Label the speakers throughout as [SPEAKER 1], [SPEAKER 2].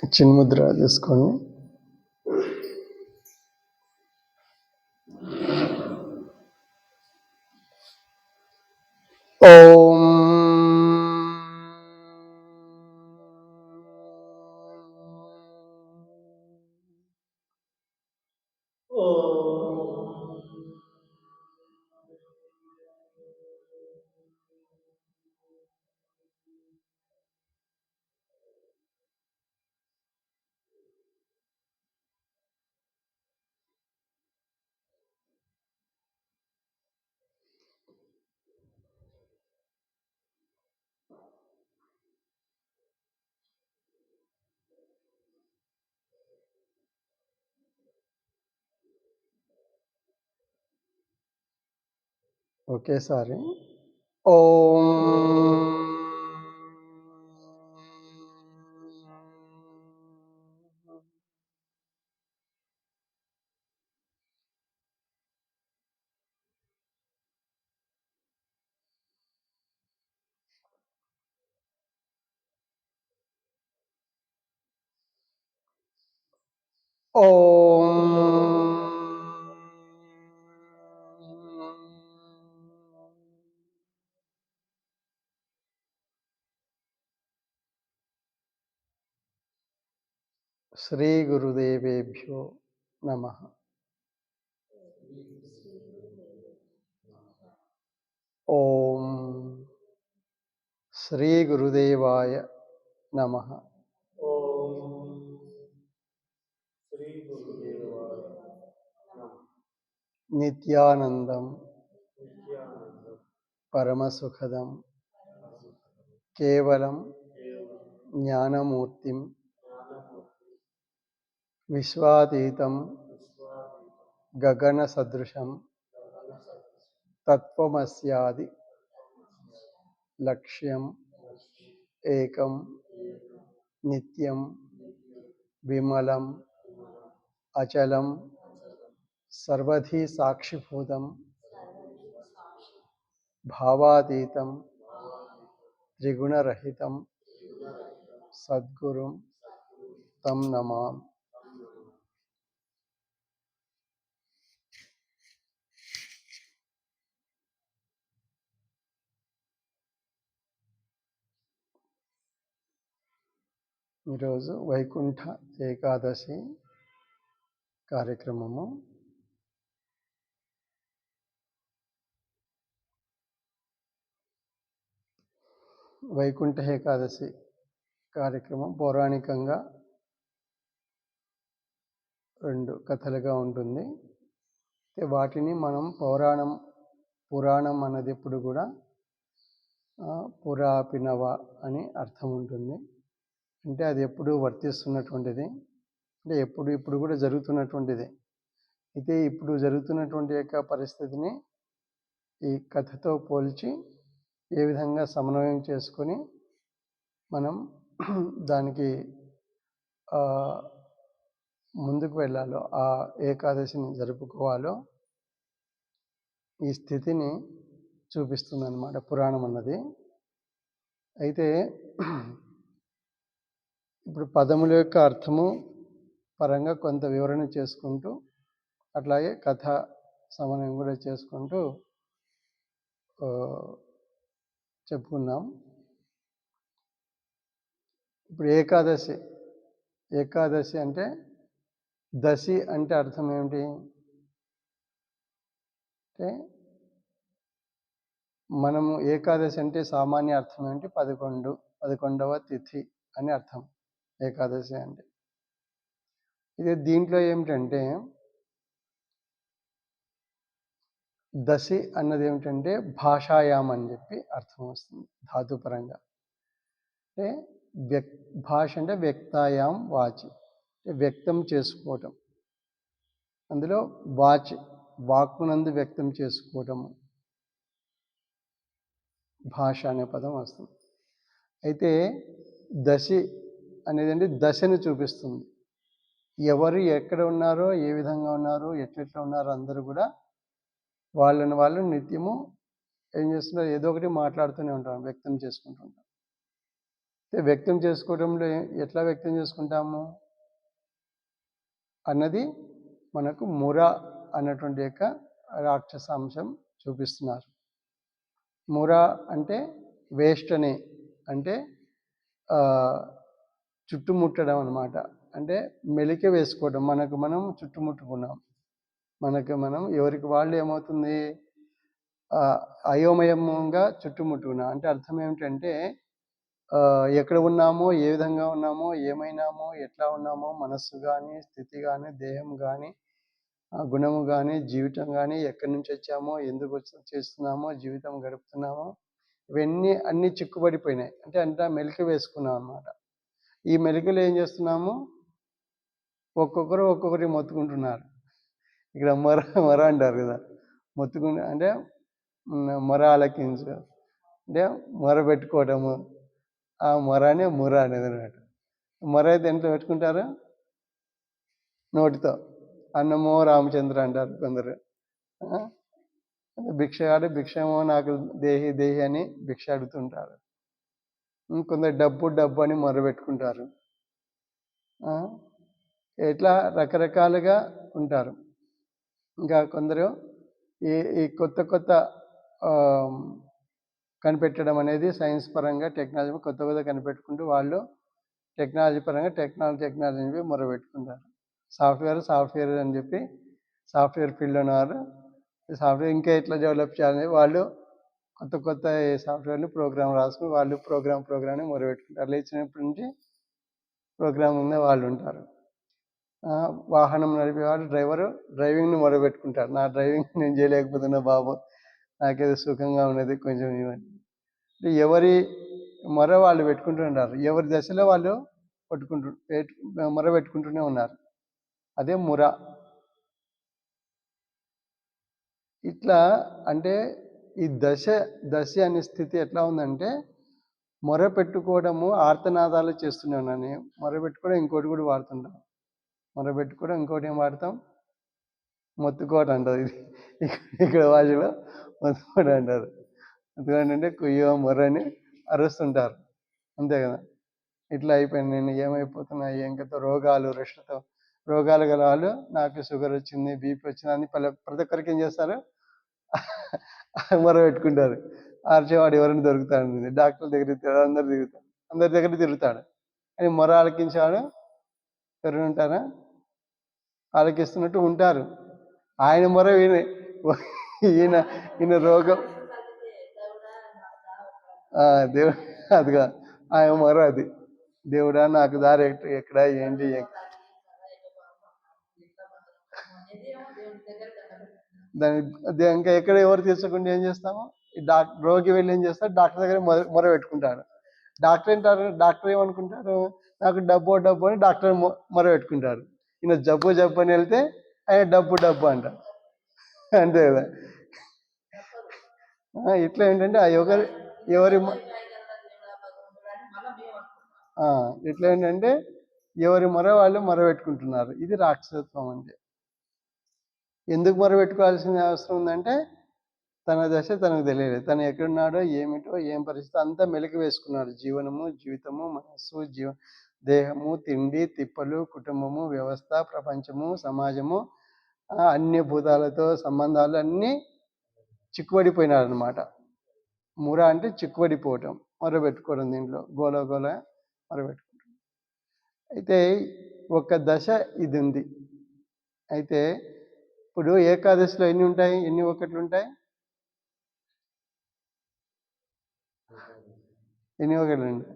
[SPEAKER 1] చిన్ముద్ర తీసుకోండి. ఓం ఒకేసారి ఓం ఓం శ్రీ గురుదేవేభ్యో నమః. ఓం శ్రీ గురుదేవాయ నమః. నిత్యానందం పరమసుఖదం కేవలం జ్ఞానమూర్తిం విశ్వాతీతం గగన సదృశం తత్వమస్యాది లక్ష్యం ఏకం నిత్యం విమలం అచలం సర్వధీ సాక్షిభూతం భావాతీతం త్రిగుణరహితం సద్గురుం తం నమామి. ఈరోజు వైకుంఠ ఏకాదశి కార్యక్రమము. వైకుంఠ ఏకాదశి కార్యక్రమం పౌరాణికంగా 2 కథలుగా ఉంటుంది. వాటిని మనం పురాణం అన్నది ఎప్పుడు కూడా పురాపినవ అని అర్థం ఉంటుంది. అంటే అది ఎప్పుడు వర్తిస్తున్నటువంటిది, అంటే ఇప్పుడు కూడా జరుగుతున్నటువంటిది. అయితే ఇప్పుడు జరుగుతున్నటువంటి యొక్క పరిస్థితిని ఈ కథతో పోల్చి ఏ విధంగా సమన్వయం చేసుకొని మనం దానికి ముందుకు వెళ్ళాలో, ఆ ఏకాదశిని జరుపుకోవాలో ఈ స్థితిని చూపిస్తుంది అన్నమాట పురాణం అన్నది. అయితే ఇప్పుడు పదముల యొక్క అర్థము పరంగా కొంత వివరణ చేసుకుంటూ, అట్లాగే కథ సమన్వయం కూడా చేసుకుంటూ చెప్పుకుందాం. ఇప్పుడు ఏకాదశి అంటే దశి అంటే అర్థం ఏమిటి అంటే, మనము ఏకాదశి అంటే సామాన్య అర్థం ఏమిటి, 11వ తిథి అని అర్థం ఏకాదశి అంటే. ఇది దీంట్లో ఏమిటంటే దశి అన్నది ఏమిటంటే భాషాయాం అని చెప్పి అర్థం వస్తుంది ధాతుపరంగా. అంటే భాష అంటే వ్యక్తాయాం వాచి, వ్యక్తం చేసుకోవటం. అందులో వాక్కునందు వ్యక్తం చేసుకోవటము భాష అనే పదం వస్తుంది. అయితే దశి అనేది అంటే దశను చూపిస్తుంది. ఎవరు ఎక్కడ ఉన్నారో, ఏ విధంగా ఉన్నారో, ఎట్లెట్లా ఉన్నారో అందరూ కూడా వాళ్ళు నిత్యము ఏం చేస్తున్నారు, ఏదో ఒకటి మాట్లాడుతూనే ఉంటారు, వ్యక్తం చేసుకుంటుంటారు. వ్యక్తం చేసుకోవడంలో ఎట్లా వ్యక్తం చేసుకుంటాము అన్నది మనకు ముర అన్నటువంటి యొక్క రాక్షసాంశం చూపిస్తున్నారు. ముర అంటే వేష్టని అంటే చుట్టుముట్టడం అన్నమాట. అంటే మెలిక వేసుకోవడం, మనకు మనం చుట్టుముట్టుకున్నాం, మనకు మనం ఎవరికి వాళ్ళు ఏమవుతుంది అయోమయంగా చుట్టుముట్టుకున్నాం. అంటే అర్థం ఏమిటంటే ఎక్కడ ఉన్నామో, ఏ విధంగా ఉన్నామో, ఏమైనామో, ఎట్లా ఉన్నామో, మనస్సు కానీ, స్థితి కానీ, దేహం కానీ, గుణము కానీ, జీవితం కానీ, ఎక్కడి నుంచి వచ్చామో, ఎందుకు చేస్తున్నామో, జీవితం గడుపుతున్నామో, ఇవన్నీ అన్నీ చిక్కుబడిపోయినాయి. అంటే అంతా మెలిక వేసుకున్నాం అన్నమాట. ఈ మెలికలు ఏం చేస్తున్నాము, ఒక్కొక్కరి మొత్తుకుంటున్నారు. ఇక్కడ మొర అంటారు కదా, మొత్తుకుంటే అంటే మొర ఆలకించు అంటే మొర పెట్టుకోవడము. ఆ మొరనే ముర అనేది అన్నమాట. మొర అయితే ఎంత పెట్టుకుంటారు, నోటితో. అన్నమో రామచంద్ర అంటారు కొందరు. భిక్షగాడు భిక్షమో నాకు దేహి దేహి అని భిక్ష అడుగుతుంటారు. కొందరు డబ్బు అని మొరబెట్టుకుంటారు. ఇట్లా రకరకాలుగా ఉంటారు. ఇంకా కొందరు ఈ కొత్త కనిపెట్టడం అనేది సైన్స్ పరంగా, టెక్నాలజీ కొత్త కనిపెట్టుకుంటూ వాళ్ళు టెక్నాలజీ పరంగా టెక్నాలజీ మొరబెట్టుకుంటారు. సాఫ్ట్వేర్ అని చెప్పి సాఫ్ట్వేర్ ఫీల్డ్లో ఉన్నవారు సాఫ్ట్వేర్ ఇంకా ఎట్లా డెవలప్ చేయాలని వాళ్ళు కొత్త సాఫ్ట్వేర్ని ప్రోగ్రామ్ రాసుకుని వాళ్ళు ప్రోగ్రామ్ని మొరబెట్టుకుంటారు. లేచినప్పటి నుంచి ప్రోగ్రామ్ మీద వాళ్ళు ఉంటారు. వాహనం నడిపేవాడు డ్రైవింగ్ని మొరబెట్టుకుంటారు. నా డ్రైవింగ్ నేను చేయలేకపోతున్నా బాబు, నాకేదో సుఖంగా ఉన్నది కొంచెం ఇవ్వండి. అంటే ఎవరి మొర వాళ్ళు పెట్టుకుంటుంటారు, ఎవరి దశలో వాళ్ళు మొర పెట్టుకుంటూనే ఉన్నారు. అదే ముర. ఇట్లా అంటే ఈ దశ అనే స్థితి ఎట్లా ఉందంటే, మొర పెట్టుకోవడము ఆర్తనాదాలు చేస్తూనే ఉన్నాను. మొర పెట్టుకోవడం ఇంకోటి కూడా వాడుతుంటాం. మొర పెట్టుకోవడం ఇంకోటి ఏం వాడతాం, మొత్తుకోవడం అంటారు. ఇది ఇక్కడ భాషలో మొత్తుకోవడం అంటారు. మొత్తుకోవడం అంటే కుయ్యో మొర అని అరుస్తుంటారు, అంతే కదా. ఇట్లా అయిపోయింది, నేను ఏమైపోతున్నా, ఏం కథ, రోగాలు గల వాళ్ళు నాకు షుగర్ వచ్చింది, బీపీ వచ్చింది అని ప్రతి ఒక్కరికి ఏం చేస్తారు, మొర పెట్టుకుంటారు. ఆర్చేవాడు ఎవరైనా దొరుకుతాడు, డాక్టర్ దగ్గర తిరుగుతాడు, అందరి దగ్గర తిరుగుతాడు. కానీ మొర ఆలకించేవాడు ఎవరు ఉంటారా, ఆలకిస్తున్నట్టు ఉంటారు. ఆయన మొర ఈయన రోగం దేవుడు అదిగా ఆయన మొర అది, దేవుడా నాకు దారి ఎక్కడ ఏంటి. దాని ఇంకా ఎక్కడ ఎవరు తీర్చకుండా ఏం చేస్తాము, ఈ రోగి వెళ్ళి ఏం చేస్తారు, డాక్టర్ దగ్గర మొర పెట్టుకుంటాడు. డాక్టర్ ఏమనుకుంటారు, నాకు డబ్బు అని డాక్టర్ మొర పెట్టుకుంటారు. ఈయన జబ్బు అని వెళ్తే ఆయన డబ్బు అంటారు, అంతే కదా. ఇట్లా ఏంటంటే ఆ ఇట్లా ఏంటంటే ఎవరి మొర వాళ్ళు మొర పెట్టుకుంటున్నారు. ఇది రాక్షసత్వం అంటే. ఎందుకు మొర పెట్టుకోవాల్సిన అవసరం ఉందంటే, తన దశ తనకు తెలియలేదు, తను ఎక్కడున్నాడో ఏమిటో ఏం పరిస్థితి అంతా మెలికి వేసుకున్నాడు. జీవితము మనస్సు దేహము, తిండి తిప్పలు, కుటుంబము, వ్యవస్థ, ప్రపంచము, సమాజము, అన్ని భూతాలతో సంబంధాలు అన్నీ చిక్కుబడిపోయినాడు అనమాట. ముర అంటే చిక్కుబడిపోవటం, మొరబెట్టుకోవడం, దీంట్లో గోల మొరబెట్టుకోవడం. అయితే ఒక దశ ఇది ఉంది. అయితే ఇప్పుడు ఏకాదశిలో ఎన్ని ఉంటాయి, ఎన్ని ఒకట్లు ఉంటాయి, ఎన్ని ఒకట్లు ఉంటాయి,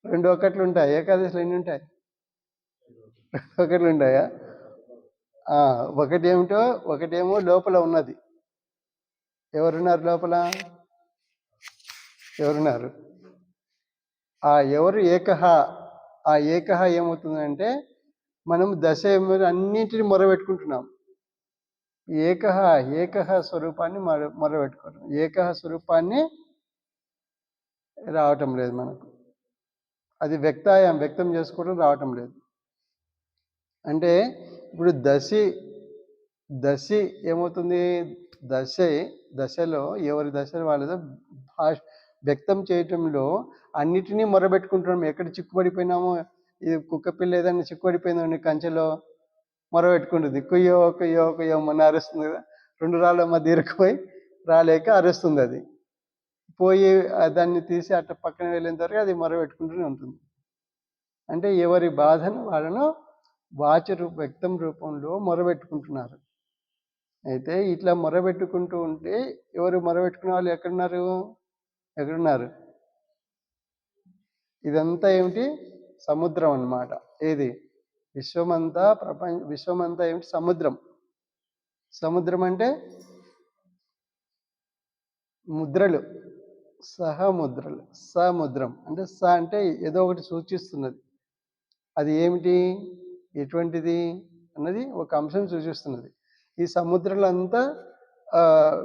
[SPEAKER 1] 2 ఒకట్లు ఉంటాయి. ఏకాదశిలో ఎన్ని ఉంటాయి, 2 ఒకట్లు ఉంటాయా. ఒకటేమో లోపల ఉన్నది. ఎవరున్నారు లోపల, ఎవరున్నారు, ఎవరు ఏకహ ఏమవుతుందంటే, మనం దశ అన్నింటిని మొరబెట్టుకుంటున్నాం. ఏకహ స్వరూపాన్ని మొరబెట్టుకోవడం, ఏకహ స్వరూపాన్ని రావటం లేదు మనకు. అది వ్యక్తం చేసుకోవడం రావటం లేదు. అంటే ఇప్పుడు దశి ఏమవుతుంది, దశలో ఎవరి దశ వాళ్ళదో వ్యక్తం చేయటంలో అన్నిటినీ మొరబెట్టుకుంటున్నాం. ఎక్కడ చిక్కుపడిపోయినామో, ఇది కుక్క పిల్ల ఏదైనా చిక్కుపడిపోయిందండి కంచెలో మొరబెట్టుకుంటుంది. కుయ్యో కుయ్యో కుయ్యో మొన్న అరుస్తుంది కదా, 2 రాళ్ళ మధ్య ఇరుక్కుపోయి రాలేక అరుస్తుంది. అది పోయి దాన్ని తీసి అట్లా పక్కన వెళ్ళిన తర్వాత అది మొరబెట్టుకుంటూనే ఉంటుంది. అంటే ఎవరి బాధను వాళ్ళను వ్యక్తం రూపంలో మొరబెట్టుకుంటున్నారు. అయితే ఇట్లా మొరబెట్టుకుంటూ ఉంటే ఎవరు మొరబెట్టుకునే వాళ్ళు ఎక్కడున్నారు? ఇదంతా ఏమిటి? సముద్రం అన్నమాట. ఏది? విశ్వమంతా ఏమిటి? సముద్రం. సముద్రం అంటే ముద్రలు, సహముద్రలు. సముద్రం అంటే అంటే ఏదో ఒకటి సూచిస్తున్నది. అది ఏమిటి, ఎటువంటిది అన్నది ఒక అంశం సూచిస్తున్నది. ఈ సముద్రాలంతా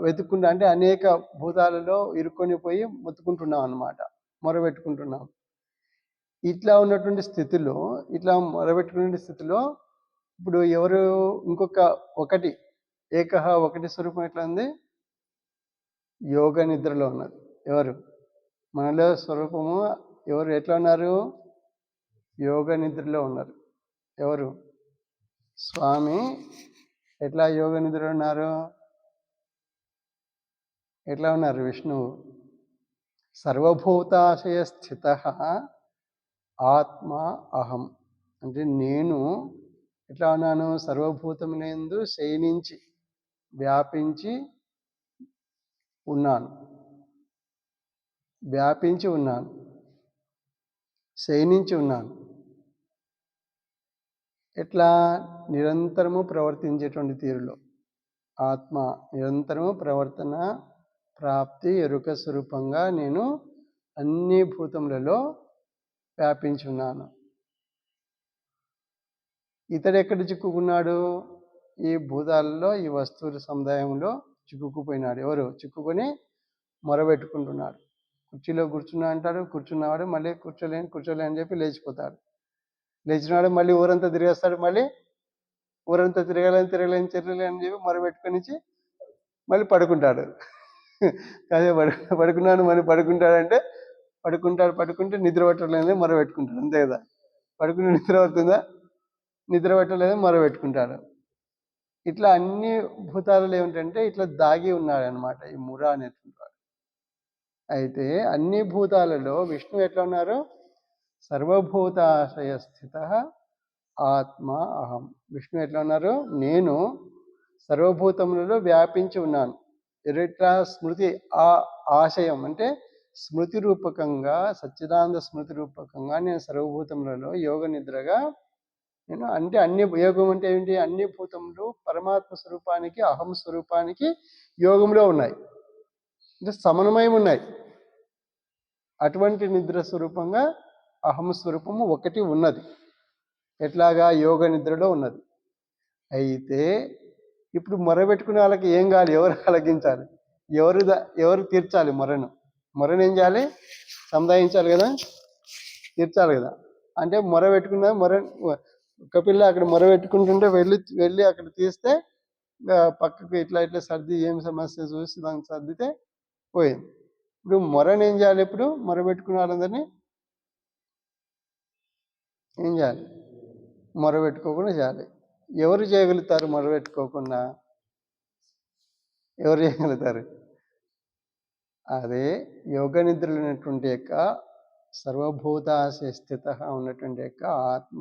[SPEAKER 1] వెతుక్కుంటూ, అంటే అనేక భూతాలలో ఇరుక్కొని పోయి మొత్తుకుంటున్నాం అన్నమాట, మొరబెట్టుకుంటున్నాం. ఇట్లా ఉన్నటువంటి స్థితిలో, ఇట్లా మొరబెట్టుకునే స్థితిలో ఇప్పుడు ఎవరు ఒకటి ఒకటి స్వరూపం ఎట్లా ఉంది? యోగ నిద్రలో ఉన్నది. ఎవరు? మనలో స్వరూపము ఎవరు ఎట్లా ఉన్నారు? యోగ నిద్రలో ఉన్నారు. ఎవరు? స్వామి ఎట్లా యోగ నిద్రలో ఉన్నారు? ఎట్లా ఉన్నారు? విష్ణువు సర్వభూతాశయ స్థిత ఆత్మ అహం. అంటే నేను ఎట్లా ఉన్నాను? సర్వభూతములందు శయనించి వ్యాపించి ఉన్నాను. శయనించి ఉన్నాను. ఎట్లా? నిరంతరము ప్రవర్తించేటువంటి తీరులో. ఆత్మ నిరంతరము ప్రవర్తన ప్రాప్తి ఎరుక స్వరూపంగా నేను అన్ని భూతములలో వ్యాపించున్నాను. ఇతడు ఎక్కడ చిక్కుకున్నాడు? ఈ భూతాలలో, ఈ వస్తువుల సముదాయంలో చిక్కుకుపోయినాడు. ఎవరు? చిక్కుకొని మొరబెట్టుకుంటున్నాడు. కుర్చీలో కూర్చున్నా అంటాడు, కూర్చున్నవాడు మళ్ళీ కూర్చోలేని అని చెప్పి లేచిపోతాడు. లేచినాడు మళ్ళీ ఊరంతా తిరిగేస్తాడు, మళ్ళీ ఊరంతా తిరగలేని అని చెప్పి మొరబెట్టుకొని మళ్ళీ పడుకుంటాడు. అదే పడుకున్నాను మళ్ళీ పడుకుంటాడంటే పడుకుంటే నిద్ర పట్టలేదని మొరబెట్టుకుంటాడు. అంతే కదా? పడుకుని నిద్ర అవుతుందా? నిద్ర పట్టలేదు మొరబెట్టుకుంటాడు. ఇట్లా అన్ని భూతాలలో ఏమిటంటే ఇట్లా దాగి ఉన్నాడు అనమాట ఈ ముర అనేటువంటి వాడు. అయితే అన్ని భూతాలలో విష్ణువు ఎట్లా ఉన్నారు? సర్వభూతాశయ స్థిత ఆత్మ అహం. విష్ణువు ఎట్లా ఉన్నారు? నేను సర్వభూతములలో వ్యాపించి ఉన్నాను. ఎట్లా? స్మృతి ఆశయం అంటే స్మృతి రూపకంగా, సచ్చిదానంద స్మృతి రూపకంగా నేను సర్వభూతములలో యోగ నిద్రగా నేను, అంటే అన్ని యోగం అంటే ఏంటి? అన్ని భూతములు పరమాత్మ స్వరూపానికి, అహం స్వరూపానికి యోగంలో ఉన్నాయి, అంటే సమన్వయం ఉన్నాయి. అటువంటి నిద్ర స్వరూపంగా అహం స్వరూపము ఒకటి ఉన్నది. ఎట్లాగా? యోగ నిద్రలో ఉన్నది. అయితే ఇప్పుడు మొరబెట్టుకునే వాళ్ళకి ఏం కావాలి? ఎవరు ఆలకించాలి? ఎవరు తీర్చాలి మొరను ఏం చేయాలి? సముదాయించాలి కదా, తీర్చాలి కదా. అంటే మొరబెట్టుకున్న ఒక పిల్ల అక్కడ మొరబెట్టుకుంటుంటే వెళ్ళి అక్కడ తీస్తే పక్కకు ఇట్లా సర్ది ఏం సమస్య చూసి దానికి సర్దితే పోయింది. ఇప్పుడు మొరను ఏం చేయాలి? ఇప్పుడు మొరబెట్టుకున్న వాళ్ళందరినీ ఏం చేయాలి? మొరబెట్టుకోకుండా చేయాలి. ఎవరు చేయగలుగుతారు మొరబెట్టుకోకుండా? ఎవరు చేయగలుగుతారు? అదే యోగ నిద్రలో ఉన్నటువంటి యొక్క సర్వభూతాశయ స్థిత ఉన్నటువంటి యొక్క ఆత్మ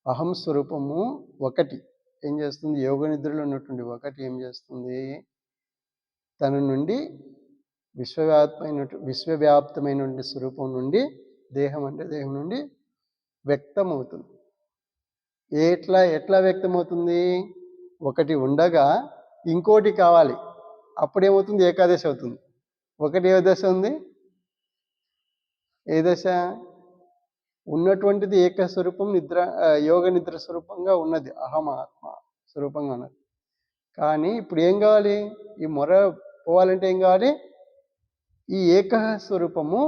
[SPEAKER 1] అహం స్వరూపము ఒకటి ఏం చేస్తుంది? యోగ నిద్రలో ఉన్నటువంటి ఒకటి ఏం చేస్తుంది? తన నుండి విశ్వవ్యాప్తమైనటువంటి స్వరూపం నుండి దేహం నుండి వ్యక్తమవుతుంది. ఎట్లా వ్యక్తమవుతుంది? ఒకటి ఉండగా ఇంకోటి కావాలి, అప్పుడేమవుతుంది? ఏకాదశి అవుతుంది. ఒకటి ఏ దశ ఉంది? ఏ దశ? ఉన్నటువంటిది ఏకస్వరూపం యోగ నిద్ర స్వరూపంగా ఉన్నది, అహం ఆత్మ స్వరూపంగా ఉన్నది. కానీ ఇప్పుడు ఏం కావాలి? ఈ మొర పోవాలంటే ఏం కావాలి? ఈ ఏకస్వరూపము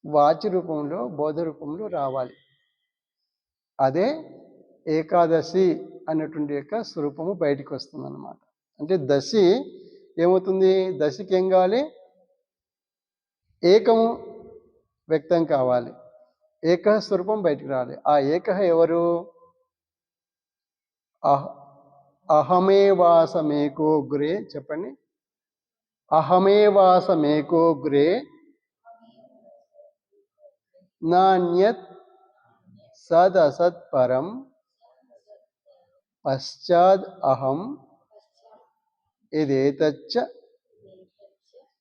[SPEAKER 1] వాచి రూపంలో, బోధ రూపంలో రావాలి. అదే ఏకాదశి అన్నటువంటి యొక్క స్వరూపము బయటికి వస్తుంది అన్నమాట. అంటే దశి ఏమవుతుంది? దశకి ఏం కావాలి? ఏకము వ్యక్తం కావాలి, ఏక స్వరూపం బయటికి రావాలి. ఆ ఏక ఎవరు? అహమేవాసమేకోగ్రే. చెప్పండి. అహమేవాసమేకోగ్రే నాన్యత్ సదసత్పరం పశ్చాద్ అహం ఇదేతచ్చ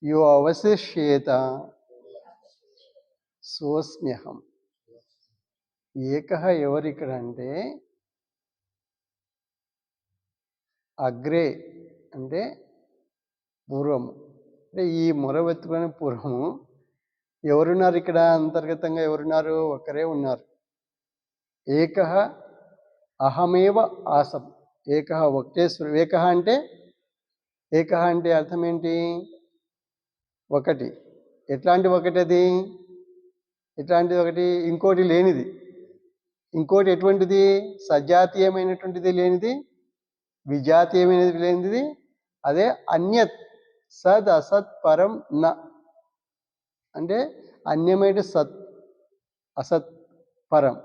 [SPEAKER 1] యో అవశిష్యేత సోస్మ్యహం. ఏకః ఎవరిక్కడ అంటే అగ్రే అంటే పూర్వము, అంటే ఈ మొరవెత్తుకునే పూర్వము ఎవరున్నారు ఇక్కడ? అంతర్గతంగా ఎవరున్నారు? ఒక్కరే ఉన్నారు. ఏకః అహమేవ ఆసం. ఏకః ఒకటే స్వరూపం. ఏకః అంటే అర్థం ఏంటి? ఒకటి. ఎట్లాంటి ఒకటి అది? ఎట్లాంటిది ఒకటి? ఇంకోటి లేనిది. ఇంకోటి ఎటువంటిది? సజాతీయమైనటువంటిది లేనిది, విజాతీయమైనది లేనిది. అదే అన్యత్ సద్ అసత్ పరం న అంటే అన్యమైన సత్, అసత్, పరం.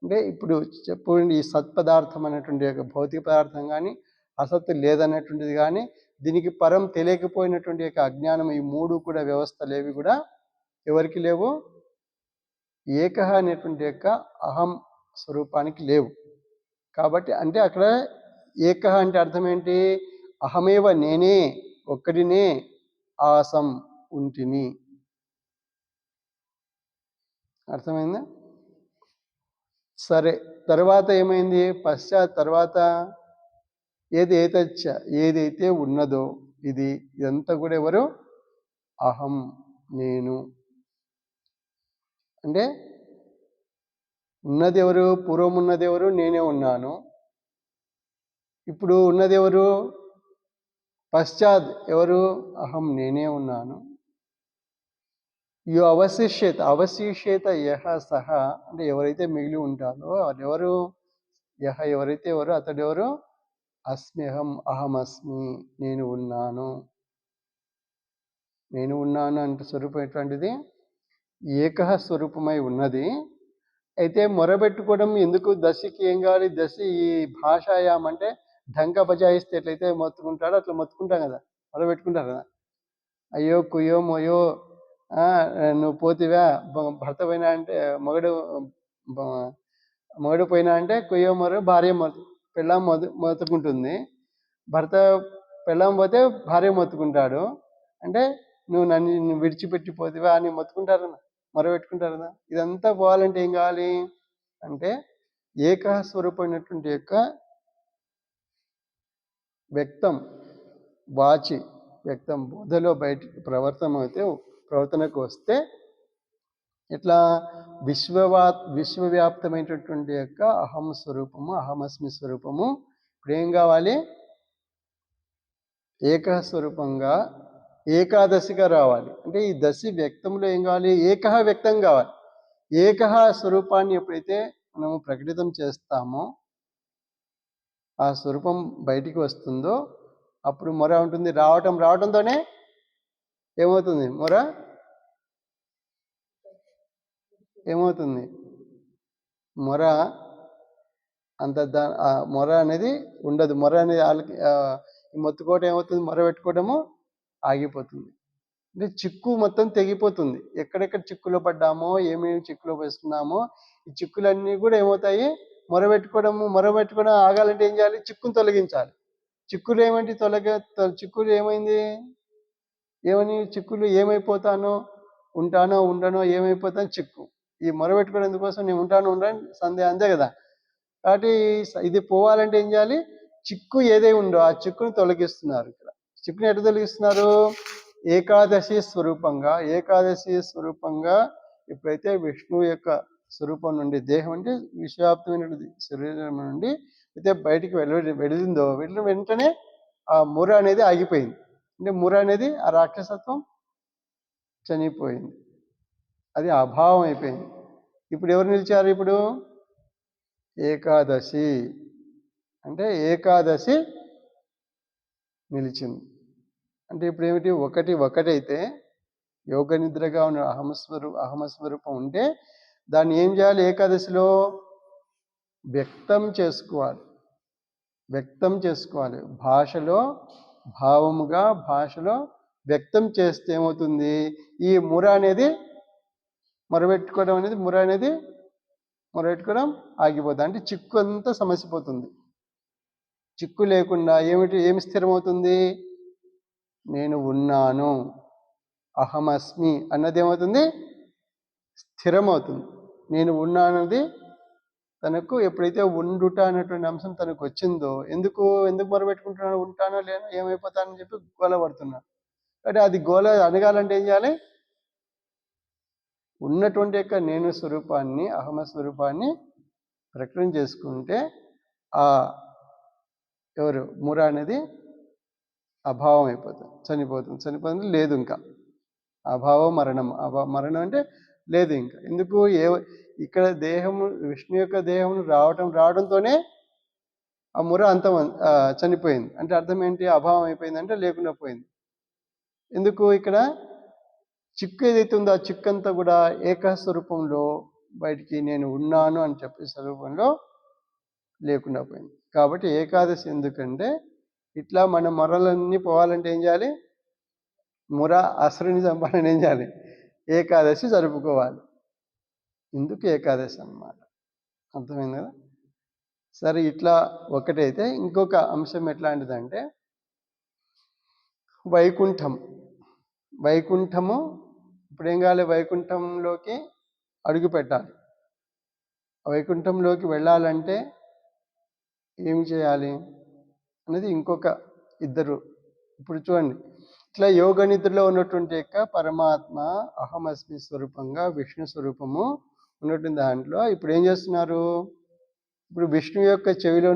[SPEAKER 1] అంటే ఇప్పుడు చెప్పండి, ఈ సత్పదార్థం అనేటువంటి ఒక భౌతిక పదార్థం కానీ, అసత్తు లేదనేటువంటిది కానీ, దీనికి పరం తెలియకపోయినటువంటి యొక్క అజ్ఞానం, ఈ మూడు కూడా వ్యవస్థలేవి కూడా ఎవరికి లేవు? ఏకః అనేటువంటి యొక్క అహం స్వరూపానికి లేవు. కాబట్టి అంటే అక్కడ ఏకః అంటే అర్థం ఏంటి? అహమేవ నేనే, ఒక్కడినే, ఆసం ఉంటిని. అర్థమైందా? సరే, తర్వాత ఏమైంది? పశ్చాత్ తర్వాత ఏదైతే ఉన్నదో ఇదంతా కూడా ఎవరు? అహం, నేను. అంటే ఉన్నది ఎవరు? పూర్వం ఉన్నది ఎవరు? నేనే ఉన్నాను. ఇప్పుడు ఉన్నది ఎవరు? పశ్చాత్ ఎవరు? అహం, నేనే ఉన్నాను. అవశిష్యేత యహ సహ అంటే ఎవరైతే మిగిలి ఉంటారో ఎవరు? యహ ఎవరైతే ఎవరు? అతడెవరు? అస్మ్యహం, అహమస్మి, నేను ఉన్నాను. నేను ఉన్నాను అంటే స్వరూపం ఎటువంటిది? ఏకః స్వరూపమై ఉన్నది. అయితే మొరబెట్టుకోవడం ఎందుకు? దశకి ఏం కావాలి? దశ ఈ భాషాయాం అంటే ఢంక బజాయిస్తే ఎట్లయితే మొత్తుకుంటాడో అట్లా మొత్తుకుంటాం కదా, మొరబెట్టుకుంటారు కదా. అయ్యో కుయ్యో మొయ్యో, నువ్వు పోతివా, భర్త పోయినా అంటే మొగడు పోయినా అంటే కుయ్యో మొర, భార్య పెళ్ళాం మొత్తుకుంటుంది. భర్త పెళ్ళాం పోతే భార్య మొత్తుకుంటాడు. అంటే నువ్వు నన్ను విడిచిపెట్టిపోతివా అని మొత్తుకుంటారు, మొరబెట్టుకుంటారు కదా. ఇదంతా పోవాలంటే ఏం కావాలి అంటే ఏకః స్వరూపమైనటువంటి యొక్క వ్యక్తం, వాచి వ్యక్తం బోధలో బయటికి ప్రవర్తనకు వస్తే ఇట్లా విశ్వవ్యాప్తమైనటువంటి యొక్క అహం స్వరూపము, అహమస్మి స్వరూపము ఇప్పుడు ఏం కావాలి? ఏకః స్వరూపంగా ఏకాదశిగా రావాలి. అంటే ఈ దశి వ్యక్తంలో ఏం కావాలి? ఏకః వ్యక్తం కావాలి. ఏకః స్వరూపాన్ని ఎప్పుడైతే మనము ప్రకటితం చేస్తామో, ఆ స్వరూపం బయటికి వస్తుందో అప్పుడు మొర ఉంటుంది. రావటంతోనే ఏమవుతుంది? ఏమవుతుంది? మొర అంత మొర అనేది ఉండదు. మొర అనేది మొత్తుకోవటం ఏమవుతుంది? మొర పెట్టుకోవటము ఆగిపోతుంది. అంటే చిక్కు మొత్తం తెగిపోతుంది. ఎక్కడెక్కడ చిక్కులో పడ్డామో, ఏమేమి చిక్కులో వేస్తున్నామో ఈ చిక్కులన్నీ కూడా ఏమవుతాయి? మొరబెట్టుకోవడం ఆగాలంటే ఏం చేయాలి? చిక్కును తొలగించాలి. చిక్కులు ఏమంటే చిక్కులు ఏమైంది? చిక్కులు ఏమైపోతానో, ఉంటానో ఉండనో, ఏమైపోతానో చిక్కు. ఈ మొరబెట్టుకోవడం ఎందుకోసం? నేను ఉంటాను ఉండని సందేహం, అంతే కదా. కాబట్టి ఇది పోవాలంటే ఏం చేయాలి? చిక్కు ఏదై ఉందో ఆ చిక్కును తొలగిస్తున్నారు. ఇక్కడ చిక్కును ఎట్లా తొలగిస్తున్నారు? ఏకాదశి స్వరూపంగా ఎప్పుడైతే విష్ణువు యొక్క స్వరూపం నుండి, దేహం అంటే విశ్వవ్యాప్తమైనటువంటి శరీరం నుండి అయితే బయటికి వెళ్ళిందో, వెళ్ళిన వెంటనే ఆ ముర అనేది ఆగిపోయింది. అంటే ముర అనేది ఆ రాక్షసత్వం చనిపోయింది, అది అభావం అయిపోయింది. ఇప్పుడు ఎవరు నిలిచారు? ఇప్పుడు ఏకాదశి అంటే ఏకాదశి నిలిచింది. అంటే ఇప్పుడు ఏమిటి? ఒకటైతే యోగ నిద్రగా ఉన్న అహమస్వరూపం ఉంటే దాన్ని ఏం చేయాలి? ఏకాదశిలో వ్యక్తం చేసుకోవాలి. వ్యక్తం చేసుకోవాలి. భాషలో భావముగా భాషలో వ్యక్తం చేస్తే ఏమవుతుంది? ఈ ముర అనేది మొరబెట్టుకోవడం ఆగిపోతుంది. అంటే చిక్కు అంతా సమసిపోతుంది. చిక్కు లేకుండా ఏమి స్థిరమవుతుంది? నేను ఉన్నాను, అహమస్మి అన్నది ఏమవుతుంది? స్థిరమవుతుంది. నేను ఉన్నానది తనకు ఎప్పుడైతే ఉండుట అనేటువంటి అంశం తనకు వచ్చిందో, ఎందుకు మొరబెట్టుకుంటున్నాను? ఉంటానో లేనో ఏమైపోతానని చెప్పి గోల పడుతున్నాను. అంటే అది గోల అనగాలంటే ఏం చేయాలి? ఉన్నటువంటి యొక్క నేను స్వరూపాన్ని, అహమ స్వరూపాన్ని ప్రకటన చేసుకుంటే ఆ ఎవరు ముర అనేది అభావం అయిపోతుంది, చనిపోతుంది, లేదు ఇంకా. అభావం మరణం అంటే లేదు ఇంకా. ఎందుకు? ఇక్కడ దేహము, విష్ణు యొక్క దేహం రావడంతోనే ఆ ముర చనిపోయింది. అంటే అర్థం ఏంటి? అభావం అయిపోయింది అంటే లేకుండా పోయింది. ఎందుకు? ఇక్కడ చిక్కు ఏదైతే ఉందో ఆ చిక్కు అంతా కూడా ఏకస్వరూపంలో బయటికి నేను ఉన్నాను అని చెప్పే స్వరూపంలో లేకుండా పోయింది. కాబట్టి ఏకాదశి ఎందుకంటే ఇట్లా మన మొరలన్నీ పోవాలంటే ఏం చేయాలి? ముర అసురుని చంపాలని ఏం చేయాలి? ఏకాదశి జరుపుకోవాలి. ఇందుకు ఏకాదశి అన్నమాట. అర్థమైంది కదా? సరే, ఇట్లా ఒకటైతే ఇంకొక అంశం ఎట్లాంటిదంటే వైకుంఠము. ఇప్పుడు ఏం కావాలి? వైకుంఠంలోకి అడుగు పెట్టాలి. వైకుంఠంలోకి వెళ్ళాలంటే ఏమి చేయాలి అనేది ఇంకొక ఇద్దరు. ఇప్పుడు చూడండి, ఇట్లా యోగ నిద్రలో ఉన్నటువంటి యొక్క పరమాత్మ అహమస్మి స్వరూపంగా విష్ణు స్వరూపము ఉన్నటువంటి దాంట్లో ఇప్పుడు ఏం చేస్తున్నారు? ఇప్పుడు విష్ణు యొక్క చెవిలో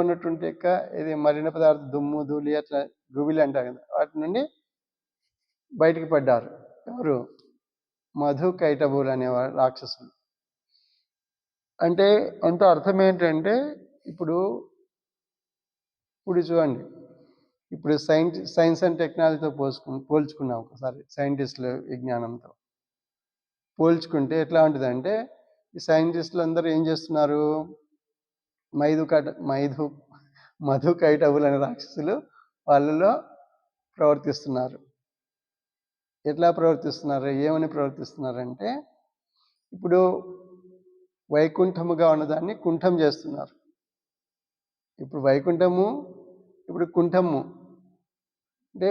[SPEAKER 1] ఉన్నటువంటి యొక్క ఇది మలిన పదార్థం, దుమ్ము ధూళి అట్లా గుబిలి అంటారు కదా, వాటి నుండి బయటికి పడ్డారు. ఎవరు? మధుకైటభులు అనేవారు రాక్షసులు. అంటే అర్థం ఏంటంటే ఇప్పుడు చూడండి, ఇప్పుడు సైన్స్ అండ్ టెక్నాలజీతో పోల్చుకున్నాం ఒకసారి. సైంటిస్టుల విజ్ఞానంతో పోల్చుకుంటే ఎట్లా ఉంటుందంటే, ఈ సైంటిస్టులు అందరూ ఏం చేస్తున్నారు? మధుకైటభులు అనే రాక్షసులు వాళ్ళలో ప్రవర్తిస్తున్నారు. ఎట్లా ప్రవర్తిస్తున్నారు? ఏమని ప్రవర్తిస్తున్నారంటే, ఇప్పుడు వైకుంఠముగా ఉన్నదాన్ని కుంఠం చేస్తున్నారు. ఇప్పుడు వైకుంఠము, ఇప్పుడు కుంఠము. అంటే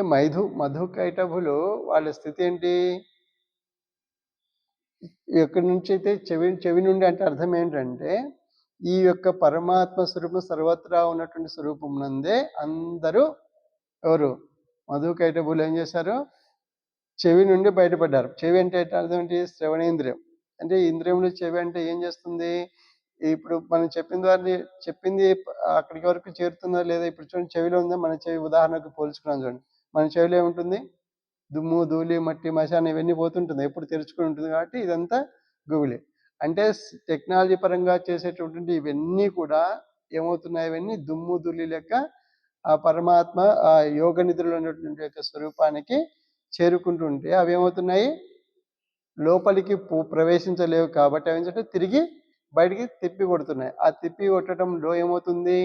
[SPEAKER 1] మధుకైటభులు వాళ్ళ స్థితి ఏంటి? ఎక్కడి నుంచి అయితే చెవి నుండి అంటే అర్థం ఏంటంటే, ఈ యొక్క పరమాత్మ స్వరూపం సర్వత్రా ఉన్నటువంటి స్వరూపం నందే అందరూ ఎవరు? మధుకైటభులు ఏం చేశారు? చెవి నుండి బయటపడ్డారు. చెవి అంటే అర్థం ఏంటి? శ్రవణేంద్రియం. అంటే ఇంద్రియంలో చెవి అంటే ఏం చేస్తుంది? ఇప్పుడు మనం చెప్పింది అక్కడికి వరకు చేరుతుందా లేదా? ఇప్పుడు చూడండి, చెవిలో ఉందా? మన చెవి ఉదాహరణకు పోల్చుకున్నాం చూడండి. మన చెవిలో ఏముంటుంది? దుమ్ము ధూళి మట్టి మశానం ఇవన్నీ పోతుంటుంది, ఎప్పుడు తెరుచుకుని ఉంటుంది. కాబట్టి ఇదంతా గుబిలే. అంటే టెక్నాలజీ పరంగా చేసేటటువంటి ఇవన్నీ కూడా ఏమవుతున్నాయి? ఇవన్నీ దుమ్ము ధూళి లెక్క ఆ పరమాత్మ ఆ యోగ నిద్రలో ఉన్నటువంటి యొక్క స్వరూపానికి చేరుకుంటుంటే అవి ఏమవుతున్నాయి? లోపలికి ప్రవేశించలేవు. కాబట్టి అవి ఏంటంటే తిరిగి బయటికి తిప్పి కొడుతున్నాయి. ఆ తిప్పి కొట్టడంలో ఏమవుతుంది?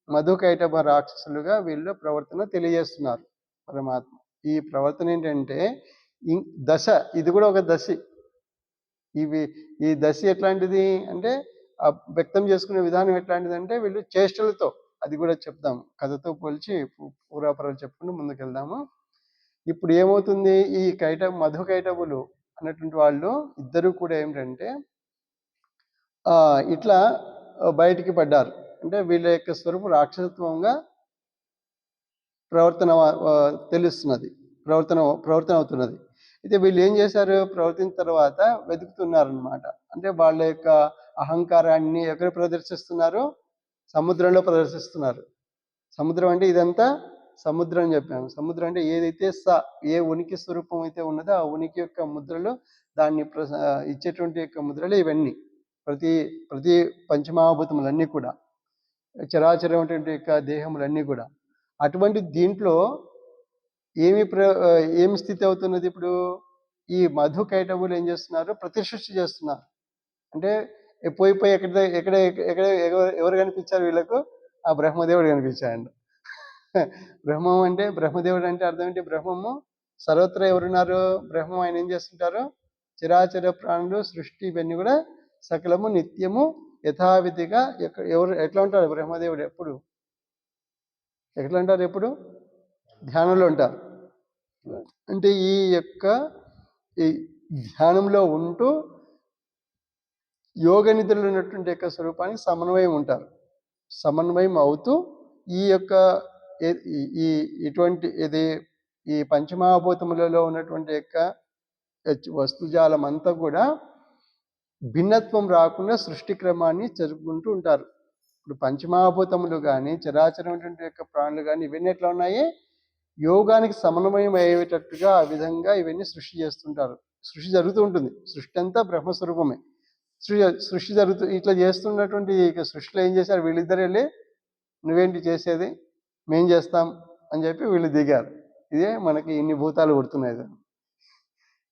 [SPEAKER 1] మధుకైటభ రాక్షసులుగా వీళ్ళు ప్రవర్తన తెలియజేస్తున్నారు పరమాత్మ. ఈ ప్రవర్తన ఏంటంటే దశ, ఇది కూడా ఒక దశ. ఈ దశ ఎట్లాంటిది అంటే వ్యక్తం చేసుకునే విధానం ఎట్లాంటిదంటే వీళ్ళు చేష్టలతో, అది కూడా చెప్దాం, కథతో పోల్చి పూర్వాపరాలు చెప్పుకుంటూ ముందుకెళ్దాము. ఇప్పుడు ఏమవుతుంది? ఈ మధుకైటభులు అన్నటువంటి వాళ్ళు ఇద్దరు కూడా ఏమిటంటే ఇట్లా బయటికి పడ్డారు. అంటే వీళ్ళ యొక్క స్వరూపం రాక్షసత్వంగా ప్రవర్తన తెలుస్తున్నది, ప్రవర్తన అవుతున్నది. అయితే వీళ్ళు ఏం చేశారు? ప్రవర్తించిన తర్వాత వెతుకుతున్నారనమాట. అంటే వాళ్ళ యొక్క అహంకారాన్ని ఎక్కడ ప్రదర్శిస్తున్నారు? సముద్రంలో ప్రదర్శిస్తున్నారు. సముద్రం అంటే ఇదంతా సముద్రం అని చెప్పాము. సముద్రం అంటే ఏదైతే ఏ ఉనికి స్వరూపం అయితే ఉన్నదో ఆ ఉనికి యొక్క ముద్రలు, దాన్ని ఇచ్చేటువంటి యొక్క ముద్రలు ఇవన్నీ. ప్రతి పంచమహాభూతములన్నీ కూడా, చరాచరమైనటువంటి యొక్క దేహములన్నీ కూడా. అటువంటి దీంట్లో ఏమి స్థితి అవుతున్నది ఇప్పుడు? ఈ మధు కైటవులు ఏం చేస్తున్నారు? ప్రతిసృష్టి చేస్తున్నారు. అంటే పోయి పోయి ఎవరు కనిపించారు వీళ్ళకు? ఆ బ్రహ్మదేవుడు కనిపించాడు. బ్రహ్మదేవుడు అంటే అర్థం ఏంటి? బ్రహ్మము సర్వత్రా ఎవరున్నారు? బ్రహ్మం ఆయన ఏం చేస్తుంటారు? చరాచర ప్రాణులు సృష్టి ఇవన్నీ కూడా సకలము నిత్యము యథావిధిగా ఎవరు ఎట్లా ఉంటారు బ్రహ్మదేవుడు? ఎప్పుడు ఎట్లా ఉంటారు? ఎప్పుడు ధ్యానంలో ఉంటారు. అంటే ఈ ధ్యానంలో ఉంటూ యోగ నిద్రలో ఉన్నటువంటి యొక్క స్వరూపానికి సమన్వయం ఉంటారు. సమన్వయం అవుతూ ఈ యొక్క ఇటువంటి ఈ పంచమహాభూతములలో ఉన్నటువంటి యొక్క వస్తుజాలం అంతా కూడా భిన్నత్వం రాకుండా సృష్టి క్రమాన్ని జరుపుకుంటూ ఉంటారు. ఇప్పుడు పంచమహాభూతములు కానీ చరాచరమైనటువంటి యొక్క ప్రాణులు కానీ ఇవన్నీ ఎట్లా ఉన్నాయి? యోగానికి సమన్వయం అయ్యేటట్టుగా ఆ విధంగా ఇవన్నీ సృష్టి చేస్తుంటారు. సృష్టి జరుగుతూ ఉంటుంది. సృష్టి అంతా బ్రహ్మస్వరూపమే. సృష్టి ఇట్లా చేస్తున్నటువంటి సృష్టిలో ఏం చేశారు? వీళ్ళిద్దరు వెళ్ళి నువ్వేంటి చేసేది, మేం చేస్తాం అని చెప్పి వీళ్ళు దిగారు. ఇదే మనకి ఇన్ని భూతాలు పుడుతున్నాయి.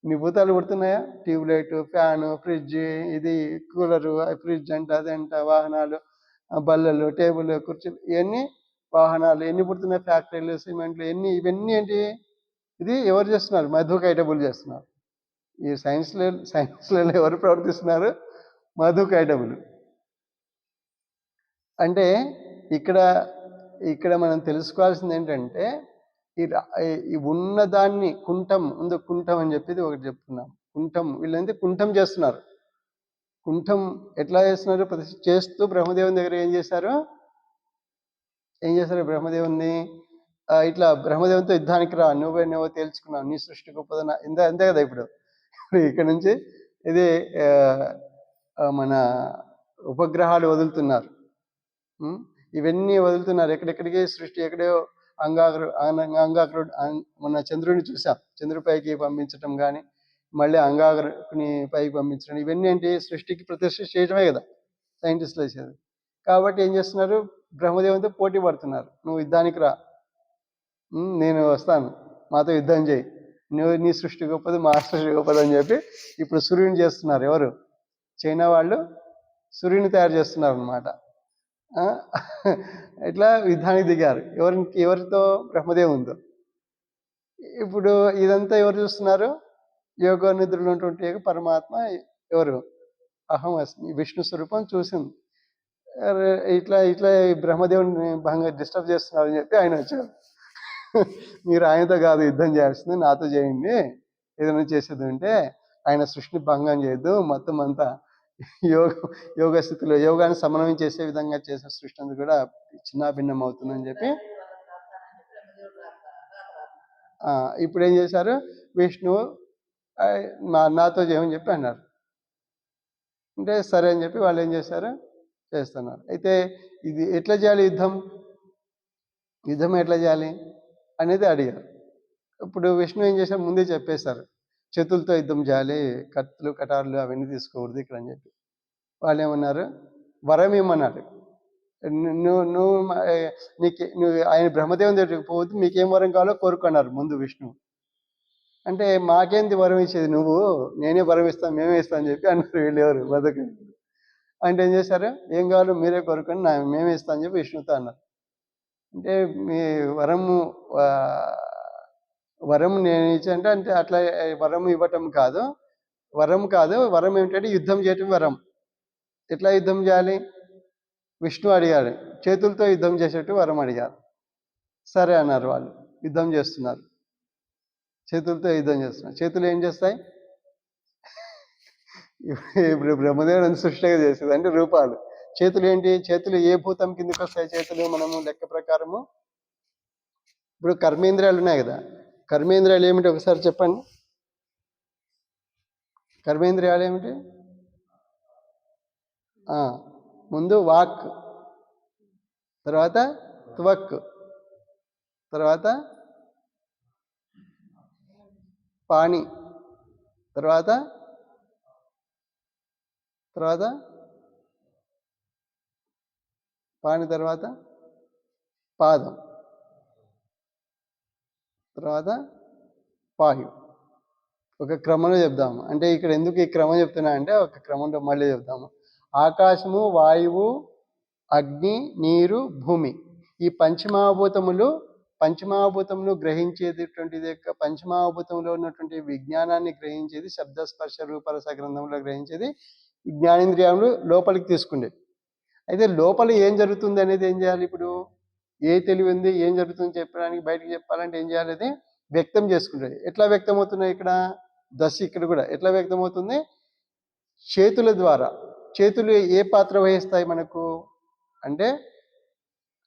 [SPEAKER 1] ఇన్ని భూతాలు పుడుతున్నాయా? ట్యూబ్లైట్, ఫ్యాను, ఫ్రిడ్జ్, ఇది కూలరు, ఫ్రిడ్జ్ అంట, అదంట, వాహనాలు, బల్లలు, టేబుల్, కుర్చీలు, ఇవన్నీ వాహనాలు ఎన్ని పుడుతున్నాయి? ఫ్యాక్టరీలు, సిమెంట్లు, ఇవన్నీ ఏంటి? ఇది ఎవరు చేస్తున్నారు? మధు కైటబుల్ చేస్తున్నారు. ఈ సైన్స్లలో ఎవరు ప్రవర్తిస్తున్నారు? మధు కైటబుల్. అంటే ఇక్కడ మనం తెలుసుకోవాల్సింది ఏంటంటే ఈ ఉన్నదాన్ని కుంఠం అని చెప్పేది ఒకటి చెప్తున్నాం. కుంఠం వీళ్ళంటే కుంఠం చేస్తున్నారు. కుంఠం ఎట్లా చేస్తున్నారు? చేస్తూ బ్రహ్మదేవుని దగ్గర ఏం చేశారు? బ్రహ్మదేవుని ఇట్లా బ్రహ్మదేవునితో యుద్ధానికి రా, నువ్వో తేల్చుకున్నావు, నీ సృష్టి గొప్పదన అంతే కదా. ఇప్పుడు ఇక్కడ నుంచి ఇది మన ఉపగ్రహాలు వదులుతున్నారు. ఇవన్నీ వదులుతున్నారు. ఎక్కడెక్కడికి సృష్టి ఎక్కడో అంగాగ్రుడు మన చంద్రుడిని చూసాం. చంద్రుడిపైకి పంపించటం కానీ మళ్ళీ అంగాగ్రుని పైకి పంపించడం, ఇవన్నీ ఏంటి? సృష్టికి ప్రతిష్ఠ చేయటమే కదా సైంటిస్టులు చేసేది. కాబట్టి ఏం చేస్తున్నారు? బ్రహ్మదేవునితో పోటీ పడుతున్నారు. నువ్వు యుద్ధానికి రా, నేను వస్తాను, మాతో యుద్ధం చేయి, నీ సృష్టి గొప్పది, మా సృష్టి గొప్పది అని చెప్పి ఇప్పుడు సూర్యుని చేస్తున్నారు. ఎవరు? చైనా వాళ్ళు సూర్యుని తయారు చేస్తున్నారు అన్నమాట. ఇట్లా యుద్ధానికి దిగారు. ఎవరితో? బ్రహ్మదేవునితో. ఇప్పుడు ఇదంతా ఎవరు చూస్తున్నారు? యోగ నిద్రలో ఉన్నటువంటి పరమాత్మ ఎవరు? అహం అస్మి, విష్ణు స్వరూపం చూసింది. ఇట్లా ఇట్లా బ్రహ్మదేవుని భంగ డిస్టర్బ్ చేస్తున్నారు అని చెప్పి ఆయన వచ్చారు. మీరు ఆయనతో కాదు యుద్ధం చేయాల్సింది, నాతో చేయండి. ఏదైనా చేసేది ఉంటే ఆయన సృష్టిని భంగం చేయొద్దు, మొత్తం అంతా యోగ స్థితిలో యోగాన్ని సమన్వయం చేసే విధంగా చేసే సృష్టి అంతా కూడా చిన్నాభిన్నం అవుతుందని చెప్పి ఇప్పుడు ఏం చేశారు? విష్ణువు నాతో చేయమని చెప్పి అన్నారు. అంటే సరే అని చెప్పి వాళ్ళు ఏం చేశారు? చేస్తున్నారు. అయితే ఇది ఎట్లా చేయాలి? యుద్ధం ఎట్లా చేయాలి అనేది అడిగారు. ఇప్పుడు విష్ణు ఏం చేశారు? ముందే చెప్పేశారు, చేతులతో యుద్ధం చేయాలి, కత్తులు కటార్లు అవన్నీ తీసుకోకూడదు ఇక్కడ అని చెప్పి. వాళ్ళు ఏమన్నారు? వరం ఇమ్మన్నారు. నువ్వు ఆయన బ్రహ్మదేవుని దగ్గరికి పోవద్దు, మీకేం వరం కావాలో కోరుకున్నారు ముందు విష్ణు. అంటే మాకేంది వరం ఇచ్చేది నువ్వు, నేనే వరం ఇస్తాను, మేమే ఇస్తాను అని చెప్పి అన్నారు వీళ్ళు. ఎవరు? బతుకు. అంటే ఏం చేశారు? ఏం కావాలో మీరే కోరుకొని మేమే ఇస్తాను అని చెప్పి విష్ణుతో అన్నారు. అంటే మీ వరం నేను ఇచ్చా అంటే అట్లా వరం ఇవ్వటం కాదు. వరం ఏమిటంటే యుద్ధం చేయటం వరం. ఎట్లా యుద్ధం చేయాలి? విష్ణు అడిగాడు, చేతులతో యుద్ధం చేసేట్టు వరం అడిగారు. సరే అన్నారు వాళ్ళు. యుద్ధం చేస్తున్నారు, చేతులతో యుద్ధం చేస్తున్నారు. చేతులు ఏం చేస్తాయి? ఇప్పుడు బ్రహ్మదేవుడు అంత సృష్టిగా చేసేది అంటే రూపాలు. చేతులు ఏంటి? చేతులు ఏ భూతం కిందకి వస్తాయి? చేతులు మనము లెక్క ప్రకారము ఇప్పుడు కర్మేంద్రియాలు ఉన్నాయి కదా. కర్మేంద్రియాలు ఏమిటి ఒకసారి చెప్పండి. కర్మేంద్రియాలు ఏమిటి? ముందు వాక్, తర్వాత త్వక్, తర్వాత పాణి, తర్వాత పాణి, తర్వాత పాదం. తర్వాత వాయు. ఒక క్రమంలో చెప్దాము. అంటే ఇక్కడ ఎందుకు ఈ క్రమం చెప్తున్నా అంటే ఒక క్రమంలో మళ్ళీ చెప్తాము. ఆకాశము, వాయువు, అగ్ని, నీరు, భూమి. ఈ పంచమహాభూతములు గ్రహించేటటువంటిది యొక్క పంచమహాభూతంలో ఉన్నటువంటి విజ్ఞానాన్ని గ్రహించేది శబ్ద స్పర్శ రూప రస గ్రంథంలో గ్రహించేది ఈ జ్ఞానేంద్రియాలు లోపలికి తీసుకుండేది. అయితే లోపల ఏం జరుగుతుంది అనేది ఏం చేయాలి? ఇప్పుడు ఏ తెలివి ఉంది, ఏం జరుగుతుంది చెప్పడానికి బయటకు చెప్పాలంటే ఏం చేయాలి? అది వ్యక్తం చేసుకుంటుంది. ఎట్లా వ్యక్తం అవుతున్నాయి ఇక్కడ దశ? ఇక్కడ కూడా ఎట్లా వ్యక్తం అవుతుంది? చేతుల ద్వారా. చేతులు ఏ పాత్ర వహిస్తాయి మనకు అంటే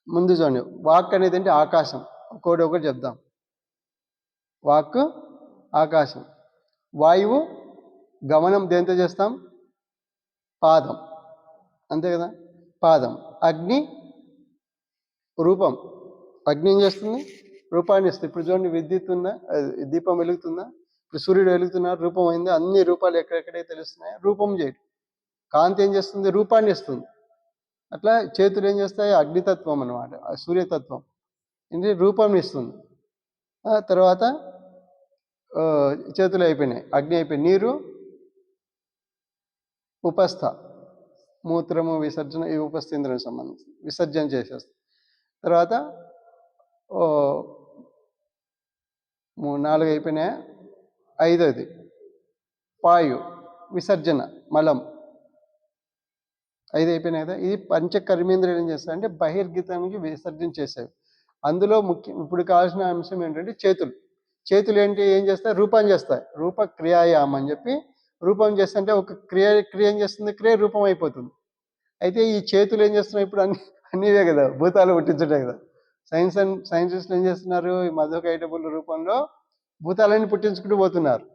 [SPEAKER 1] ముందు చూడండి, వాక్ అనేది అంటే ఆకాశం. ఒకటి చెప్దాం. వాక్ ఆకాశం. వాయువు గమనం దేంతో చేస్తాం? పాదం, అంతే కదా, పాదం. అగ్ని రూపం. అగ్ని ఏం చేస్తుంది? రూపాన్ని ఇస్తుంది. ఇప్పుడు చూడండి, విద్యుత్ ఉందా, దీపం వెలుగుతుందా, ఇప్పుడు సూర్యుడు వెలుగుతున్నారు, రూపం అయిందా? అన్ని రూపాలు ఎక్కడెక్కడైతే తెలుస్తున్నాయో రూపం చేయడం. కాంతి ఏం చేస్తుంది? రూపాన్ని ఇస్తుంది. అట్లా చేతులు ఏం చేస్తాయి? అగ్నితత్వం అన్నమాట, సూర్యతత్వం. ఇది రూపం ఇస్తుంది. తర్వాత చేతులు అయిపోయినాయి, అగ్ని అయిపోయి, నీరు ఉపస్థ, మూత్రము విసర్జన, ఈ ఉపస్థేంద్రం సంబంధించి విసర్జన చేసేస్తుంది. తర్వాత 4 అయిపోయినాయా? 5వది వాయు విసర్జన, మలం. 5 అయిపోయినాయి కదా. ఇది పంచకర్మేంద్రియాలు ఏం చేస్తాయి అంటే బహిర్గతానికి విసర్జన చేసేవి. అందులో ముఖ్యం ఇప్పుడు కావాల్సిన అంశం ఏంటంటే చేతులు. చేతులు ఏంటి, ఏం చేస్తాయి? రూపం చేస్తాయి. రూప క్రియాయామం అని చెప్పి రూపం చేస్తుంటే ఒక క్రియ ఏం చేస్తుంది? క్రియ రూపం అయిపోతుంది. అయితే ఈ చేతులు ఏం చేస్తున్నాయి? ఇప్పుడు అన్నీవే కదా, భూతాలు పుట్టించడే కదా. సైంటిస్టులు ఏం చేస్తున్నారు? ఈ మధుకైటబుల్ రూపంలో భూతాలన్నీ పుట్టించుకుంటూ పోతున్నారు.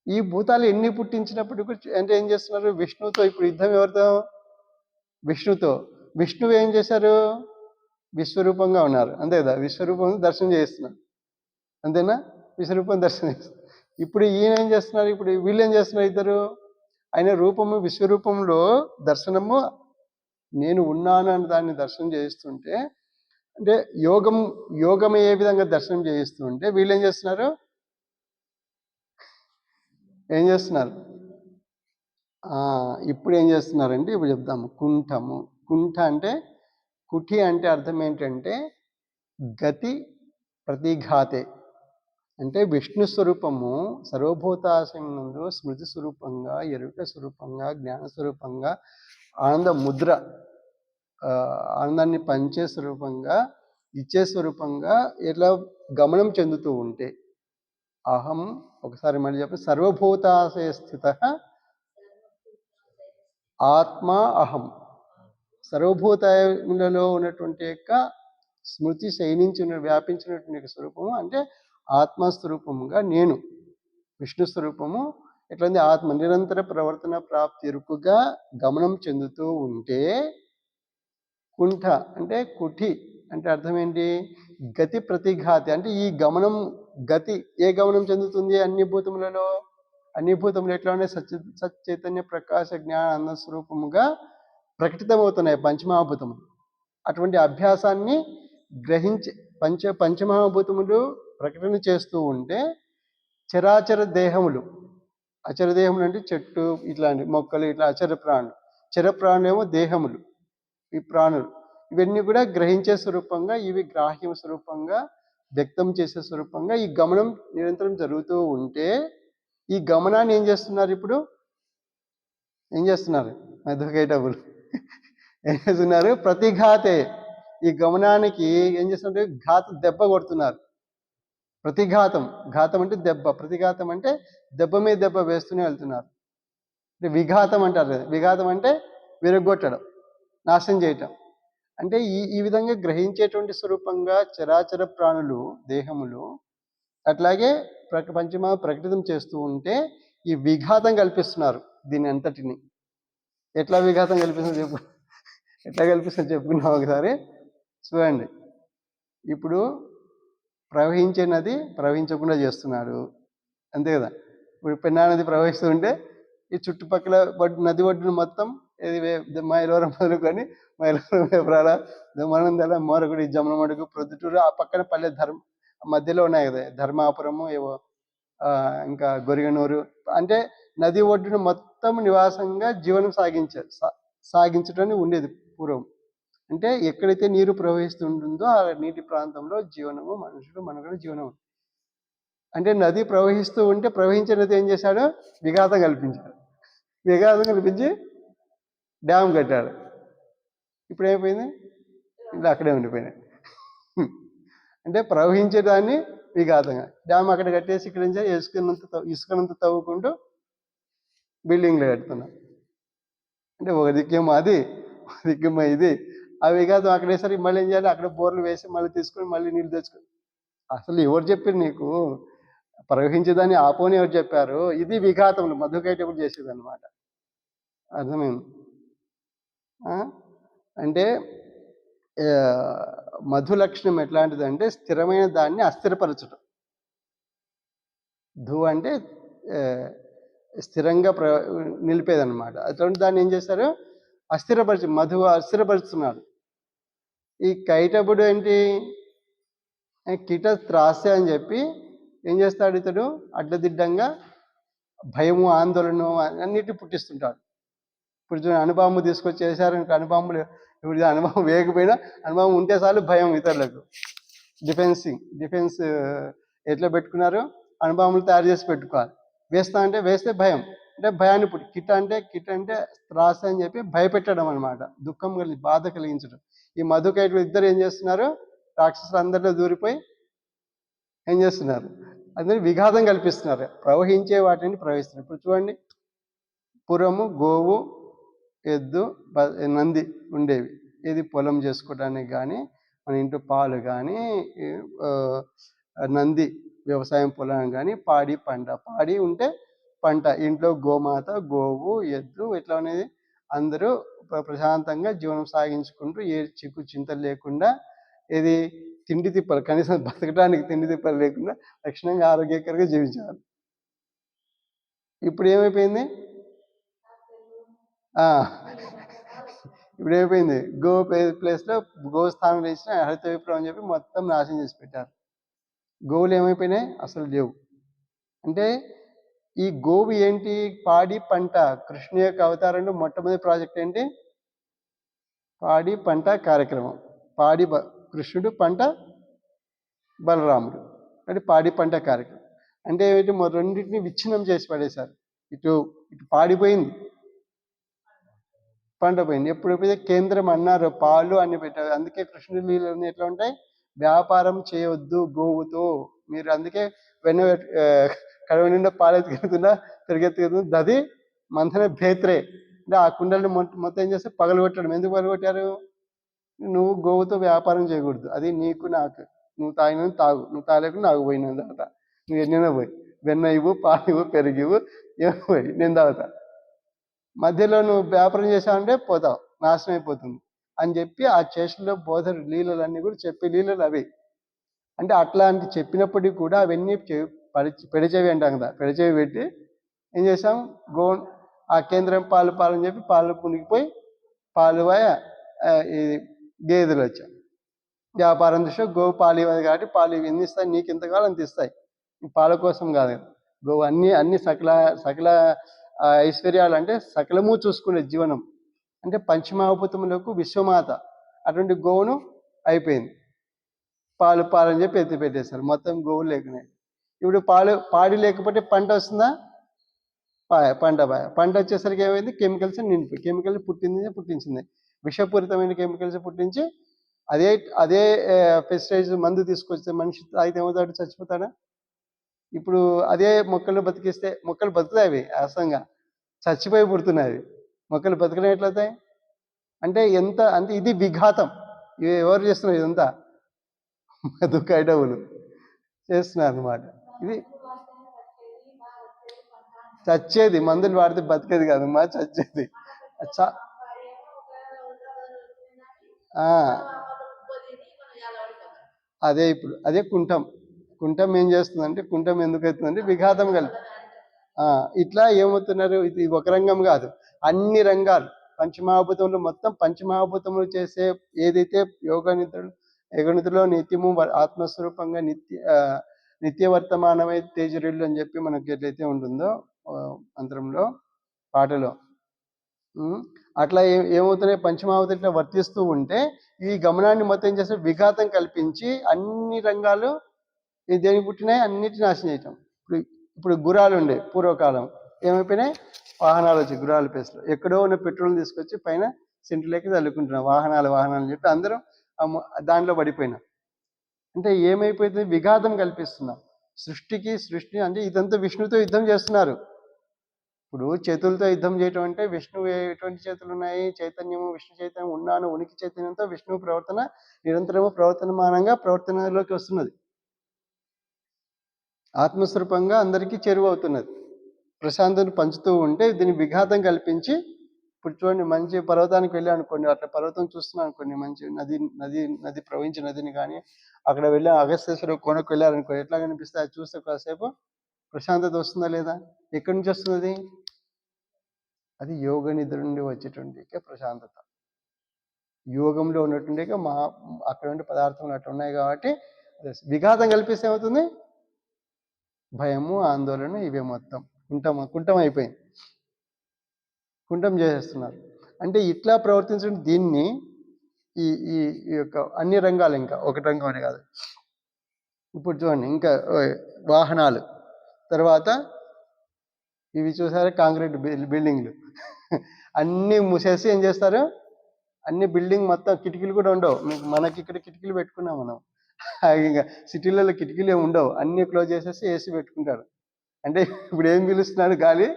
[SPEAKER 1] ఈ భూతాలు ఎన్ని పుట్టించినప్పటికీ అంటే ఏం చేస్తున్నారు? విష్ణువుతో ఇప్పుడు యుద్ధం ఎవరితో? విష్ణుతో. విష్ణువు ఏం చేశారు? విశ్వరూపంగా ఉన్నారు, అంతే కదా. విశ్వరూపం దర్శనం చేస్తున్నారు, అంతేనా. విశ్వరూపం దర్శనం చేస్తున్నారు. ఇప్పుడు ఈయన ఏం చేస్తున్నారు? ఇప్పుడు వీళ్ళు ఏం చేస్తున్నారు? ఇద్దరు ఆయన రూపము విశ్వరూపంలో దర్శనము, నేను ఉన్నాను అని దాన్ని దర్శనం చేయిస్తుంటే, అంటే యోగం ఏ విధంగా దర్శనం చేయిస్తుంటే వీళ్ళు ఏం చేస్తున్నారు? ఇప్పుడు ఏం చేస్తున్నారంటే ఇప్పుడు చెప్దాము. కుంఠము. కుంఠ అంటే కుఠి అంటే అర్థం ఏంటంటే గతి ప్రతిఘాతే. అంటే విష్ణు స్వరూపము సర్వభూతాశయం నందు స్మృతి స్వరూపంగా, ఎరుక స్వరూపంగా, జ్ఞాన స్వరూపంగా, ఆనంద ముద్ర, ఆనందాన్ని పంచే స్వరూపంగా, ఇచ్చే స్వరూపంగా ఇట్లా గమనం చెందుతూ ఉంటే అహం, ఒకసారి మళ్ళీ చెప్పి, సర్వభూతాశయ స్థిత ఆత్మ అహం. సర్వభూతాలలో ఉన్నటువంటి యొక్క స్మృతి వ్యాపించినటువంటి స్వరూపము అంటే ఆత్మస్వరూపముగా నేను, విష్ణు స్వరూపము ఎట్లంది? ఆత్మ నిరంతర ప్రవర్తన ప్రాప్తి ఎరుకుగా గమనం చెందుతూ ఉంటే కుంఠ అంటే కుఠి అంటే అర్థం ఏంటి? గతి ప్రతిఘాతి. అంటే ఈ గమనం గతి ఏ గమనం చెందుతుంది? అన్ని భూతములలో. అన్ని భూతములు ఎట్లా ఉన్నాయి? సచ్చైతన్య ప్రకాశ జ్ఞాన అన్న స్వరూపముగా ప్రకటితమవుతున్నాయి పంచమహాభూతములు. అటువంటి అభ్యాసాన్ని గ్రహించి పంచమహాభూతములు ప్రకటన చేస్తూ ఉంటే చరాచర దేహములు, అచర దేహములు అంటే చెట్టు, ఇట్లాంటి మొక్కలు, ఇట్లా అచర ప్రాణులు. చర ప్రాణులు ఏమో దేహములు, ఈ ప్రాణులు. ఇవన్నీ కూడా గ్రహించే స్వరూపంగా, ఇవి గ్రాహ్య స్వరూపంగా వ్యక్తం చేసే స్వరూపంగా ఈ గమనం నిరంతరం జరుగుతూ ఉంటే ఈ గమనాన్ని ఏం చేస్తున్నారు? ఇప్పుడు ఏం చేస్తున్నారు? మధుకైటబుల్ ఏం చేస్తున్నారు? ప్రతిఘాతే. ఈ గమనానికి ఏం చేస్తున్నారు? దెబ్బ కొడుతున్నారు. ప్రతిఘాతం. ఘాతం అంటే దెబ్బ, ప్రతిఘాతం అంటే దెబ్బ మీద దెబ్బ వేస్తూనే వెళ్తున్నారు. అంటే విఘాతం అంటారు కదా. విఘాతం అంటే విరగొట్టడం, నాశనం చేయటం. అంటే ఈ విధంగా గ్రహించేటువంటి స్వరూపంగా చరాచర ప్రాణులు, దేహములు అట్లాగే పంచమ ప్రకటితం చేస్తూ ఉంటే ఈ విఘాతం కల్పిస్తున్నారు దీని అంతటిని. ఎట్లా విఘాతం కల్పిస్తుంది చెప్పు? ఎట్లా కల్పిస్తుంది చెప్పుకున్నాం ఒకసారి. చూడండి, ఇప్పుడు ప్రవహించే నది ప్రవహించకుండా చేస్తున్నాడు, అంతే కదా. ఇప్పుడు పెన్నా నది ప్రవహిస్తూ ఉంటే ఈ చుట్టుపక్కల నది ఒడ్డును మొత్తం మైలవరం మొదలుకొని మైలవరం, వేపరాల, మనందల, మోరగుడి, జమ్మలమడుగు, ప్రొద్దుటూరు, ఆ పక్కన పల్లె మధ్యలో ఉన్నాయి కదా, ధర్మాపురము ఏవో ఇంకా గొరిగనూరు, అంటే నది ఒడ్డున మొత్తం నివాసంగా జీవనం సాగించడానికి ఉండేది పూర్వం. అంటే ఎక్కడైతే నీరు ప్రవహిస్తుంటుందో ఆ నీటి ప్రాంతంలో జీవనము, మనుషులు మనుగడ జీవనం. అంటే నది ప్రవహిస్తూ ఉంటే ప్రవహించే నది ఏం చేశాడు, విఘాతం కల్పించాడు. విఘాతం కల్పించి డ్యామ్ కట్టాడు. ఇప్పుడు ఏమైపోయింది, ఇలా అక్కడే ఉండిపోయినాయి. అంటే ప్రవహించేదాన్ని విఘాతంగా డ్యామ్ అక్కడ కట్టేసి ఇక్కడ నుంచి ఇసుకనంత తవ్వుకుంటూ బిల్డింగ్లు కడుతున్నాం. అంటే ఒక దిక్కేమో అది, ఒక దిక్కేమో ఇది. ఆ విఘాతం అక్కడేసరికి మళ్ళీ ఏం చేయాలి, అక్కడ బోర్లు వేసి మళ్ళీ తీసుకొని మళ్ళీ నీళ్ళు తెచ్చుకొని. అసలు ఎవరు చెప్పారు నీకు, ప్రవహించేదాన్ని ఆపోని ఎవరు చెప్పారు? ఇది విఘాతములు మధుకైటప్పుడు చేసేది అనమాట. అర్థమైంది? అంటే మధు లక్షణం ఎట్లాంటిదంటే స్థిరమైన దాన్ని అస్థిరపరచడం. ధు అంటే స్థిరంగా నిలిపేదన్నమాట. అటువంటి దాన్ని ఏం చేశారు, మధు అస్థిరపరుచుతున్నాడు. ఈ కైటబుడు ఏంటి, కిట త్రాస్య అని చెప్పి ఏం చేస్తాడు ఇతడు, అడ్డదిడ్డంగా భయము ఆందోళన అన్నిటి పుట్టిస్తుంటాడు. ఇప్పుడు అనుభవం తీసుకొచ్చేసారు, అనుభవములు ఇప్పుడు అనుభవం వేయకపోయినా అనుభవం ఉంటే చాలు భయం ఇతరులకు. డిఫెన్స్ ఎట్లా పెట్టుకున్నారు, అనుభవములు తయారు చేసి పెట్టుకోవాలి. వేస్తే భయం, అంటే భయాన్ని కిట్ అంటే త్రాస అని చెప్పి భయపెట్టడం అనమాట, దుఃఖం బాధ కలిగించడం. ఈ మధుకైటులు ఇద్దరు ఏం చేస్తున్నారు, రాక్షసులు అందరిలో దూరిపోయి ఏం చేస్తున్నారు, అందరూ విఘాతం కల్పిస్తున్నారు, ప్రవహించే వాటిని ప్రవహిస్తున్నారు. ఇప్పుడు చూడండి, పూర్వము గోవు, ఎద్దు, నంది ఉండేవి. ఇది పొలం చేసుకోవడానికి కానీ, మన ఇంట్లో పాలు కానీ, నంది వ్యవసాయం పొలం కానీ, పాడి ఉంటే పంట, ఇంట్లో గోమాత, గోవు, ఎద్దు ఇట్లా అనేది అందరూ ప్రశాంతంగా జీవనం సాగించుకుంటూ ఏ చిక్కు చింతలు లేకుండా, ఇది తిండి తిప్పలు, కనీసం బతకడానికి తిండి తిప్పలు లేకుండా లక్షణంగా ఆరోగ్యకరంగా జీవించాలి. ఇప్పుడు ఏమైపోయింది, ఇప్పుడు ఏమైపోయింది, గో ప్లేస్లో గోస్థానం వేసిన హరిత విప్లవం అని చెప్పి మొత్తం నాశనం చేసి పెట్టారు. గోవులు ఏమైపోయినాయి, అసలు లేవు. అంటే ఈ గోవు ఏంటి, పాడి పంట. కృష్ణు యొక్క అవతారంలో మొట్టమొదటి ప్రాజెక్ట్ ఏంటి, పాడి పంట కార్యక్రమం. కృష్ణుడు, పంట బలరాముడు, అంటే పాడి పంట కార్యక్రమం. అంటే ఏమిటి, రెండింటిని విచ్ఛిన్నం చేసి పడేశారు. ఇటు పాడిపోయింది, పంట పోయింది. ఎప్పుడైతే కేంద్రం అన్నారు, పాలు అని పెట్టారు. అందుకే కృష్ణుడి లీలలు ఎట్లా ఉంటాయి, వ్యాపారం చేయవద్దు గోవుతో. మీరు అందుకే కడవ నిండా పాలెత్తుకెళ్తున్నా తిరిగెత్తుకెళ్తుంది దది మంథన భేత్రే, అంటే ఆ కుండల్ని మొత్తం ఏం చేస్తే పగలగొట్టడం. ఎందుకు పగలగొట్టారు, నువ్వు గోవుతో వ్యాపారం చేయకూడదు, అది నీకు నాకు. నువ్వు తాగిన తాగు, నువ్వు తాగలేకుండా నాకు పోయిన తర్వాత నువ్వు ఎన్నైనా పోయి వెన్న ఇవ్వు, పాలు ఇవ్వు, పెరిగివ్వు, ఏమో పోయి నేను తాగుతా. మధ్యలో నువ్వు వ్యాపారం చేసావంటే పోతావు, నాశనం అయిపోతుంది అని చెప్పి ఆ చేష్టలో బోధ లీలలన్నీ కూడా చెప్పే లీలలు అవి. అంటే అట్లాంటి చెప్పినప్పటికీ కూడా అవన్నీ పెడచెవి అంటాం కదా, పెడచెవి పెట్టి ఏం చేసాం, ఆ కేంద్రం పాలని చెప్పి పాలు పునిగిపోయి ఇది గేదెలు వచ్చాయి. వ్యాపారం దృష్ట్యా గోవు పాలు ఇవ్వదు కాబట్టి పాలు ఎన్ని ఇస్తాయి, నీకు ఎంత కావాలో అంత ఇస్తాయి. పాల కోసం కాదు కదా, గోవు అన్ని సకల ఐశ్వర్యాలు, అంటే సకలము చూసుకునే జీవనం. అంటే పంచమహాభూతములకు విశ్వమాత. అటువంటి గోవును అయిపోయింది, పాలని చెప్పి ఎత్తి పెట్టేశారు, మొత్తం గోవులు లేకున్నాయి. ఇప్పుడు పాడి లేకపోతే పంట వస్తుందా, పంట వచ్చేసరికి ఏమైంది, కెమికల్స్ పుట్టించింది, విషపూరితమైన కెమికల్స్ పుట్టించి అదే పెస్టిసైడ్స్ మందు తీసుకొస్తే మనిషి తాగితే ఏమవుతాడు, చచ్చిపోతాడా? ఇప్పుడు అదే మొక్కలు బతికిస్తే మొక్కలు బతుకుతాయి, అవి ఆసంగా చచ్చిపోయి పుడుతున్నాయి. మొక్కలు బతకడం ఎట్లవుతాయి అంటే ఇది విఘాతం. ఇవి ఎవరు చేస్తున్నారు, ఇదంతా మధుకైటవులు చేస్తున్నారు అనమాట. ఇది చచ్చేది, మందులు వాడితే బతికేది కాదు మా చచ్చేది. అదే కుంఠం ఏం చేస్తుందంటే, కుంఠం ఎందుకు అవుతుందంటే విఘాతం కలిపి. ఇట్లా ఏమవుతున్నారు, ఇది ఒక రంగం కాదు, అన్ని రంగాలు పంచమహాభూతములు, మొత్తం పంచమహాభూతములు చేసే ఏదైతే యోగా నిద్రలు యగునితిలో నిత్యము ఆత్మస్వరూపంగా నిత్యవర్తమానమై తేజరిల్లు అని చెప్పి మనకి ఎట్లయితే ఉంటుందో మంత్రంలో పాటలో అట్లా ఏమవుతున్నాయి, పంచమావతి ఇట్లా వర్తిస్తూ ఉంటే ఈ గమనాన్ని మొత్తం ఏం చేస్తే విఘాతం కల్పించి అన్ని రంగాలు దేనికి పుట్టినాయి, అన్నిటిని నాశనం చేయటం. ఇప్పుడు గుర్రాలు ఉండే పూర్వకాలం ఏమైపోయినాయి, వాహనాలు వచ్చి గుర్రాల ప్లేస్లో ఎక్కడో ఉన్న పెట్రోల్ తీసుకొచ్చి పైన సెంటులకి చల్లుకుంటున్నాం, వాహనాలు అని చెప్పి అందరం దాంట్లో పడిపోయినాం. అంటే ఏమైపోతుంది, విఘాతం కల్పిస్తున్నాం సృష్టి అంటే ఇదంతా విష్ణుతో యుద్ధం చేస్తున్నారు. ఇప్పుడు చేతులతో యుద్ధం చేయటం అంటే విష్ణువు ఎటువంటి చేతులు ఉన్నాయి, చైతన్యము విష్ణు చైతన్యం ఉన్నాను ఉనికి చైతన్యంతో విష్ణువు ప్రవర్తన నిరంతరము ప్రవర్తనమానంగా ప్రవర్తనలోకి వస్తున్నది, ఆత్మస్వరూపంగా అందరికీ చేరువవుతున్నది, ప్రశాంతను పంచుతూ ఉంటే దీన్ని విఘాతం కల్పించి. ఇప్పుడు చూడండి, మంచి పర్వతానికి వెళ్ళి అనుకోండి, అట్లా పర్వతం చూస్తున్నాను అనుకోండి, మంచి నది ప్రవహించే నదిని కానీ అక్కడ వెళ్ళి అగస్త్యేశ్వర కోనకు వెళ్ళారనుకో, ఎట్లా కనిపిస్తే అది చూస్తే కాసేపు ప్రశాంతత వస్తుందా లేదా? ఎక్కడి నుంచి వస్తున్నది? అది యోగ నిద్ర నుండి వచ్చేటువంటి ప్రశాంతత, యోగంలో ఉన్నటువంటి అక్కడ ఉండే పదార్థములు అట్లా ఉన్నాయి కాబట్టి. విఘాతం కల్పిస్తే ఏమవుతుంది, భయము ఆందోళన ఇవే మొత్తం కుంఠం అయిపోయింది, కుంఠం చేసేస్తున్నారు. అంటే ఇట్లా ప్రవర్తించడం దీన్ని ఈ ఈ యొక్క అన్ని రంగాలు, ఇంకా ఒకటి రంగం అని కాదు. ఇప్పుడు చూడండి, ఇంకా వాహనాలు, తర్వాత ఇవి చూసారా కాంక్రీట్ బిల్డింగ్లు అన్నీ మూసేసి ఏం చేస్తారు, అన్ని బిల్డింగ్ మొత్తం కిటికీలు కూడా ఉండవు. మనకి ఇక్కడ కిటికీలు పెట్టుకున్నాం మనం, ఇంకా సిటీలలో కిటికీలు ఏమి ఉండవు, అన్నీ క్లోజ్ చేసేసి ఏసీ పెట్టుకుంటారు. అంటే ఇప్పుడు ఏం పీలుస్తున్నాడు, గాలి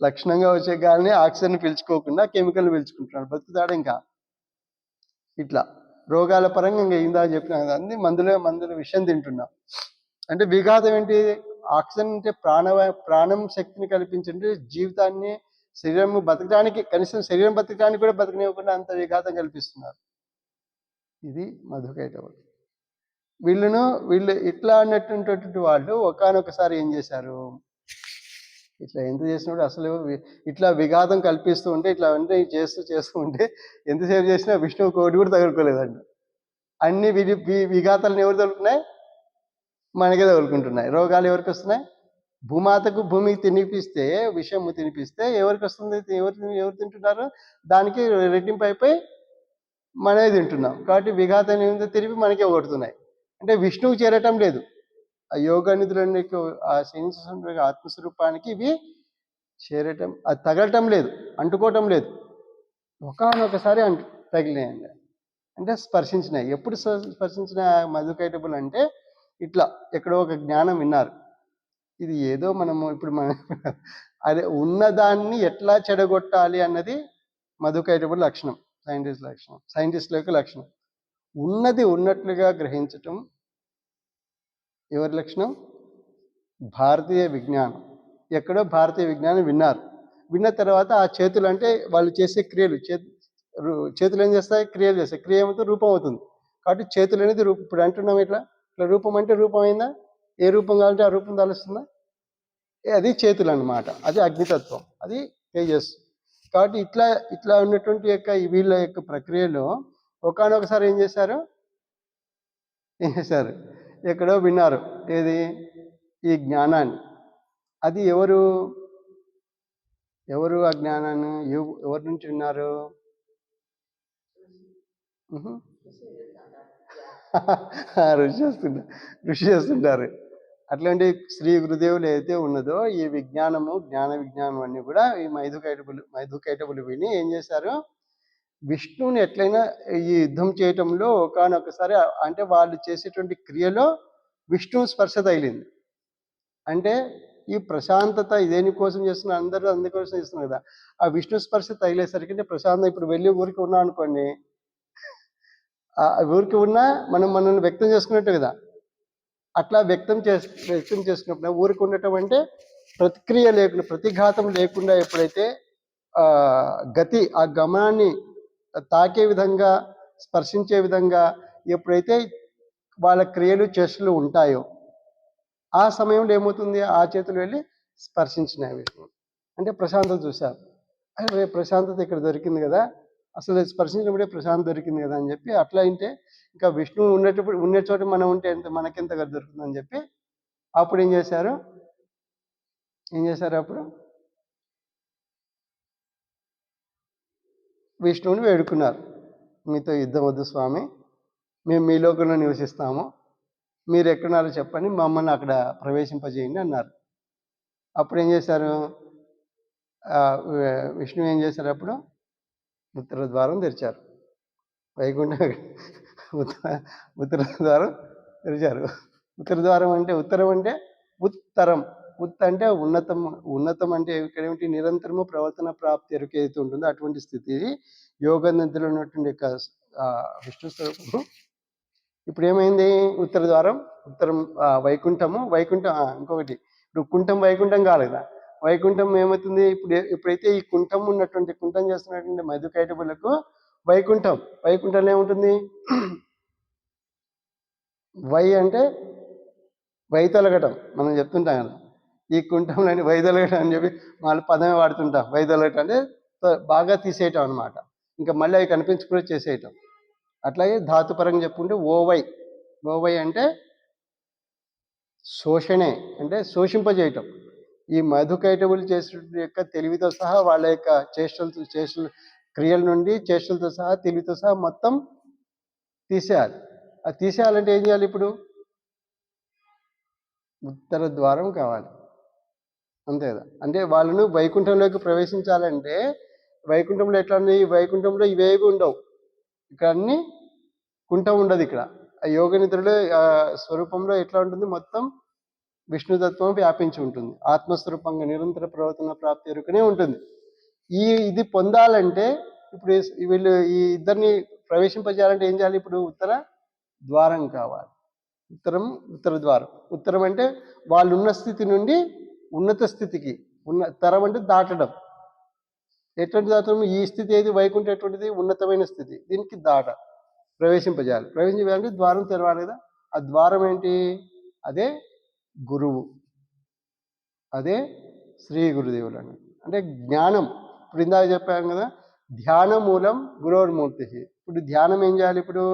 [SPEAKER 1] లక్షణంగా వచ్చే గాలిని ఆక్సిజన్ పీల్చుకోకుండా కెమికల్ పీల్చుకుంటున్నాడు, బతుకుతాడు. ఇంకా ఇట్లా రోగాల పరంగా ఇంకా ఇందాక చెప్పినా కదా, అన్ని మందుల విషయం తింటున్నాం. అంటే విఘాతం ఏంటి, ఆక్సిజన్ అంటే ప్రాణం శక్తిని కల్పించే జీవితాన్ని, శరీరం బతకడానికి, కనీసం శరీరం బతకడానికి కూడా బతకనివ్వకుండా అంత విఘాతం కల్పిస్తున్నారు. ఇది మధుకైటవులు. వీళ్ళు ఇట్లా అన్నటువంటి వాళ్ళు ఒకానొకసారి ఏం చేశారు, ఇట్లా ఎంత చేసినప్పుడు అసలు ఇట్లా విఘాతం కల్పిస్తూ ఉంటే, ఇట్లా అంటే చేస్తూ ఉంటే ఎంతసేపు చేసినా విష్ణువు కోటి కూడా తగులుకోలేదండి. అన్ని విఘాతాలను ఎవరు తగులుకున్నాయి, మనకే తగులుకుంటున్నాయి. రోగాలు ఎవరికి వస్తున్నాయి, భూమాతకు భూమికి తినిపిస్తే, విషము తినిపిస్తే ఎవరికి వస్తుంది, ఎవరు తింటున్నారు, దానికి రెట్టింపు అయిపోయి మనమే తింటున్నాం. కాబట్టి విఘాతం ఏమిటో తిరిగి మనకే కొడుతున్నాయి. అంటే విష్ణువు చేరటం లేదు, ఆ యోగ నిధులన్నీ ఆ శనించిన ఆత్మస్వరూపానికి ఇవి చేరటం, అది తగలటం లేదు, అంటుకోవటం లేదు. ఒకనొకసారి తగిలినాయండి, అంటే స్పర్శించినాయి. ఎప్పుడు స్పర్శించిన మధుకైటబుల్ అంటే ఇట్లా ఎక్కడో ఒక జ్ఞానం విన్నారు, ఇది ఏదో మనము ఇప్పుడు అదే ఉన్నదాన్ని ఎట్లా చెడగొట్టాలి అన్నది మధుకైటబుల్ లక్షణం, సైంటిస్టుల యొక్క లక్షణం. ఉన్నది ఉన్నట్లుగా గ్రహించటం ఎవరి లక్షణం, భారతీయ విజ్ఞానం. ఎక్కడో భారతీయ విజ్ఞానం విన్న తర్వాత ఆ చేతులు అంటే వాళ్ళు చేసే క్రియలు, చేతులు ఏం చేస్తాయి, క్రియలు చేస్తాయి, క్రియ ఏమవుతుంది, రూపం అవుతుంది. కాబట్టి చేతులు అనేది ఇప్పుడు అంటున్నాం, ఇట్లా రూపం అంటే రూపం అయిందా, ఏ రూపం కావాలంటే ఆ రూపం తలుస్తుందా, అది చేతులు అన్నమాట, అది అగ్నితత్వం, అది తేజస్సు. కాబట్టి ఇట్లా ఉన్నటువంటి వీళ్ళ యొక్క ప్రక్రియలో ఒకనొకసారి ఏం చేశారు, ఎక్కడో విన్నారు, ఏది, ఈ జ్ఞానాన్ని. అది ఎవరు ఆ జ్ఞానాన్ని ఎవరి నుంచి విన్నారు, ఋషి చేస్తుంటారు. అట్లాంటి శ్రీ గురుదేవులు ఏదైతే ఉన్నదో ఈ జ్ఞాన విజ్ఞానం అన్ని కూడా ఈ మధుకైటబులు విని ఏం చేశారు, విష్ణువుని ఎట్లయినా ఈ యుద్ధం చేయటంలో ఒకనొకసారి అంటే వాళ్ళు చేసేటువంటి క్రియలో విష్ణువు స్పర్శ తగిలింది. అంటే ఈ ప్రశాంతత దేనికోసం చేస్తున్నారు, అందరూ అందుకోసం చేస్తున్నారు కదా, ఆ విష్ణు స్పర్శ తగిలేసరికి అంటే ప్రశాంతం. ఇప్పుడు వెళ్ళి ఊరికి ఉన్నాం అనుకోండి, ఆ ఊరికి ఉన్నా మనల్ని వ్యక్తం చేసుకున్నట్టు కదా, అట్లా వ్యక్తం చేసుకున్నప్పుడు ఊరికి ఉండటం అంటే ప్రతిక్రియ లేకుండా, ప్రతిఘాతం లేకుండా ఎప్పుడైతే గతి ఆ గమనాన్ని తాకే విధంగా, స్పర్శించే విధంగా ఎప్పుడైతే వాళ్ళ క్రియలు చేష్టలు ఉంటాయో ఆ సమయంలో ఏమవుతుంది, ఆ చేతులు వెళ్ళి స్పర్శించినాయి విష్ణువు. అంటే ప్రశాంతత చూశారు, అరే ప్రశాంతత ఇక్కడ దొరికింది కదా, అసలు స్పర్శించినప్పుడే ప్రశాంతి దొరికింది కదా అని చెప్పి, అట్లా అంటే ఇంకా విష్ణువు ఉన్నప్పుడు ఉన్న చోట మనం ఉంటే మనకెంతగా దొరుకుతుందని చెప్పి అప్పుడు ఏం చేశారు అప్పుడు విష్ణువుని వేడుకున్నారు. మీతో యుద్ధం వద్దు స్వామి, మేము మీ లోకంలో నివసిస్తాము, మీరు ఎక్కడున్నారో చెప్పండి, మమ్మల్ని అక్కడ ప్రవేశింపజేయండి అన్నారు. అప్పుడు ఏం చేశారు, విష్ణువు ఏం చేశారు, అప్పుడు ఉత్తర ద్వారం తెరిచారు. వైకుంఠ ఉత్తర ఉత్తర ద్వారం తెరిచారు. ఉత్తర ద్వారం అంటే ఉత్తరం అంటే ఉత్తరం. అంటే ఉన్నతం. ఉన్నతం అంటే ఇక్కడ ఏమిటి, నిరంతరము ప్రవర్తన ప్రాప్తి ఎరుక ఏదైతే ఉంటుందో అటువంటి స్థితి. యోగ నిద్రలో ఉన్నటువంటి యొక్క విష్ణు స్వరూపము. ఇప్పుడు ఏమైంది, ఉత్తర ద్వారం, ఉత్తరం వైకుంఠం ఇంకొకటి ఇప్పుడు కుంఠం వైకుంఠం కాలేదా, వైకుంఠం ఏమవుతుంది, ఎప్పుడైతే ఈ కుంఠం చేస్తున్నటువంటి మధుకైటబులకు వైకుంఠంలో ఏముంటుంది, వై అంటే వైతొలగటం మనం చెప్తుంటాం కదా, ఈ కుంఠంలోని వైదొలగటం అని చెప్పి మళ్ళీ పదమే వాడుతుంటాం. వైదొలగటం అంటే బాగా తీసేయటం అనమాట, ఇంకా మళ్ళీ అవి కనిపించకుండా చేసేయటం. అట్లాగే ధాతుపరంగా చెప్పుకుంటే ఓవై అంటే శోషణే, అంటే శోషింపజేయటం. ఈ మధుకైటబులు చేసిన యొక్క తెలివితో సహా వాళ్ళ యొక్క చేష్టలు క్రియల నుండి చేష్టలతో సహా తెలివితో సహా మొత్తం తీసేయాలి. అది తీసేయాలంటే ఏం చేయాలి, ఇప్పుడు ఉత్తర ద్వారం కావాలి, అంతే కదా. అంటే వాళ్ళను వైకుంఠంలోకి ప్రవేశించాలంటే వైకుంఠంలో ఎట్లా ఉంది, వైకుంఠంలో ఇవేవి ఉండవు, ఇక్కడ అన్ని కుంఠం ఉండదు. ఇక్కడ ఆ యోగ నిద్రలో స్వరూపంలో ఎట్లా ఉంటుంది, మొత్తం విష్ణుతత్వం వ్యాపించి ఉంటుంది, ఆత్మస్వరూపంగా నిరంతర ప్రవర్తన ప్రాప్తి ఎరుకనే ఉంటుంది. ఇది పొందాలంటే ఇప్పుడు వీళ్ళు ఈ ఇద్దరిని ప్రవేశింపజేయాలంటే ఏం చేయాలి, ఇప్పుడు ఉత్తర ద్వారం కావాలి. ఉత్తర ద్వారం. ఉత్తరం అంటే వాళ్ళు ఉన్న స్థితి నుండి ఉన్నత స్థితికి, తరం అంటే దాటడం. ఎటువంటి దాటడం, ఈ స్థితి ఏది వైకుంఠం ఎటువంటిది, ఉన్నతమైన స్థితి, దీనికి ప్రవేశింపజేయాలి. ప్రవేశించాలంటే ద్వారం తెరవాలి కదా. ఆ ద్వారం ఏంటి, అదే గురువు, అదే శ్రీ గురుదేవులు అంటే జ్ఞానం. ఇప్పుడు ఇందాక చెప్పాం కదా, ధ్యాన మూలం గురోర్మూర్తి. ఇప్పుడు ధ్యానం ఏం చేయాలి, ఇప్పుడు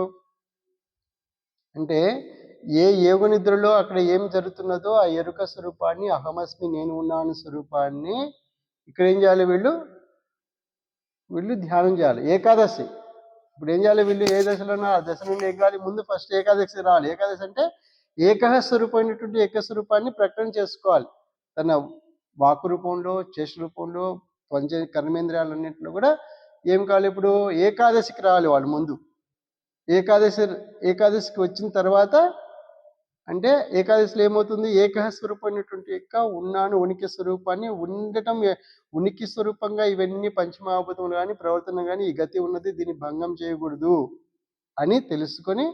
[SPEAKER 1] అంటే ఏ యోగ నిద్రలో అక్కడ ఏం జరుగుతున్నదో ఆ ఎరుక స్వరూపాన్ని, అహమస్మి నేను ఉన్నాను స్వరూపాన్ని ఇక్కడ ఏం చేయాలి, వీళ్ళు ధ్యానం చేయాలి. ఏకాదశి ఇప్పుడు ఏం చేయాలి, వీళ్ళు ఏ దశలో ఉన్నా ఆ దశ నుండి ఎగాలి. ముందు ఫస్ట్ ఏకాదశి రావాలి. ఏకాదశి అంటే ఏకస్వరూపమైనటువంటి ఏకస్వరూపాన్ని ప్రకటన చేసుకోవాలి. తన వాకు రూపంలో, చేష్ట రూపంలో, కర్మేంద్రియాలన్నింటిలో కూడా ఏం కావాలి, ఇప్పుడు ఏకాదశికి రావాలి వాళ్ళు ముందు. ఏకాదశికి వచ్చిన తర్వాత అంటే ఏకాదశిలో ఏమవుతుంది, ఏకస్వరూపమైనటువంటి యొక్క ఉన్నాను ఉనికి స్వరూపాన్ని ఉండటం, ఉనికి స్వరూపంగా ఇవన్నీ పంచమహాభూతములు కానీ ప్రవర్తన కానీ ఈ గతి ఉన్నది, దీన్ని భంగం చేయకూడదు అని తెలుసుకొని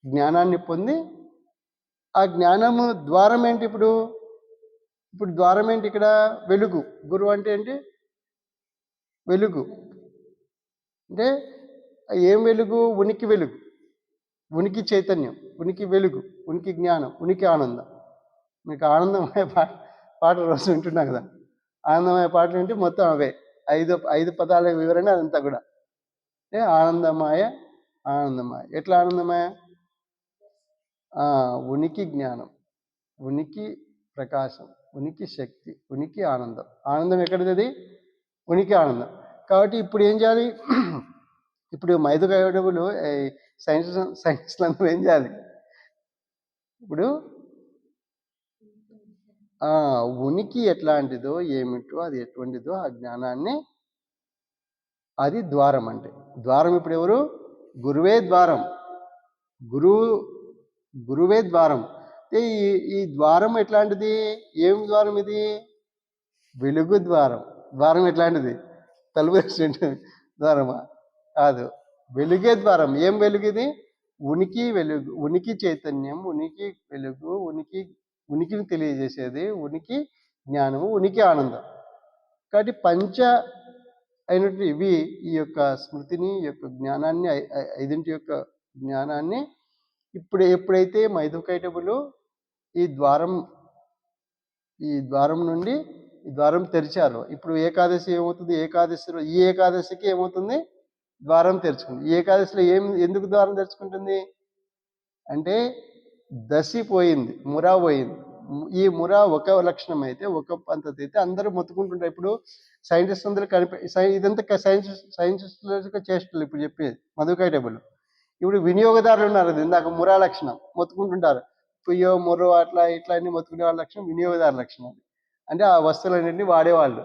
[SPEAKER 1] జ్ఞానాన్ని పొంది, ఆ జ్ఞానము ద్వారం ఏంటి, ఇప్పుడు ద్వారం ఏంటి, ఇక్కడ వెలుగు. గురువు అంటే ఏంటి, వెలుగు. అంటే ఏం వెలుగు, ఉనికి వెలుగు, ఉనికి చైతన్యం, ఉనికి వెలుగు, ఉనికి జ్ఞానం, ఉనికి ఆనందం. మీకు ఆనందమయ పాట రోజు వింటున్నా కదా, ఆనందమయ పాటలు ఏంటి, మొత్తం అవే ఐదు పదాల వివరణ అదంతా కూడా. ఆనందమయ. ఎట్లా ఆనందమయ, ఉనికి జ్ఞానం, ఉనికి ప్రకాశం, ఉనికి శక్తి, ఉనికి ఆనందం. ఆనందం ఎక్కడిది, ఉనికి ఆనందం. కాబట్టి ఇప్పుడు ఏం చేయాలి, ఇప్పుడు మైదుకైటబులు సైన్స్లందరూ ఏం చేయాలి, ఇప్పుడు ఉనికి ఎట్లాంటిదో ఏమిటో అది ఎటువంటిదో ఆ జ్ఞానాన్ని, అది ద్వారం. అంటే ద్వారం ఇప్పుడు ఎవరు, గురువే ద్వారం. గురువే ద్వారం. ఈ ద్వారం ఎట్లాంటిది, ఏం ద్వారం ఇది, వెలుగు ద్వారం. ద్వారం ఎట్లాంటిది, తలుపు ద్వారమా కాదు, వెలుగే ద్వారం. ఏం వెలుగు ఇది, ఉనికి వెలుగు, ఉనికి చైతన్యం, ఉనికి వెలుగు, ఉనికిని తెలియజేసేది, ఉనికి జ్ఞానము, ఉనికి ఆనందం. కాబట్టి పంచ అయినటువంటి ఇవి ఈ యొక్క స్మృతిని, ఈ యొక్క జ్ఞానాన్ని, ఐదింటి యొక్క జ్ఞానాన్ని ఎప్పుడైతే మైదుకైటబులు ఈ ద్వారం నుండి ఈ ద్వారం తెరిచారో, ఇప్పుడు ఏకాదశి ఏమవుతుంది, ఈ ఏకాదశికి ఏమవుతుంది, ద్వారం తెరుచుకుంది. ఈ ఏకాదశిలో ఎందుకు ద్వారం తెరుచుకుంటుంది అంటే దశి పోయింది, మురా పోయింది. ఈ మురా ఒక లక్షణం అయితే, ఒక పద్ధతి అయితే అందరూ మొత్తుకుంటుంటారు. ఇప్పుడు సైంటిస్ట్ అందరూ ఇదంతా సైంటిస్టుల చేష్టలు ఇప్పుడు చెప్పేది మధుకై టేబుల్. ఇప్పుడు వినియోగదారులు ఉన్నారు, అది ఇందాక మురా లక్షణం మొత్తుకుంటుంటారు. పుయ్యో ముర్రో అట్లా ఇట్లా అన్ని మొత్తుకునే వాళ్ళ లక్షణం వినియోగదారు లక్షణం. అంటే ఆ వస్తువులన్నింటినీ వాడేవాళ్ళు.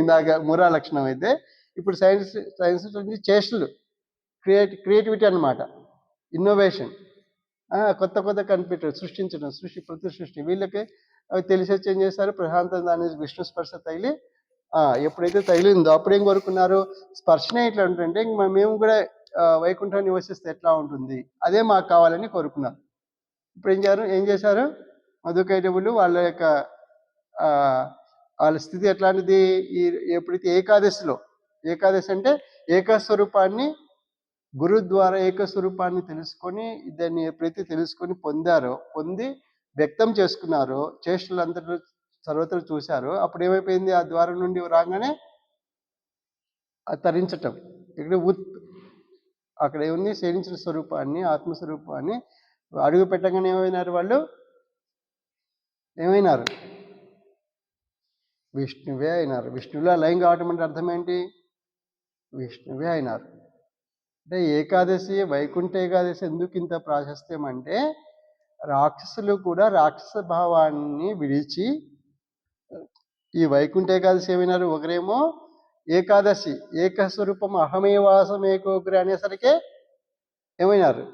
[SPEAKER 1] ఇందాక మురా లక్షణం అయితే ఇప్పుడు సైన్స్ చేష్టలు, క్రియేటివిటీ అన్నమాట, ఇన్నోవేషన్, కొత్త కొత్త కనిపెట్టారు, సృష్టించడం, ప్రతి సృష్టి. వీళ్ళకి అవి తెలిసి వచ్చి ఏం చేస్తారు, ప్రశాంతం దాని విష్ణు స్పర్శ తగిలి ఎప్పుడైతే తగిలిందో అప్పుడు ఏం కోరుకున్నారు, స్పర్శనే ఇట్లా ఉంటుంటే ఇంక మేము కూడా వైకుంఠం నివసిస్తే ఎట్లా ఉంటుంది, అదే మాకు కావాలని కోరుకున్నారు. ఇప్పుడు ఏం చేశారు మధుకైటవులు వాళ్ళ యొక్క వాళ్ళ స్థితి ఎట్లాంటిది, ఎప్పుడైతే ఏకాదశి అంటే ఏకస్వరూపాన్ని గురు ద్వారా ఏకస్వరూపాన్ని తెలుసుకొని దాన్ని ఎప్పుడైతే తెలుసుకొని పొంది వ్యక్తం చేసుకున్నారో, చేష్టలంతటా సర్వత్రా చూశారో, అప్పుడు ఏమైపోయింది, ఆ ద్వారం నుండి రాగానే తరించటం. ఇక్కడ అక్కడ ఏముంది, శేషించిన స్వరూపాన్ని, ఆత్మస్వరూపాన్ని అడుగు పెట్టగానే ఏమైనారు వాళ్ళు, విష్ణువే అయినారు. విష్ణువులో లయం కావటం అంటే అర్థం ఏంటి, విష్ణువే అయినారు. అంటే ఏకాదశి, వైకుంఠ ఏకాదశి ఎందుకు ఇంత ప్రాశస్త్యం అంటే, రాక్షసులు కూడా రాక్షస భావాన్ని విడిచి ఈ వైకుంఠ ఏకాదశి ఏమైనారు, ఒకరేమో ఏకాదశి ఏకస్వరూపం అహమేవాసం ఏకోగ్ర అనేసరికే ఏమైనారు,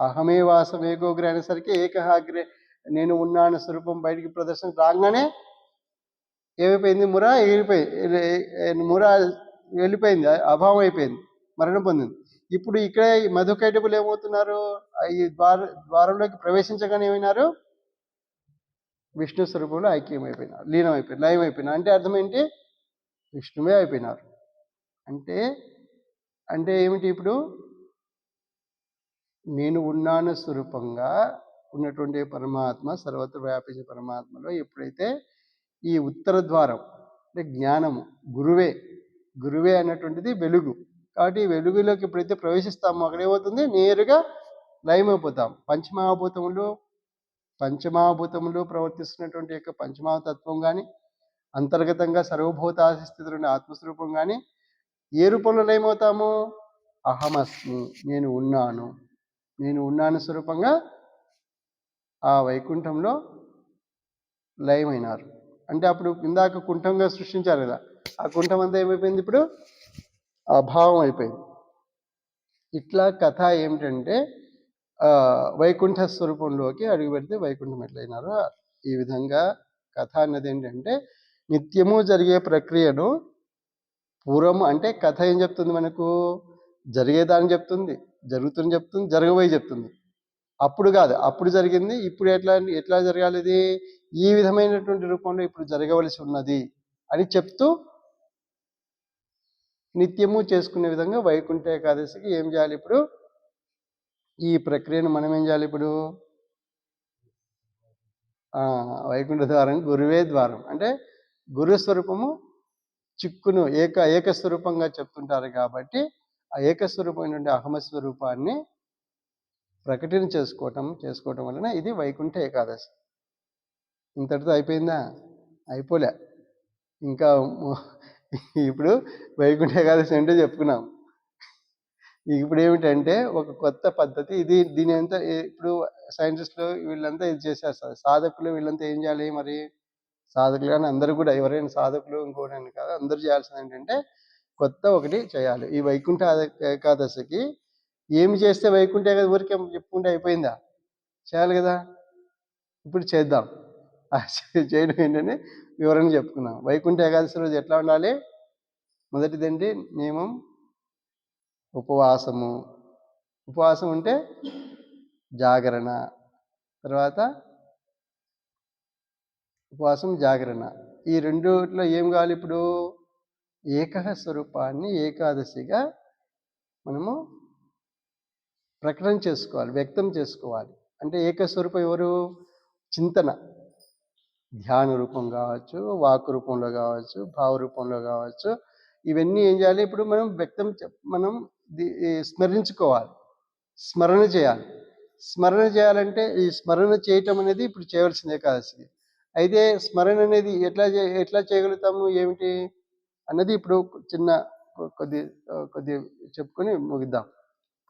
[SPEAKER 1] అహమేవాసం ఏకోగ్ర అనేసరికి ఏకహాగ్రే నేను ఉన్నాను స్వరూపం బయటికి ప్రదర్శన రాగానే ఏమైపోయింది, ముర వెళ్ళిపోయింది, అభావం అయిపోయింది, మరణం పొందింది. ఇప్పుడు ఇక్కడ మధుకైటబులు ఏమవుతున్నారు, ఈ ద్వారంలోకి ప్రవేశించగానే ఏమైనారు, విష్ణు స్వరూపంలో ఐక్యమైపోయినారు, లీనమైపోయినారు, లయమైపోయినారు. అంటే అర్థం ఏంటి, విష్ణువే అయిపోయినారు. అంటే ఏమిటి, ఇప్పుడు నేను ఉన్నాను స్వరూపంగా ఉన్నటువంటి పరమాత్మ, సర్వత్ర వ్యాపించే పరమాత్మలో ఎప్పుడైతే ఈ ఉత్తర ద్వారం అంటే జ్ఞానము, గురువే అన్నటువంటిది వెలుగు. కాబట్టి ఈ వెలుగులోకి ఎప్పుడైతే ప్రవేశిస్తామో అక్కడ ఏమవుతుంది, నేరుగా లయమైపోతాం. పంచమహాభూతములు ప్రవర్తిస్తున్నటువంటి యొక్క పంచమహాతత్వం కానీ, అంతర్గతంగా సర్వభూతాది స్థితిలో ఉన్న ఆత్మస్వరూపం కానీ ఏ రూపంలో లయమవుతాము, అహమస్మి నేను ఉన్నాను స్వరూపంగా ఆ వైకుంఠంలో లయమైనారు. అంటే అప్పుడు ఇందాక కుంఠంగా సృష్టించారు కదా, ఆ కుంఠం అంతా ఏమైపోయింది, ఇప్పుడు అభావం అయిపోయింది. ఇట్లా కథ ఏమిటంటే వైకుంఠ స్వరూపంలోకి అడుగు పెడితే వైకుంఠం ఎట్లయినారో ఈ విధంగా కథ అన్నది ఏంటంటే నిత్యము జరిగే ప్రక్రియను పూర్వము అంటే కథ ఏం చెప్తుంది, మనకు జరిగేదాన్ని చెప్తుంది, జరుగుతుంది చెప్తుంది, జరగబోయి చెప్తుంది. అప్పుడు కాదు, అప్పుడు జరిగింది, ఇప్పుడు ఎట్లా జరగాలి, ఇది ఈ విధమైనటువంటి రూపంలో ఇప్పుడు జరగవలసి ఉన్నది అని చెప్తూ నిత్యము చేసుకునే విధంగా వైకుంఠ ఏకాదశికి ఏం చేయాలి, ఇప్పుడు ఈ ప్రక్రియను మనం ఏం చేయాలి, ఇప్పుడు వైకుంఠ ద్వారం గురువే ద్వారం అంటే గురుస్వరూపము చిక్కును ఏకస్వరూపంగా చెప్తుంటారు. కాబట్టి ఆ ఏకస్వరూపమైనటువంటి అహమస్వరూపాన్ని ప్రకటన చేసుకోవటం వలన ఇది వైకుంఠ ఏకాదశి. ఇంతటితో అయిపోయిందా, అయిపోలే ఇంకా. ఇప్పుడు వైకుంఠ ఏకాదశి అంటే చెప్పుకున్నాం. ఇప్పుడు ఏమిటంటే ఒక కొత్త పద్ధతి ఇది. దీని అంతా ఇప్పుడు సైంటిస్టులు వీళ్ళంతా ఇది చేసేస్తారు. సాధకులు వీళ్ళంతా ఏం చేయాలి మరి, సాధకులు కానీ అందరూ కూడా, ఎవరైనా సాధకులు ఇంకోటి కాదు, అందరూ చేయాల్సింది ఏంటంటే కొత్త ఒకటి చేయాలి. ఈ వైకుంఠ ఏకాదశికి ఏమి చేస్తే వైకుంఠ ఏకాదశి ఊరికే చెప్పుకుంటే అయిపోయిందా, చేయాలి కదా. ఇప్పుడు చేద్దాం. చేయడం ఏంటంటే వివరణ చెప్పుకున్నాం. వైకుంఠ ఏకాదశి రోజు ఎట్లా ఉండాలి, మొదటిదండి నియమం ఉపవాసం అంటే జాగరణ, తర్వాత ఉపవాసం జాగరణ, ఈ రెండులో ఏం కావాలి, ఇప్పుడు స్వరూపాన్ని ఏకాదశిగా మనము ప్రకటన చేసుకోవాలి, వ్యక్తం చేసుకోవాలి. అంటే ఏకస్వరూపం ఎవరు, చింతన, ధ్యాన రూపం కావచ్చు, వాక్ రూపంలో కావచ్చు, భావ రూపంలో కావచ్చు. ఇవన్నీ ఏం చేయాలి? ఇప్పుడు మనం మనం స్మరించుకోవాలి, స్మరణ చేయాలి. స్మరణ చేయాలంటే ఈ స్మరణ చేయటం అనేది ఇప్పుడు చేయవలసిందే ఏకాదశికి. అయితే స్మరణ అనేది ఎట్లా చేయగలుగుతాము, ఏమిటి అన్నది ఇప్పుడు చిన్న కొద్ది చెప్పుకొని ముగిద్దాం.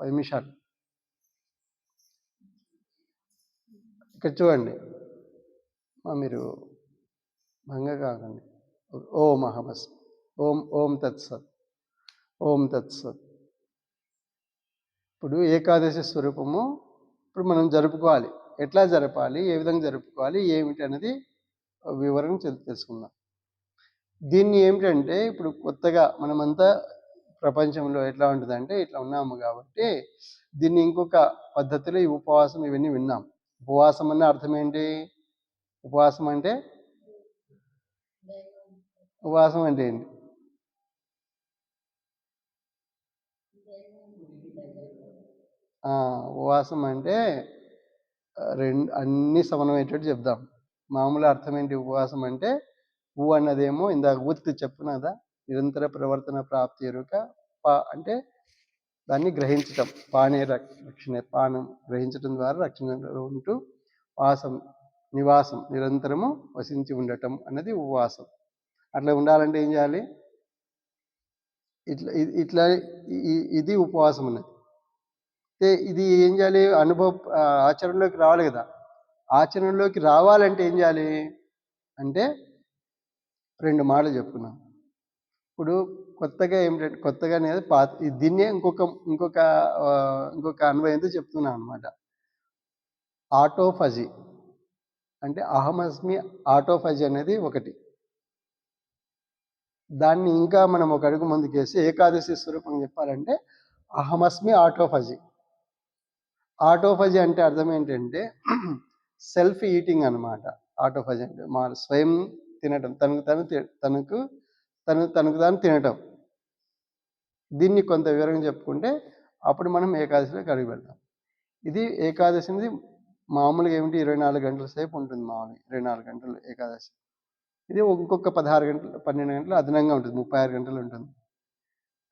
[SPEAKER 1] 10 నిమిషాలు. ఇక్కడ చూడండి, మీరు భంగ కాకండి. ఓం అహమస్, ఓం ఓం తత్సత్, ఓం తత్సత్. ఇప్పుడు ఏకాదశి స్వరూపము ఇప్పుడు మనం జరుపుకోవాలి. ఎట్లా జరపాలి, ఏ విధంగా జరుపుకోవాలి, ఏమిటి అనేది వివరణ తెలుసుకుందాం. దీన్ని ఏమిటంటే ఇప్పుడు కొత్తగా మనమంతా ప్రపంచంలో ఎట్లా ఉంటుందంటే ఇట్లా ఉన్నాము కాబట్టి దీన్ని ఇంకొక పద్ధతిలో ఈ ఉపవాసం ఇవన్నీ విన్నాం. ఉపవాసం అన్న అర్థం ఏంటి? ఉపవాసం అంటే ఏంటి? ఉపవాసం అంటే అన్ని సమన్వయేటట్టు చెప్దాం. మామూలు అర్థం ఏంటి ఉపవాసం అంటే? అన్నదేమో ఇందాక ఊతి చెప్పునదా, నిరంతర ప్రవర్తన ప్రాప్తి ఎరుక. అంటే దాన్ని గ్రహించటం, రక్షణ, పానం గ్రహించటం ద్వారా రక్షణలో ఉంటూ నివాసం నిరంతరము వసించి ఉండటం అన్నది ఉపవాసం. అట్లా ఉండాలంటే ఏం చేయాలి? ఇట్లా ఇది ఉపవాసం అన్నది. ఇది ఏం చేయాలి? ఆచరణలోకి రావాలి కదా. ఆచరణలోకి రావాలంటే ఏం చేయాలి అంటే 2 మాటలు చెప్పుకున్నాం. ఇప్పుడు కొత్తగా ఏమిటంటే, కొత్తగా అనేది దీన్నే ఇంకొక అన్వయంతో చెప్తున్నాం అనమాట. ఆటోఫజీ అంటే అహమస్మి ఆటోఫజీ అనేది ఒకటి. దాన్ని ఇంకా మనం ఒక అడుగు ముందుకేసి ఏకాదశి స్వరూపం చెప్పాలంటే అహమస్మి ఆటోఫజీ. ఆటోఫజీ అంటే అర్థం ఏంటంటే సెల్ఫ్ ఈటింగ్ అనమాట. ఆటోఫజీ అంటే స్వయం తినటం, తనకు తాను తినటం. దీన్ని కొంత వివరంగా చెప్పుకుంటే అప్పుడు మనం ఏకాదశిలోకి అడుగు పెడతాం. ఇది ఏకాదశి అనేది మామూలుగా ఏమిటి 24 గంటల సేపు ఉంటుంది. మామూలుగా 24 గంటలు ఏకాదశి. ఇది ఇంకొక 16 గంటలు 12 గంటలు అదనంగా ఉంటుంది, 36 గంటలు ఉంటుంది.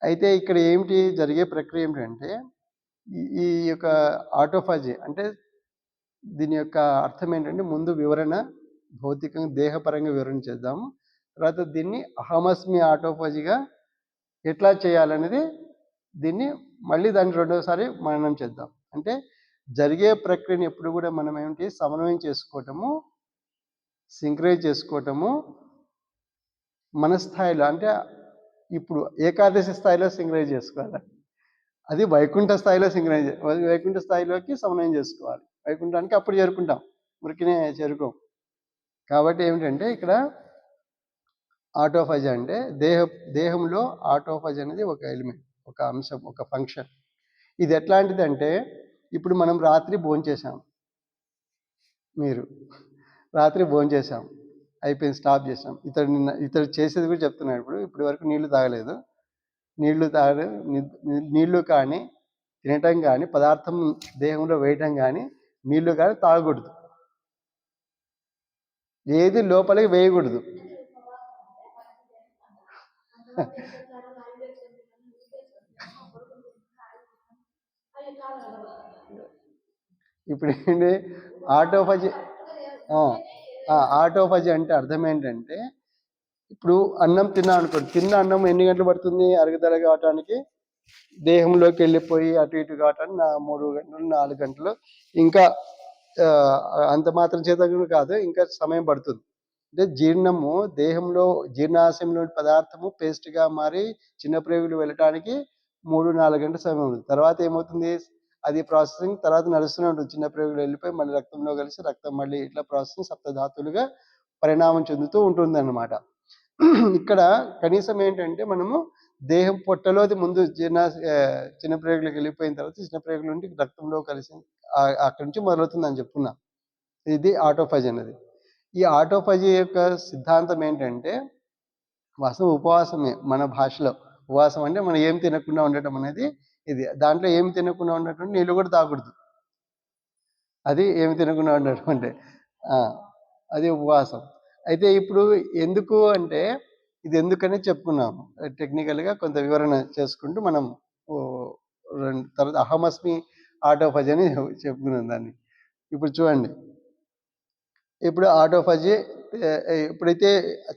[SPEAKER 1] అయితే ఇక్కడ ఏమిటి జరిగే ప్రక్రియ ఏమిటంటే ఈ యొక్క ఆటోఫాజీ అంటే దీని యొక్క అర్థం ఏంటంటే ముందు వివరణ, భౌతికంగా దేహపరంగా వివరణ చేద్దాము. తర్వాత దీన్ని అహమస్మి ఆటోఫాజీగా ఎట్లా చేయాలనేది దీన్ని మళ్ళీ దాన్ని రెండోసారి మననం చేద్దాం. అంటే జరిగే ప్రక్రియను ఎప్పుడు కూడా మనం ఏమిటి సమన్వయం చేసుకోవటము, సింక్రైజ్ చేసుకోవటము మన స్థాయిలో. అంటే ఇప్పుడు ఏకాదశి స్థాయిలో సింక్రైజ్ చేసుకోవాలి, అది వైకుంఠ స్థాయిలో వైకుంఠ స్థాయిలోకి సమన్వయం చేసుకోవాలి. వైకుంఠానికి అప్పుడు చేరుకుంటాం, ఉరికినే చేరుకోం. కాబట్టి ఏమిటంటే ఇక్కడ ఆటోఫజ్ అంటే దేహంలో ఆటోఫజ్ అనేది ఒక ఎలిమెంట్, ఒక అంశం, ఒక ఫంక్షన్. ఇది ఎట్లాంటిదంటే ఇప్పుడు మనం రాత్రి భోంచేసాం, మీరు రాత్రి భోంచేసాం, అయిపోయింది, స్టాప్ చేసాం. ఇతడు చేసేది కూడా చెప్తున్నాడు. ఇప్పటి వరకు నీళ్లు తాగలేదు. నీళ్లు కానీ తినటం కానీ పదార్థం దేహంలో వేయటం కానీ నీళ్లు కానీ తాగకూడదు, ఏది లోపలికి వేయకూడదు. ఇప్పుడు ఏంటి ఆటోఫజీ అంటే అర్థం ఏంటంటే ఇప్పుడు అన్నం తిన్నా అనుకోండి, తిన్న అన్నం ఎన్ని గంటలు పడుతుంది అరుగుదల కావటానికి, దేహంలోకి వెళ్ళిపోయి అటు ఇటు కావటానికి 3 గంటలు 4 గంటలు, ఇంకా అంత మాత్రం చేత కాదు, ఇంకా సమయం పడుతుంది. అంటే జీర్ణము దేహంలో జీర్ణాశయంలో పదార్థము పేస్ట్గా మారి చిన్న ప్రేగులు వెళ్ళటానికి 3-4 గంటల సమయం ఉంది. తర్వాత ఏమవుతుంది, అది ప్రాసెసింగ్ తర్వాత నడుస్తూనే ఉంటుంది. చిన్న ప్రేగులు వెళ్ళిపోయి మళ్ళీ రక్తంలో కలిసి రక్తం మళ్ళీ ఇట్లా ప్రాసెసింగ్ సప్తధాతులుగా పరిణామం చెందుతూ ఉంటుంది అన్నమాట. ఇక్కడ కనీసం ఏంటంటే మనము దేహం పొట్టలోది ముందు చిన్న ప్రేగులకు వెళ్ళిపోయిన తర్వాత చిన్న ప్రేగుల నుండి రక్తంలో కలిసి అక్కడి నుంచి మొదలవుతుంది అని చెప్పుకున్నాం. ఇది ఆటోఫజీ అనేది. ఈ ఆటోఫజీ యొక్క సిద్ధాంతం ఏంటంటే వాస్తవం ఉపవాసమే. మన భాషలో ఉపవాసం అంటే మనం ఏం తినకుండా ఉండటం అనేది ఇది. దాంట్లో ఏమి తినకుండా ఉండటం, నీళ్ళు కూడా తాగకూడదు, అది ఏమి తినకుండా ఉండటం అంటే అది ఉపవాసం. అయితే ఇప్పుడు ఎందుకు అంటే ఇది ఎందుకని చెప్పుకున్నాము. టెక్నికల్‌గా కొంత వివరణ చేసుకుంటూ మనం తర్వాత అహమస్మి ఆటోఫజీ అని చెప్పుకున్నాం దాన్ని. ఇప్పుడు చూడండి. ఇప్పుడు ఆటోఫజీ ఎప్పుడైతే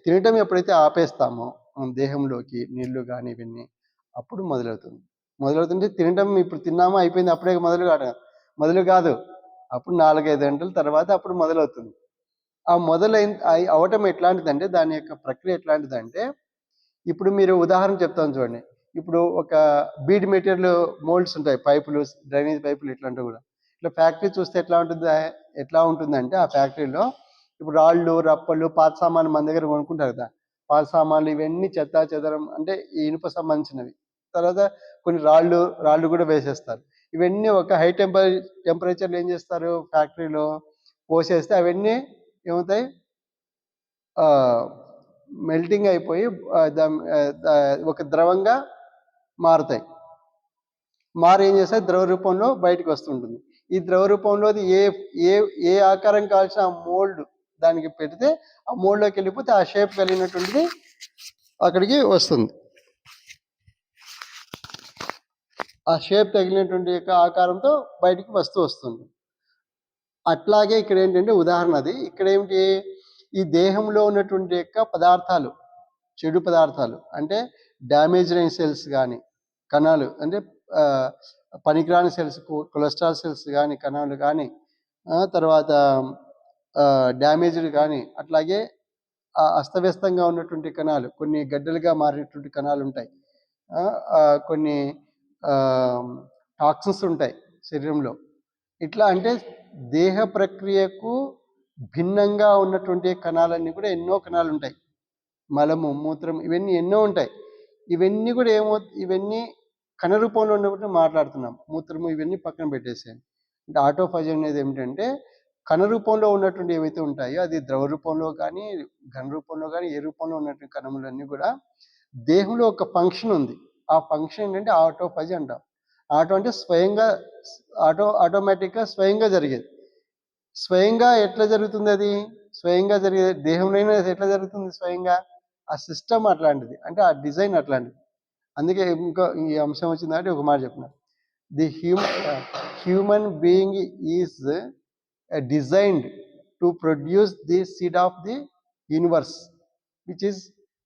[SPEAKER 1] తినటం ఎప్పుడైతే ఆపేస్తామో మన దేహంలోకి నీళ్లు గాని ఇవన్నీ అప్పుడు మొదలవుతుంది. మొదలవుతుంటే తినటం ఇప్పుడు తిన్నామా అయిపోయింది అప్పుడే మొదలు కాదు. అప్పుడు 4, 5 గంటల తర్వాత అప్పుడు మొదలవుతుంది. ఆ అవటం ఎట్లాంటిదంటే దాని యొక్క ప్రక్రియ ఎట్లాంటిదంటే ఇప్పుడు మీరు ఉదాహరణ చెప్తాను చూడండి. ఇప్పుడు ఒక బీడ్ మెటీరియల్ మోల్డ్స్ ఉంటాయి. పైపులు, డ్రైనేజ్ పైపులు ఇట్లాంటివి కూడా. ఇట్లా ఫ్యాక్టరీ చూస్తే ఎట్లా ఉంటుందంటే ఆ ఫ్యాక్టరీలో ఇప్పుడు రాళ్ళు, రప్పలు, పాత సామాన్లు మన దగ్గర కొనుక్కుంటారు కదా! పాత సామాన్లు ఇవన్నీ చెత్తాచెదరం అంటే ఈ ఇనుప సంబంధించినవి. తర్వాత కొన్ని రాళ్ళు కూడా వేసేస్తారు. ఇవన్నీ ఒక హై టెంపరేచర్‌లో ఏం చేస్తారు ఫ్యాక్టరీలో పోసేస్తే అవన్నీ ఏమవుతాయి మెల్టింగ్ అయిపోయి ఒక ద్రవంగా మారుతాయి. ఏం చేస్తాయి ద్రవ రూపంలో బయటకు వస్తుంటుంది. ఈ ద్రవ రూపంలోది ఏ ఏ ఏ ఆకారం కావాల్సిన ఆ మోల్డ్ దానికి పెడితే ఆ మోల్డ్లోకి వెళ్ళిపోతే ఆ షేప్ కలిగినటువంటిది అక్కడికి వస్తుంది. ఆ షేప్ తగిలినటువంటి యొక్క ఆకారంతో బయటికి వస్తుంది. అట్లాగే ఇక్కడ ఏంటంటే ఉదాహరణ అది. ఇక్కడ ఏమిటి ఈ దేహంలో ఉన్నటువంటి యొక్క పదార్థాలు, చెడు పదార్థాలు అంటే డ్యామేజ్ అయిన సెల్స్ కానీ కణాలు అంటే పనికిరాని సెల్స్, కొలెస్ట్రాల్ సెల్స్ కానీ కణాలు కానీ తర్వాత డ్యామేజ్డ్ కానీ అట్లాగే అస్తవ్యస్తంగా ఉన్నటువంటి కణాలు, కొన్ని గడ్డలుగా మారినటువంటి కణాలు ఉంటాయి. కొన్ని టాక్సిన్స్ ఉంటాయి శరీరంలో. ఇట్లా అంటే దేహ ప్రక్రియకు భిన్నంగా ఉన్నటువంటి కణాలన్నీ కూడా ఎన్నో కణాలు ఉంటాయి. మలము, మూత్రం ఇవన్నీ ఎన్నో ఉంటాయి. ఇవన్నీ కూడా ఇవన్నీ కణ రూపంలో ఉన్నప్పుడు మాట్లాడుతున్నాం. మూత్రము ఇవన్నీ పక్కన పెట్టేసాను. అంటే ఆటోఫాజీ అనేది ఏమిటంటే కణ రూపంలో ఉన్నటువంటి ఏవైతే ఉంటాయో అది ద్రవ రూపంలో కానీ, ఘన రూపంలో కానీ, ఏ రూపంలో ఉన్నటువంటి కణములన్నీ కూడా దేహంలో ఒక ఫంక్షన్ ఉంది. ఆ ఫంక్షన్ ఏంటంటే ఆటోఫాజీ అంటాం. ఆటో అంటే స్వయంగా, ఆటోమేటిక్గా స్వయంగా జరిగేది. స్వయంగా ఎట్లా జరుగుతుంది అది? స్వయంగా జరిగే దేహంలోనే ఎట్లా జరుగుతుంది స్వయంగా? ఆ సిస్టమ్ అట్లాంటిది. అంటే ఆ డిజైన్ అట్లాంటిది. అందుకే ఈ అంశం వచ్చిందంటే ఒక మాట చెప్పిన. The human being is designed to produce the seed of the universe which is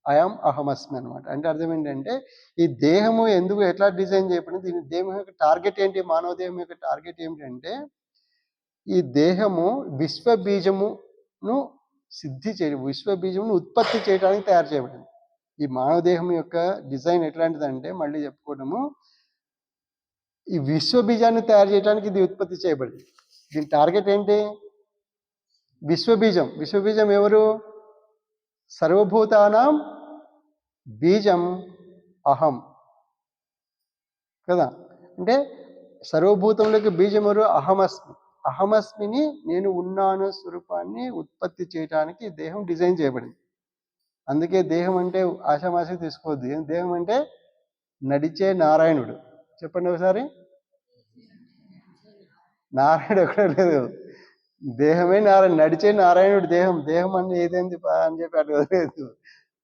[SPEAKER 1] I am అహమస్మి అనమాట. అంటే అర్థం ఏంటంటే ఈ దేహము ఎందుకు ఎట్లా డిజైన్ చేయబడింది, దీని దేహం యొక్క టార్గెట్ ఏంటి, మానవ దేహం యొక్క టార్గెట్ ఏమిటంటే ఈ దేహము విశ్వబీజమును విశ్వబీజమును ఉత్పత్తి చేయడానికి తయారు చేయబడింది. ఈ మానవ దేహం యొక్క డిజైన్ ఎట్లాంటిదంటే మళ్ళీ చెప్పుకోవడము ఈ విశ్వబీజాన్ని తయారు చేయడానికి ఇది ఉత్పత్తి చేయబడింది. దీని టార్గెట్ ఏంటి? విశ్వబీజం ఎవరు? సర్వభూతానాం బీజం అహం కదా. అంటే సర్వభూతంలోకి బీజం ఎవరు? అహమస్మిని నేను ఉన్నాను స్వరూపాన్ని ఉత్పత్తి చేయడానికి దేహం డిజైన్ చేయబడింది. అందుకే దేహం అంటే ఆషామాషి తీసుకోవద్దు. దేహం అంటే నడిచే నారాయణుడు. చెప్పండి ఒకసారి. నారాయణుడు ఎక్కడ లేదు, దేహమే నడిచే నారాయణుడు. దేహం అంటే ఏదైంది అని చెప్పి అటు వదిలేదు.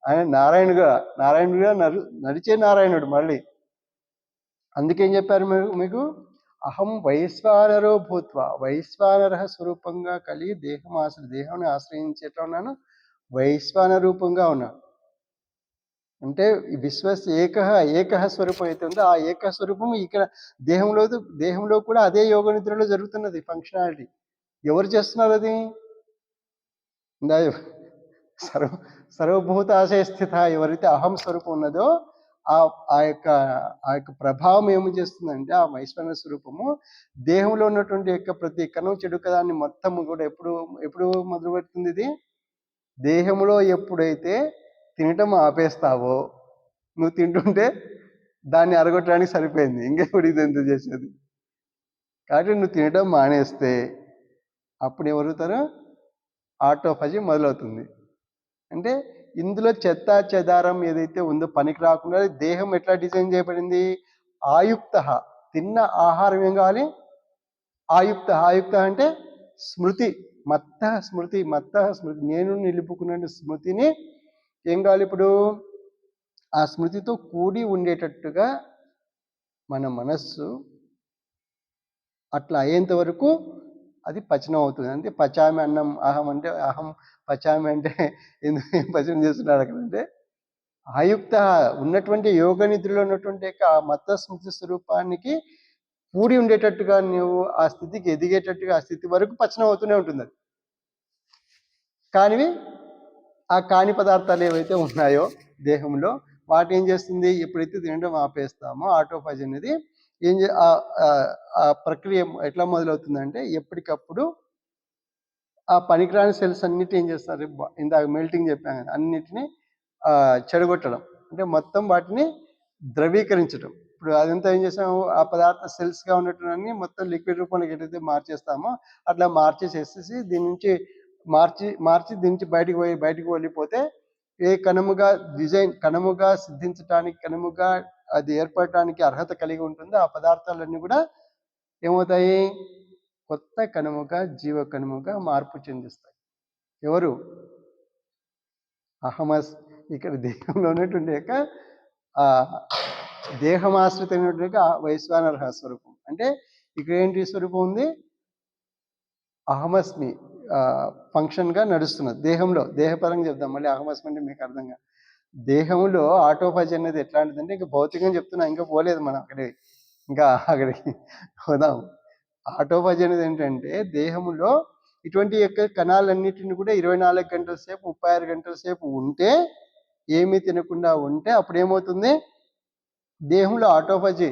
[SPEAKER 1] ఆయన నారాయణుడుగా నడిచే నారాయణుడు. మళ్ళీ అందుకేం చెప్పారు మీకు అహం వైశ్వానరో భూత్వ, వైశ్వానర స్వరూపంగా కలిగి దేహాన్ని ఆశ్రయించి ఎట్లా ఉన్నాను? వైశ్వాన రూపంగా ఉన్నాను. అంటే ఏక స్వరూపం అయితే ఉందో ఆ ఏక స్వరూపం ఇక్కడ దేహంలో కూడా అదే యోగ నిద్రలో జరుగుతున్నది ఫంక్షనాలిటీ. ఎవరు చేస్తున్నారు అది? సర్వభూత ఆశయ స్థిత ఎవరైతే అహం స్వరూపం ఉన్నదో ఆ యొక్క ప్రభావం ఏమి చేస్తుందంటే ఆ వైశ్వన స్వరూపము దేహంలో ఉన్నటువంటి యొక్క ప్రతి కణం చెడు కదాన్ని మొత్తం కూడా ఎప్పుడు మొదలు పెడుతుంది? ఇది దేహంలో ఎప్పుడైతే తినటం ఆపేస్తావో, నువ్వు తింటుంటే దాన్ని అరగొట్టడానికి సరిపోయింది, ఇంకెప్పుడు ఇది ఎంత చేసేది. కాబట్టి నువ్వు తినటం మానేస్తే అప్పుడు ఎవరుతారు? ఆటోఫజీ మొదలవుతుంది. అంటే ఇందులో చెత్త చెదారం ఏదైతే ఉందో పనికి రాకుండా దేహం ఎట్లా డిజైన్ చేయబడింది? ఆయుక్త. తిన్న ఆహారం ఏం కావాలి? ఆయుక్త అంటే స్మృతి. మత్త స్మృతి, నేను నిలుపుకున్న స్మృతిని ఏం కావాలి ఇప్పుడు? ఆ స్మృతితో కూడి ఉండేటట్టుగా మన మనస్సు అట్లా అయ్యేంత వరకు అది పచనం అవుతుంది. అంటే పచామి అన్నం, అహం అంటే అహం పచామి అంటే ఎందుకు పచనం చేస్తున్నాడు అక్కడంటే, ఆయుక్త ఉన్నటువంటి యోగ నిద్రలో ఉన్నటువంటి ఆ మత్త స్మృతి స్వరూపానికి కూడి ఉండేటట్టుగా నువ్వు ఆ స్థితికి ఎదిగేటట్టుగా ఆ స్థితి వరకు పచనం అవుతూనే ఉంటుంది అది. కానివి ఆ కాని పదార్థాలు ఏవైతే ఉన్నాయో దేహంలో వాటి ఏం చేస్తుంది? ఎప్పుడైతే తినడం ఆపేస్తామో ఆటోఫాజ్ అనేది ఏం ఆ ప్రక్రియ ఎట్లా మొదలవుతుందంటే, ఎప్పటికప్పుడు ఆ పనికిరాని సెల్స్ అన్నిటి ఏం చేస్తారు? ఇందాక మెల్టింగ్ చెప్పాను కదా, అన్నిటినీ చెడగొట్టడం, అంటే మొత్తం వాటిని ద్రవీకరించడం. ఇప్పుడు అదంతా ఏం చేసాము? ఆ పదార్థ సెల్స్గా ఉన్నట్టున్నీ మొత్తం లిక్విడ్ రూపంలోకి ఎట్లయితే మార్చేస్తామో అట్లా మార్చేసేసి దీని నుంచి మార్చి దీని నుంచి బయటికి వెళ్ళిపోతే ఏ కణముగా కణముగా సిద్ధించడానికి, కణముగా అది ఏర్పడటానికి అర్హత కలిగి ఉంటుందో ఆ పదార్థాలన్నీ కూడా ఏమవుతాయి? కొత్త కణముగా, జీవ కణముగా మార్పు చెందిస్తాయి. ఎవరు? అహమస్. ఇక్కడ దేహంలో ఉన్నటువంటి యొక్క దేహమాశ్రితమైనటువంటి వైశ్వానర స్వరూపం. అంటే ఇక్కడ ఏంటి స్వరూపం ఉంది? అహమస్మి ఫంక్షన్గా నడుస్తున్నది దేహంలో. దేహపరంగా చెప్దాం, మళ్ళీ అహమస్మి అంటే మీకు అర్థం కాదు. దేహంలో ఆటోఫాజ్ అనేది ఎట్లాంటిదంటే, ఇంకా భౌతికంగా చెప్తున్నా, ఇంకా పోలేదు మనం అక్కడికి పోదాం. ఆటోఫాజ్ అనేది ఏంటంటే, దేహంలో ఇటువంటి యొక్క కణాలన్నిటిని కూడా 24 గంటల సేపు, 36 గంటల సేపు ఉంటే, ఏమీ తినకుండా ఉంటే అప్పుడు ఏమవుతుంది? దేహంలో ఆటోఫాజీ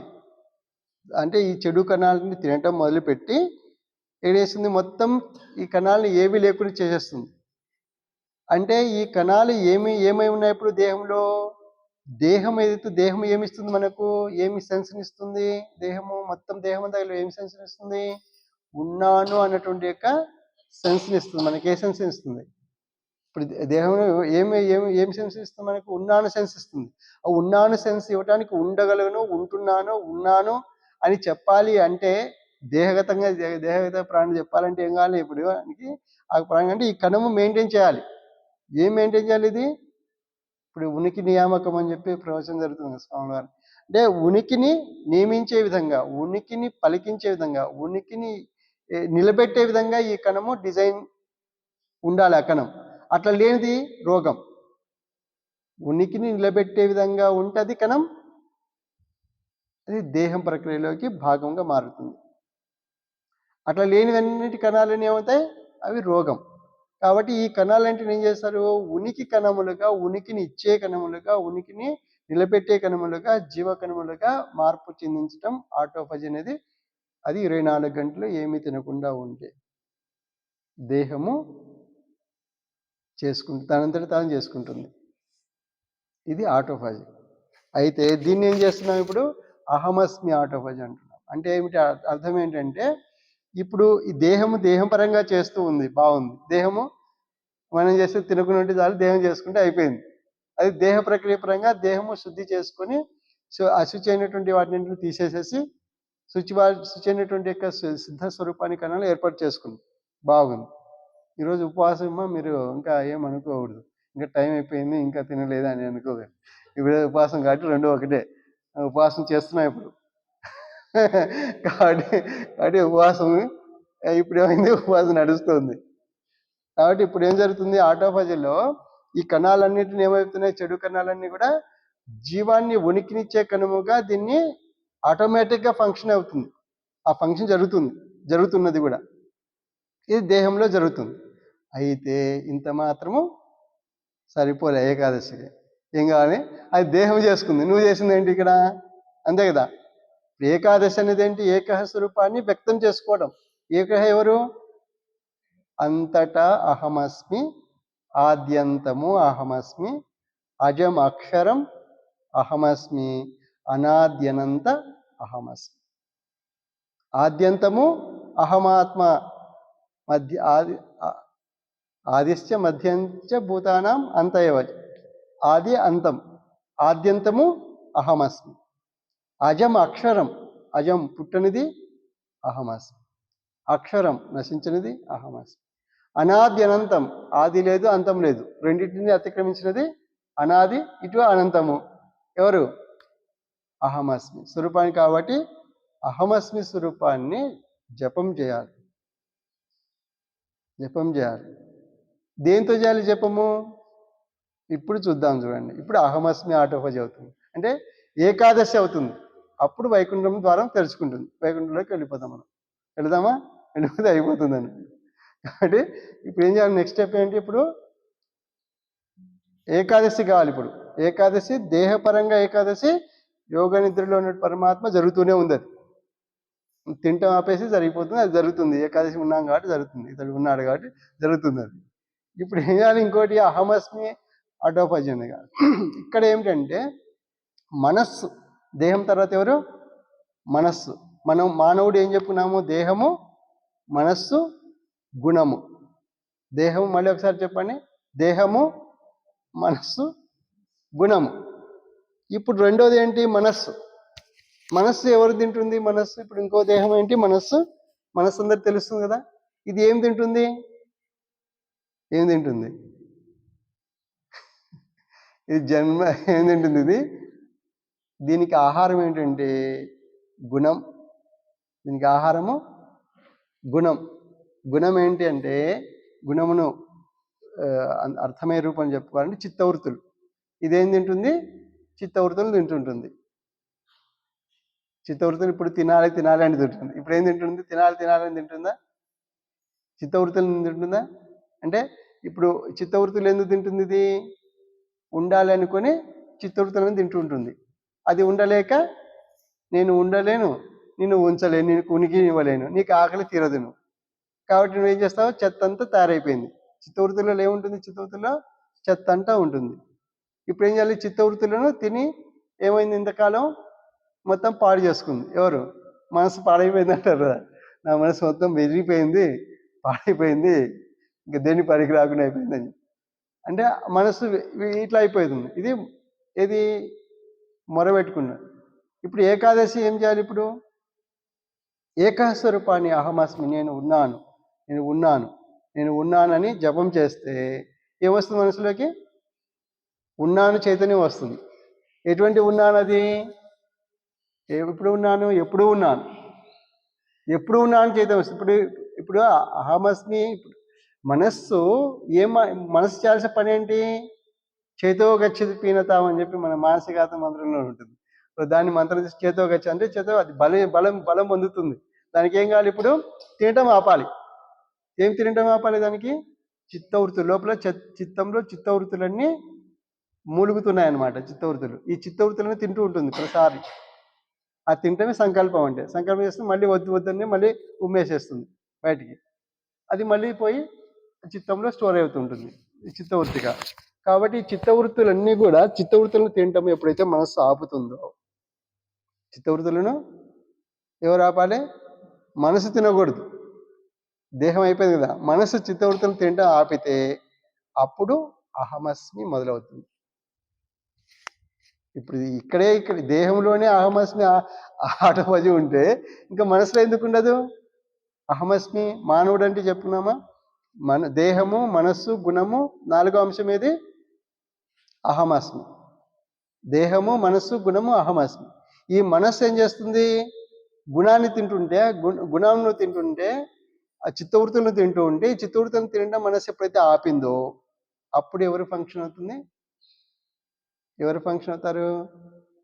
[SPEAKER 1] అంటే ఈ చెడు కణాలని తినటం మొదలుపెట్టి ఏం చేస్తుంది? మొత్తం ఈ కణాలను ఏవి లేకుండా చేసేస్తుంది. అంటే ఈ కణాలు ఏమై ఉన్నాయి ఇప్పుడు దేహంలో? దేహం ఏదైతే దేహం ఏమిస్తుంది మనకు? ఏమి సెన్స్నిస్తుంది? దేహము మొత్తం దేహం దగ్గర ఏమి సెన్స్నిస్తుంది? ఉన్నాను అన్నటువంటి యొక్క సెన్స్నిస్తుంది. మనకి ఏ సెన్స్ ఇస్తుంది? ఇప్పుడు దేహంలో ఏమి సెన్స్ ఇస్తుంది మనకు? ఉన్నాను సెన్స్ ఇస్తుంది. ఆ ఉన్నాను సెన్స్ ఇవ్వడానికి ఉండగలను, ఉంటున్నాను, ఉన్నాను అని చెప్పాలి అంటే దేహగత ప్రాణి చెప్పాలంటే ఏం కావాలి? ఇప్పుడు ఆ ప్రాణి అంటే ఈ కణము మెయింటైన్ చేయాలి. ఏం మెయింటైన్ చేయాలి ఇది? ఇప్పుడు ఉనికి నియామకం అని చెప్పి ప్రవచనం జరుగుతుంది స్వామివారు. అంటే ఉనికిని నియమించే విధంగా, ఉనికిని పలికించే విధంగా, ఉనికిని నిలబెట్టే విధంగా ఈ కణము డిజైన్ ఉండాలి. ఆ కణం అట్లా లేనిది రోగం. ఉనికిని నిలబెట్టే విధంగా ఉంటుంది కణం, అది దేహం ప్రక్రియలోకి భాగంగా మారుతుంది. అట్లా లేనివన్నిటి కణాలని ఏమవుతాయి? అవి రోగం. కాబట్టి ఈ కణాలంటే ఏం చేస్తారు? ఉనికి కణములుగా, ఉనికిని ఇచ్చే కణములుగా, ఉనికిని నిలబెట్టే కణములుగా, జీవ కణములుగా మార్పు చెందించడం ఆటోఫాజ్ అనేది. అది 24 గంటలు ఏమీ తినకుండా ఉంటే దేహము తనంతట తాను చేసుకుంటుంది. ఇది ఆటోఫాజ్. అయితే దీన్ని ఏం చేస్తున్నాం ఇప్పుడు? అహమస్మి ఆటోఫాజ్ అంటున్నాం. అంటే ఏమిటి? అర్థం ఏంటంటే, ఇప్పుడు ఈ దేహం పరంగా చేస్తూ ఉంది, బాగుంది. దేహము మనం చేస్తే తినకున్నట్టు చాలు, దేహం చేసుకుంటే అయిపోయింది. అది దేహ ప్రక్రియ పరంగా దేహము శుద్ధి చేసుకొని అశుచి అయినటువంటి వాటిని తీసేసేసి శుచి అయినటువంటి యొక్క సిద్ధ స్వరూపాన్ని కణాలు ఏర్పాటు చేసుకుంది. బాగుంది. ఈరోజు ఉపవాసం మీరు ఇంకా ఏమనుకోకూడదు, ఇంకా టైం అయిపోయింది ఇంకా తినలేదా అని అనుకోకూడదు. ఇప్పుడు ఉపవాసం కాబట్టి రెండు ఒకటే. ఉపవాసం చేస్తున్నాం ఇప్పుడు కాబట్టి ఉపవాసం ఇప్పుడు ఏమైంది? ఉపవాసం నడుస్తుంది. కాబట్టి ఇప్పుడు ఏం జరుగుతుంది? ఆటోఫాజీలో ఈ కణాలన్నింటినీ ఏమవుతున్నాయి? చెడు కణాలన్నీ కూడా జీవాన్ని ఉనికినిచ్చే కణముగా దీన్ని ఆటోమేటిక్గా ఫంక్షన్ అవుతుంది. ఆ ఫంక్షన్ జరుగుతున్నది కూడా ఇది దేహంలో జరుగుతుంది. అయితే ఇంత మాత్రము సరిపోలే ఏకాదశికి. ఏం కావాలి? అది దేహం చేసుకుంది. నువ్వు చేసింది ఏంటి ఇక్కడ? అంతే కదా. ఏకాదశి అనేది ఏంటి? ఏకహ స్వరూపాన్ని వ్యక్తం చేసుకోవడం. ఏకహ ఎవరు? అంతటా అహమస్మి, ఆద్యంతము అహమస్మి, అజం అక్షరం అహమస్మి, అనాద్యనంత అహమస్మి. ఆద్యంతము అహమాత్మ, ఆదిశ్చ మధ్యంచ భూతానాం అంతయవ. ఆది అంతం. ఆద్యంతము అహమస్మి. అజం అక్షరం, అజం పుట్టనిది అహమస్మి, అక్షరం నశించినది అహమస్మి. అనాది అనంతం, ఆది లేదు అంతం లేదు, రెండింటిని అతిక్రమించినది అనాది ఇటు అనంతము ఎవరు? అహమస్మి స్వరూపాన్ని. కాబట్టి అహమస్మి స్వరూపాన్ని జపం చేయాలి. జపం చేయాలి. దేంతో చేయాలి జపము? ఇప్పుడు చూద్దాం చూడండి. ఇప్పుడు అహమస్మి ఆటోపజ అవుతుంది, అంటే ఏకాదశి అవుతుంది. అప్పుడు వైకుంఠం ద్వారం తెరుచుకుంటుంది, వైకుంఠంలోకి వెళ్ళిపోతాం మనం. వెళదామా? వెళ్ళిపోతే అయిపోతుందని. కాబట్టి ఇప్పుడు ఏం చేయాలి? నెక్స్ట్ స్టెప్ ఏంటి? ఇప్పుడు ఏకాదశి కావాలి. ఇప్పుడు ఏకాదశి దేహపరంగా ఏకాదశి, యోగ నిద్రలో ఉన్న పరమాత్మ జరుగుతూనే ఉంది. అది తింటాం ఆపేసి జరిగిపోతుంది, అది జరుగుతుంది. ఏకాదశి ఉన్నాం కాబట్టి జరుగుతుంది, ఇతడు ఉన్నాడు కాబట్టి జరుగుతుంది అది. ఇప్పుడు ఏం చేయాలి? ఇంకోటి అహమస్మి అటోపజన్ కాదు. ఇక్కడ ఏమిటంటే మనస్సు, దేహం తర్వాత ఎవరు? మనస్సు. మనం మానవుడు ఏం చెప్పుకున్నాము? దేహము, మనస్సు, గుణము. దేహము, మళ్ళీ ఒకసారి చెప్పండి. దేహము, మనస్సు, గుణము. ఇప్పుడు రెండోది ఏంటి? మనస్సు. మనస్సు ఎవరు తింటుంది? మనస్సు. ఇప్పుడు ఇంకో దేహం ఏంటి? మనస్సు. మనస్సు అందరికి తెలుస్తుంది కదా. ఇది ఏం తింటుంది? ఏం తింటుంది? ఇది జన్మ ఏం తింటుంది? ఇది దీనికి ఆహారం ఏంటంటే గుణం. దీనికి ఆహారము గుణం. గుణం ఏంటి అంటే గుణమును అర్థమయ్యే రూపం చెప్పుకోవాలంటే చిత్తవృత్తులు. ఇదేం తింటుంది? చిత్తవృత్తులు తింటుంటుంది. చిత్తవృత్తులు ఇప్పుడు తినాలి తినాలి అని తింటుంది. ఇప్పుడు ఏం తింటుంది? తినాలి తినాలి అని తింటుందా? చిత్తవృత్తులను తింటుందా? అంటే ఇప్పుడు చిత్తవృత్తులు ఎందుకు తింటుంది? ఇది ఉండాలి అనుకొని చిత్తవృత్తులను తింటూ ఉంటుంది. అది ఉండలేక నేను ఉండలేను, నిన్ను ఉంచలేను, నేను ఉనికి ఇవ్వలేను, నీకు ఆకలి తీరదు నువ్వు. కాబట్టి నువ్వేం చేస్తావు? చెత్త అంతా తయారైపోయింది. చిత్తవృత్తులలో ఏముంటుంది? చిత్తవృత్తుల్లో చెత్త అంతా ఉంటుంది. ఇప్పుడు ఏం చేయాలి? చిత్తవృత్తులను తిని ఏమైంది? ఇంతకాలం మొత్తం పాడు చేసుకుంది. ఎవరు? మనసు పాడైపోయింది అంటారు కదా. నా మనసు మొత్తం వెలిగిపోయింది, పాడైపోయింది, ఇంకా దేని పనికి రాకుండా అయిపోయిందని. అంటే మనసు ఇట్లా అయిపోతుంది. ఇది మొరబెట్టుకున్నాడు. ఇప్పుడు ఏకాదశి ఏం చేయాలి? ఇప్పుడు ఏకస్వరూపాన్ని అహమస్మి, నేను ఉన్నాను, నేను ఉన్నాను, నేను ఉన్నానని జపం చేస్తే ఏమొస్తుంది మనసులోకి? ఉన్నాను చైతన్యం వస్తుంది. ఎటువంటి ఉన్నాను అది? ఎప్పుడు ఉన్నాను? ఎప్పుడు ఉన్నాను, ఎప్పుడు ఉన్నాను చైతన్యం వస్తుంది. ఇప్పుడు ఇప్పుడు అహమస్మి. మనస్సు మనస్సు చేయాల్సిన పని ఏంటి? చేతో గచ్చతి పీనతాం అని చెప్పి మన మానసికాత మంత్రంలో ఉంటుంది. దాన్ని మంత్రం చేతో గచ్చ అంటే చేతో అది బలం పొందుతుంది. దానికి ఏం కావాలి? ఇప్పుడు తినటం ఆపాలి. ఏం తినటం ఆపాలి దానికి? చిత్తవృత్తులు. లోపల చిత్తంలో చిత్తవృత్తులన్నీ మూలుగుతున్నాయన్నమాట. చిత్తవృత్తులు, ఈ చిత్తవృత్తులను తింటూ ఉంటుంది ప్రతిసారి. ఆ తింటమే సంకల్పం. అంటే సంకల్పం చేస్తే మళ్ళీ వద్దని మళ్ళీ ఉమ్మేసేస్తుంది బయటికి. అది మళ్ళీ పోయి చిత్తంలో స్టోర్ అవుతుంటుంది చిత్తవృత్తిగా. కాబట్టి ఈ చిత్తవృత్తులన్నీ కూడా చిత్తవృత్తులను తినటం ఎప్పుడైతే మనస్సు ఆపుతుందో, చిత్తవృత్తులను ఎవరు ఆపాలి? మనసు తినకూడదు. దేహం అయిపోయింది కదా. మనసు చిత్తవృత్తులను తినటం ఆపితే అప్పుడు అహమస్మి మొదలవుతుంది. ఇప్పుడు ఇక్కడ దేహంలోనే అహమస్మి ఆటోపజి ఉంటే ఇంకా మనసులో ఎందుకు ఉండదు? అహమస్మి మానవుడు అంటే చెప్పుకున్నామా? మన దేహము, మనస్సు, గుణము, నాలుగో అంశం ఏది? అహమస్మి. దేహము, మనస్సు, గుణము, అహమస్మి. ఈ మనస్సు ఏం చేస్తుంది? గుణాన్ని తింటుంటే, గుణాలను తింటుంటే, ఆ చిత్తవృత్తులను తింటూ ఉంటే, ఈ చిత్తవృత్తులను తినడం మనస్సు ఎప్పుడైతే ఆపిందో అప్పుడు ఎవరు ఫంక్షన్ అవుతుంది? ఎవరు ఫంక్షన్ అవుతారు?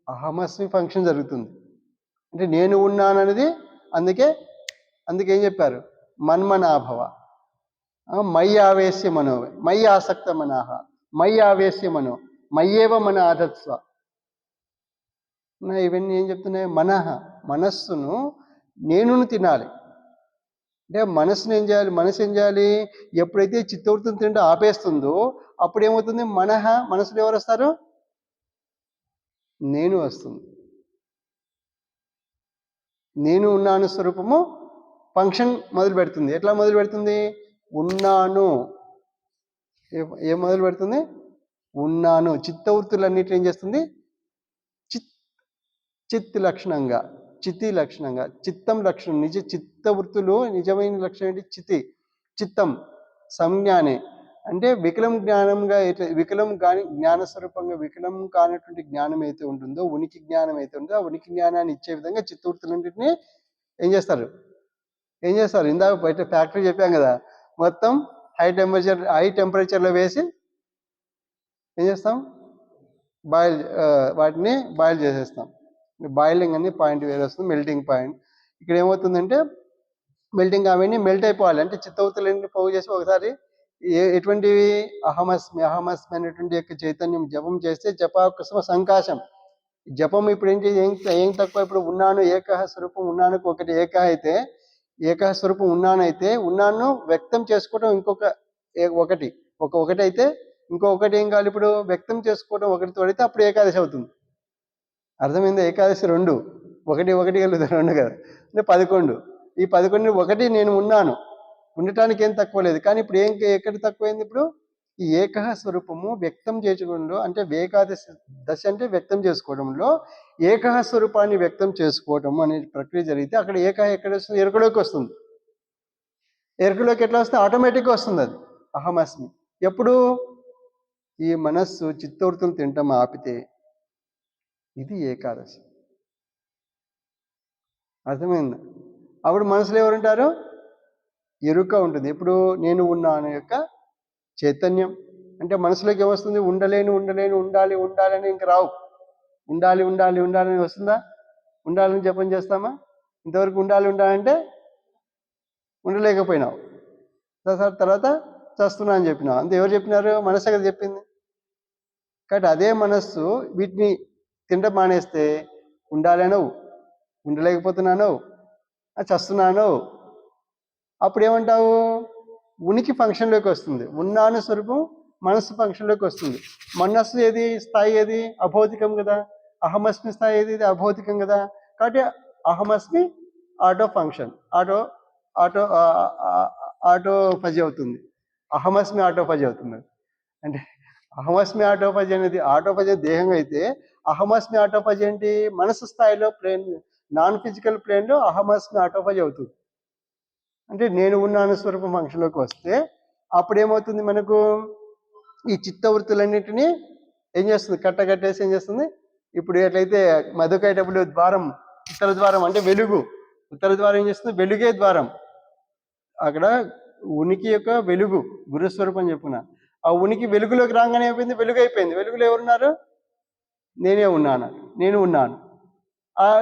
[SPEAKER 1] అహమస్మి ఫంక్షన్ జరుగుతుంది. అంటే నేను ఉన్నాననేది. అందుకే ఏం చెప్పారు? మన్మనాభవ, మయి ఆవేశ్య మనో, మయి ఆసక్త మనాహ, మయి ఆవేశ్య మనో, మయ్యేవ మన ఆధత్స్వ. ఇవన్నీ ఏం చెప్తున్నాయి? మనస్సును నేను తినాలి. అంటే మనసును ఏం చేయాలి? మనసు ఏం చేయాలి? ఎప్పుడైతే చిత్తవృత్తిని తింటే ఆపేస్తుందో అప్పుడు ఏమవుతుంది? మనసులో ఎవరు వస్తారు? నేను వస్తుంది. నేను ఉన్నాను స్వరూపము ఫంక్షన్ మొదలు పెడుతుంది. ఎట్లా మొదలు పెడుతుంది? ఉన్నాను. ఏం మొదలు పెడుతుంది? ఉన్నాను. చిత్తవృత్తులన్నిటి ఏం చేస్తుంది? చిత్ లక్షణంగా, చితి లక్షణంగా, చిత్తం లక్షణం. చిత్తవృత్తులు నిజమైన లక్షణం ఏంటి? చిత్తం. సంజ్ఞానే. అంటే వికలం జ్ఞానంగా అయితే వికలం కాని జ్ఞాన స్వరూపంగా వికలం కానటువంటి జ్ఞానం అయితే ఉంటుందో, ఉనికి జ్ఞానం అయితే ఉందో, ఆ ఉనికి జ్ఞానాన్ని ఇచ్చే విధంగా చిత్తవృత్తులన్నింటినీ ఏం చేస్తారు? ఏం చేస్తారు? ఇందాక బయట ఫ్యాక్టరీ చెప్పాం కదా, మొత్తం హై టెంపరేచర్లో వేసి ఏం చేస్తాం? వాటిని బాయిల్ చేసేస్తాం. బాయిలింగ్ అని పాయింట్ వేరే వస్తుంది, మెల్టింగ్ పాయింట్. ఇక్కడ ఏమవుతుందంటే మెల్టింగ్ అవన్నీ మెల్ట్ అయిపోవాలి. అంటే చిత్తవృత్తులన్నీ పోగు చేసి ఒకసారి ఎటువంటివి అహమస్మి అనేటువంటి యొక్క చైతన్యం జపం చేస్తే జపాకుసుమ సంకాశం. జపం ఇప్పుడు ఏం తక్కువ? ఇప్పుడు ఉన్నాను ఏకహ స్వరూపం, ఉన్నానుకు ఒకటి ఏకహ అయితే, ఏకహ స్వరూపం ఉన్నానైతే ఉన్నాను వ్యక్తం చేసుకోవడం ఇంకొక ఒకటి అయితే ఇంకొకటి ఏం కావాలి? ఇప్పుడు వ్యక్తం చేసుకోవడం ఒకటితో అయితే అప్పుడు ఏకాదశి అవుతుంది. అర్థమైందా? ఏకాదశి 2 ఒకటి కలుగుతారు, 2 కదా, అంటే 11. ఈ 11 ఒకటి నేను ఉన్నాను, ఉండటానికి ఏం తక్కువ లేదు. కానీ ఇప్పుడు ఎక్కడ తక్కువైంది? ఇప్పుడు ఈ ఏకహ స్వరూపము వ్యక్తం చేసుకోవడంలో, అంటే ఏకాదశి దశ అంటే వ్యక్తం చేసుకోవడంలో ఏకహ స్వరూపాన్ని వ్యక్తం చేసుకోవడం అనే ప్రక్రియ జరిగితే అక్కడ ఏకహ ఎక్కడ వస్తుంది? ఎరుకలోకి వస్తుంది. ఎరుకలోకి ఎట్లా వస్తుంది? ఆటోమేటిక్గా వస్తుంది అది అహమస్మి. ఎప్పుడు? ఈ మనస్సు చిత్తవృత్తులు తింటాం ఆపితే ఇది ఏకాదశి. అర్థమైంది? అప్పుడు మనసులో ఎవరుంటారు? ఎరుక ఉంటుంది. ఇప్పుడు నేను ఉన్నాను యొక్క చైతన్యం. అంటే మనసులోకి ఏమొస్తుంది? ఉండాలి అని ఇంక రావు. ఉండాలి అని వస్తుందా? ఉండాలని జపం చేస్తామా? ఇంతవరకు ఉండాలంటే ఉండలేకపోయినావు. తర్వాత చస్తున్నా అని చెప్పినావు. అంతే. ఎవరు చెప్పినారు? మనసే కదా చెప్పింది. కాబట్టి అదే మనస్సు వీటిని తిండం మానేస్తే ఉండాలనవు, ఉండలేకపోతున్నాను, చస్తున్నాను. అప్పుడు ఏమంటావు? ఉనికి ఫంక్షన్లోకి వస్తుంది. ఉన్నాను స్వరూపం మనస్సు ఫంక్షన్లోకి వస్తుంది. మనస్సు ఏది? స్థాయి ఏది? అభౌతికం కదా. అహమస్మి స్థాయి ఏది? ఇది అభౌతికం కదా. కాబట్టి అహమస్మి ఆటో ఫంక్షన్, ఆటోఫజీ అవుతుంది. అహమస్మి ఆటోఫజీ అవుతుంది. అంటే అహమస్మి ఆటోఫజీ అనేది ఆటోఫజీ దేహం అయితే, అహమస్మి ఆటోఫజీ ఏంటి? మనసు స్థాయిలో ప్లేన్, నాన్ ఫిజికల్ ప్లేన్లో అహమస్మి ఆటోఫజీ అవుతుంది. అంటే నేను ఉన్నాను స్వరూపం ఫంక్షన్లోకి వస్తే అప్పుడు ఏమవుతుంది? మనకు ఈ చిత్తవృత్తులన్నింటినీ ఏం చేస్తుంది? కట్టేసి ఏం చేస్తుంది? ఇప్పుడు ఎట్లయితే మధుకైటప్పుడు ద్వారం, ఉత్తర ద్వారం అంటే వెలుగు, ఉత్తర ద్వారం ఏం చేస్తుంది? వెలుగే ద్వారం. అక్కడ ఉనికి యొక్క వెలుగు గురుస్వరూపం చెప్పున, ఆ ఉనికి వెలుగులోకి రాగానే అయిపోయింది, వెలుగు అయిపోయింది. వెలుగులో ఎవరున్నారు? నేను ఉన్నాను.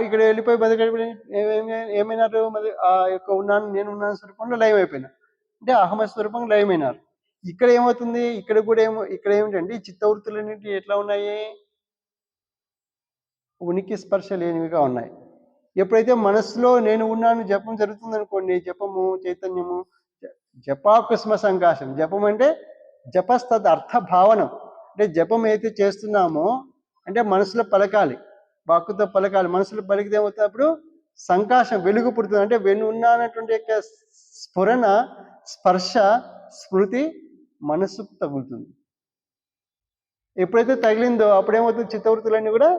[SPEAKER 1] ఇక్కడ వెళ్ళిపోయి బతికేటప్పుడు ఏమైనారు? మరి ఆ యొక్క నేను ఉన్నాను స్వరూపంలో లయం అయిపోయినా, అంటే అహమ స్వరూపంగా లయమైనారు. ఇక్కడ ఏమవుతుంది? ఇక్కడ ఏమిటంటే ఈ చిత్తవృత్తులన్నింటి ఎట్లా ఉన్నాయి? ఉనికి స్పర్శ లేనివిగా ఉన్నాయి. ఎప్పుడైతే మనస్సులో నేను ఉన్నాను జపం జరుగుతుంది అనుకోండి, జపము చైతన్యము, జపాకుస్మ సంకాశం. జపం అంటే జపస్తద్ అర్థ భావనం. అంటే జపం అయితే చేస్తున్నామో అంటే మనసులో పలకాలి, వాక్కుతో పలకాలి. మనసులో పలికితే ఏమవుతుంది? అప్పుడు సంకాశం, వెలుగు పుడుతుంది. అంటే ఉన్నానటువంటి యొక్క స్ఫురణ, స్పర్శ, స్మృతి మనస్సుకు తగులుతుంది. ఎప్పుడైతే తగిలిందో అప్పుడేమవుతుంది? చిత్తవృత్తులన్నీ కూడా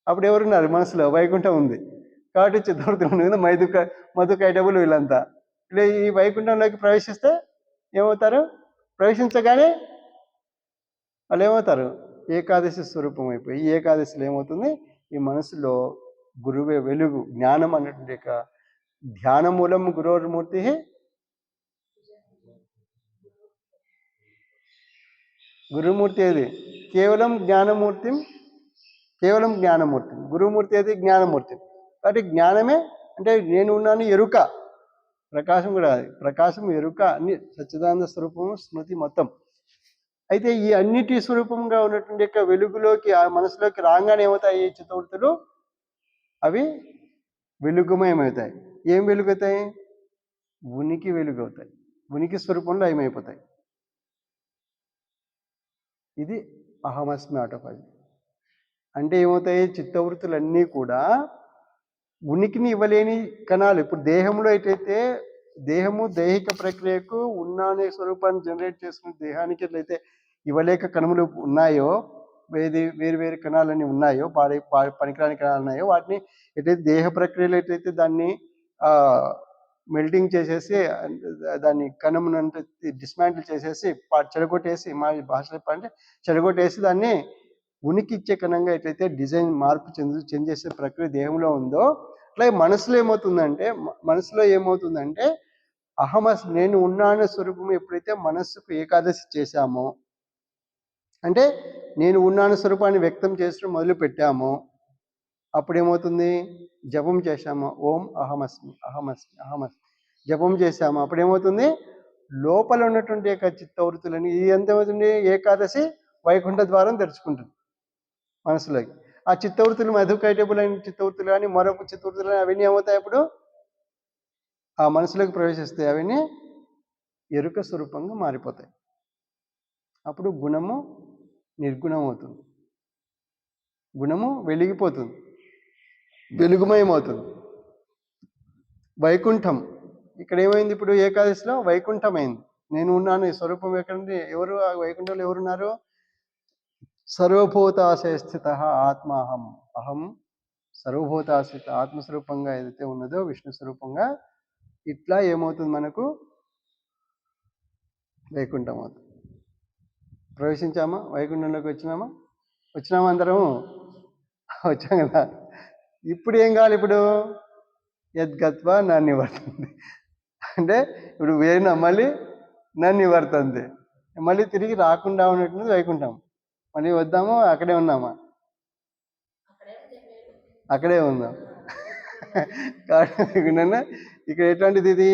[SPEAKER 1] అప్పుడు ఎవరున్నారు? మనసులో వైకుంఠం ఉంది కాబట్టి చిత్తవృత్తులు ఉంది. మధుకైటవులు వీళ్ళంతా ఇలా ఈ వైకుంఠంలోకి ప్రవేశిస్తే ఏమవుతారు? ప్రవేశించగానే వాళ్ళు ఏమవుతారు? ఏకాదశి స్వరూపం అయిపోయి, ఈ ఏకాదశిలో ఏమవుతుంది? ఈ మనసులో గురువే వెలుగు, జ్ఞానం అన్నటువంటి యొక్క ధ్యానమూలం గురోర్మూర్తి. గురుమూర్తి ఏది? కేవలం జ్ఞానమూర్తి. గురుమూర్తి ఏది? జ్ఞానమూర్తి. కాబట్టి జ్ఞానమే అంటే నేను ఉన్నాను ఎరుక, ప్రకాశం కూడా అది. ప్రకాశం, ఎరుక అన్ని సచ్చిదానంద స్వరూపము, స్మృతి మొత్తం. అయితే ఈ అన్నిటి స్వరూపంగా ఉన్నటువంటి యొక్క వెలుగులోకి, ఆ మనసులోకి రాగానే ఏమవుతాయి? చిత్తవృత్తులు అవి వెలుగుమయమవుతాయి. ఏం వెలుగుతాయి? ఉనికి వెలుగు అవుతాయి. ఉనికి స్వరూపంలో ఏమైపోతాయి? ఇది అహమస్మి ఆటోఫాజీ. అంటే ఏమవుతాయి? చిత్తవృత్తులన్నీ కూడా ఉనికిని ఇవ్వలేని కణాలు. ఇప్పుడు దేహంలో ఎట్లయితే దేహము దైహిక ప్రక్రియకు ఉన్నానే స్వరూపాన్ని జనరేట్ చేసుకునే దేహానికి ఎట్లయితే ఇవ్వలేక కణములు ఉన్నాయో, వేరు కణాలన్నీ ఉన్నాయో, పనికిరాని కణాలు ఉన్నాయో, వాటిని ఎట్లయితే దేహ ప్రక్రియలో ఎట్లయితే దాన్ని మెల్టింగ్ చేసేసి దాన్ని కణమునంతా డిస్మాంటిల్ చేసేసి చెడగొట్టేసి, మా భాషలో చెప్పాలంటే చెడగొట్టేసి దాన్ని ఉనికి ఇచ్చే కణంగా ఎట్లయితే డిజైన్ మార్పు చెందేసే ప్రక్రియ దేహంలో ఉందో, అట్లాగే మనసులో ఏమవుతుందంటే అహమస్ నేను ఉన్నాను స్వరూపం ఎప్పుడైతే మనస్సుకు ఏకాదశి చేశామో, అంటే నేను ఉన్నాను స్వరూపాన్ని వ్యక్తం చేసడం మొదలు పెట్టామో, అప్పుడేమవుతుంది? జపం చేశాము, ఓం అహమస్మి అహమస్మి అహమస్మి జపం చేశాము, అప్పుడేమవుతుంది? లోపల ఉన్నటువంటి యొక్క చిత్తవృత్తులని ఇది ఎంతమవుతుంది? ఏకాదశి వైకుంఠ ద్వారం తెరుచుకుంటుంది మనసులోకి. ఆ చిత్తవృత్తులు మధుకైటబుల్ అయిన చిత్తవృత్తులు కానీ మరొక చిత్తవృత్తులు కానీ అవన్నీ ఏమవుతాయి? అప్పుడు ఆ మనసులోకి ప్రవేశిస్తాయి, అవన్నీ ఎరుక స్వరూపంగా మారిపోతాయి. అప్పుడు గుణము నిర్గుణం అవుతుంది, గుణము వెలిగిపోతుంది, వెలుగుమయమవుతుంది. వైకుంఠం ఇక్కడ ఏమైంది? ఇప్పుడు ఏకాదశిలో వైకుంఠం అయింది. నేను ఉన్నాను ఈ స్వరూపం ఎక్కడుంది? ఎవరు ఆ వైకుంఠంలో ఎవరున్నారు? సర్వభూతాశయ స్థిత ఆత్మాహం, అహం సర్వభూతాశ్రిత ఆత్మస్వరూపంగా ఏదైతే ఉన్నదో విష్ణు స్వరూపంగా, ఇట్లా ఏమవుతుంది? మనకు వైకుంఠం అవుతుంది. ప్రవేశించామా? వైకుంఠంలోకి వచ్చినామా అందరం? వచ్చాం కదా. ఇప్పుడు ఏం కావాలి? ఇప్పుడు యద్గత్వ నా నివర్తంది, అంటే ఇప్పుడు వేరినా మళ్ళీ నా నివర్తంది, మళ్ళీ తిరిగి రాకుండా ఉన్నట్టు వైకుంఠం. మళ్ళీ వద్దాము, అక్కడే ఉన్నామా? అక్కడే ఉందాం. కాబట్టి ఇక్కడ ఎటువంటిది? ఇది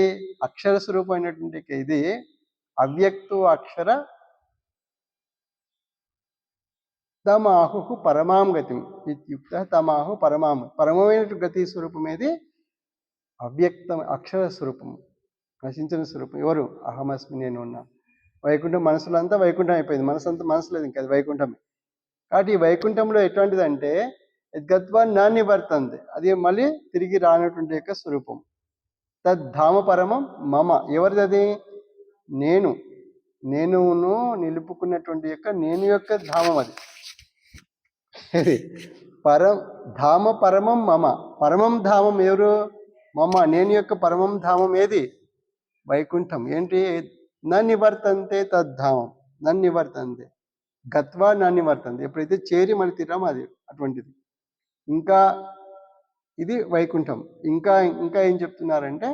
[SPEAKER 1] అక్షర స్వరూపమైనటువంటి ఇది అవ్యక్తు అక్షర తమాహు పరమాం గతి ఇత్యుక్త తమాహు పరమమైన గతి స్వరూపం ఏది? అవ్యక్తం అక్షర స్వరూపము, నశించిన స్వరూపం. ఎవరు? అహమస్మి, నేను ఉన్నా. వైకుంఠం మనసులో అంతా వైకుంఠం అయిపోయింది, మనసు లేదు ఇంకా, అది వైకుంఠమే. కాబట్టి ఈ వైకుంఠంలో ఎటువంటిదంటే గత్వా నా నివర్తంది, అది మళ్ళీ తిరిగి రానటువంటి యొక్క స్వరూపం. తద్ధామ పరమం మమ, ఎవరిది అది? నేనును నిలుపుకున్నటువంటి యొక్క నేను యొక్క ధామం అది. ధామ పరమం మమ, పరమం ధామం ఎవరు? మమ, నేను యొక్క పరమం ధామం ఏది? వైకుంఠం. ఏంటి? నివర్తంతే తద్ధామం, నివర్తంతే గత్వా నివర్తంతే, ఎప్పుడైతే చేరి మన తిరామో అది అటువంటిది. ఇంకా ఇది వైకుంఠం. ఇంకా ఏం చెప్తున్నారంటే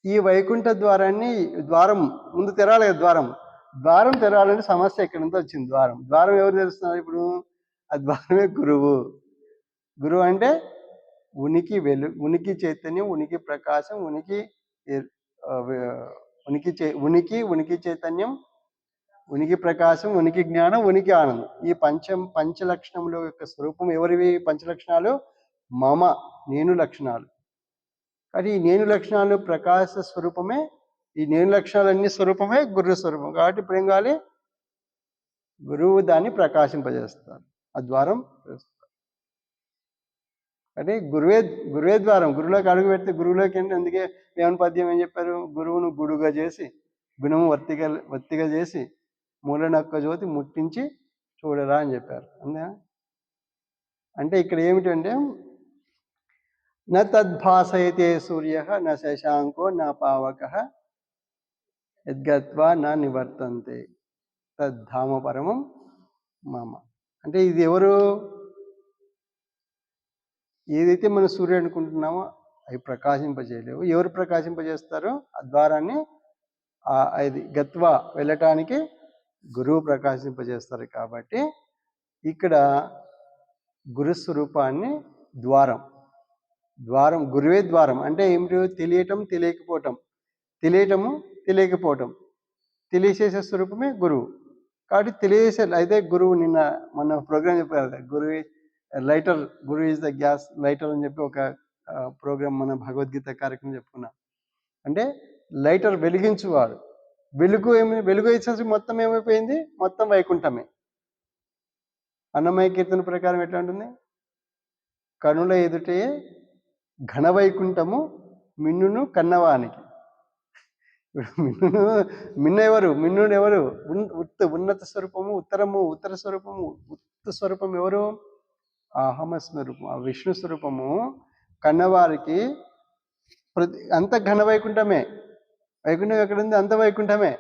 [SPEAKER 1] ఈ వైకుంఠ ద్వారం ముందు తెరాలి కదా. ద్వారం తెరాలంటే సమస్య ఎక్కడి నుంచి వచ్చింది? ద్వారం ఎవరు తెలుస్తున్నారు ఇప్పుడు? ఆ ద్వారమే గురువు అంటే ఉనికి చైతన్యం, ఉనికి ప్రకాశం, ఉనికి చైతన్యం, ఉనికి ప్రకాశం, ఉనికి జ్ఞానం, ఉనికి ఆనందం. ఈ పంచలక్షణముల యొక్క స్వరూపం ఎవరివి? పంచలక్షణాలు మమ, నేను లక్షణాలు. కానీ ఈ నేను లక్షణాలు ప్రకాశ స్వరూపమే, ఈ నేను లక్షణాలన్నీ స్వరూపమే గురు స్వరూపం. కాబట్టి ఇప్పుడు ఏం కావాలి? గురువు దాన్ని ప్రకాశింపజేస్తారు, ఆ ద్వారం చేస్తారు. అంటే గురువే ద్వారం. గురువులోకి అడుగు పెడితే గురువులోకి ఏంటి? అందుకే వేమన పద్యం ఏం చెప్పారు? గురువును గుడుగా చేసి, గుణము వర్తిగా చేసి, మూలనొక్క జ్యోతి ముట్టించి చూడరా అని చెప్పారు. అంటే ఇక్కడ ఏమిటంటే న తద్భాసయతే సూర్య న శశాంకో న పావక యద్గత్వా నా నివర్తంతే తద్ధామ పరమం మమ. అంటే ఇది ఎవరు? ఏదైతే మనం సూర్యుడు అనుకుంటున్నామో అవి ప్రకాశింపజేయలేవు. ఎవరు ప్రకాశింపజేస్తారో ఆ ద్వారాన్ని అది గత్వా వెళ్ళటానికి గురువు ప్రకాశింపజేస్తారు. కాబట్టి ఇక్కడ గురుస్వరూపాన్ని ద్వారం గురువే ద్వారం. అంటే ఏమిటి? తెలియటం తెలియకపోవటం, తెలియకపోవటం, తెలియచేసే స్వరూపమే గురువు. కాబట్టి తెలియజేసే అయితే గురువు మన ప్రోగ్రామ్ చెప్పారు, గురు ఈజ్ ద గ్యాస్ లైటర్ అని చెప్పి ఒక ప్రోగ్రామ్ మన భగవద్గీత కార్యక్రమం చెప్పుకున్నాం. అంటే లైటర్ వెలిగించువాడు. వెలుగు ఇచ్చేసి మొత్తం ఏమైపోయింది? మొత్తం వైకుంఠమే. అన్నమయ్య కీర్తన ప్రకారం ఎట్లా ఉంటుంది? కనుల ఎదుటే ఘనవైకుంఠము మిన్నును కన్నవానికి. మిన్నుడు ఎవరు? ఉన్నత స్వరూపము, ఉత్తర స్వరూపము, స్వరూపం ఎవరు? అహమ స్వరూపం, ఆ విష్ణు స్వరూపము కన్నవారికి అంత ఘన వైకుంఠమే. వైకుంఠం ఎక్కడుంది? అంత వైకుంఠమే.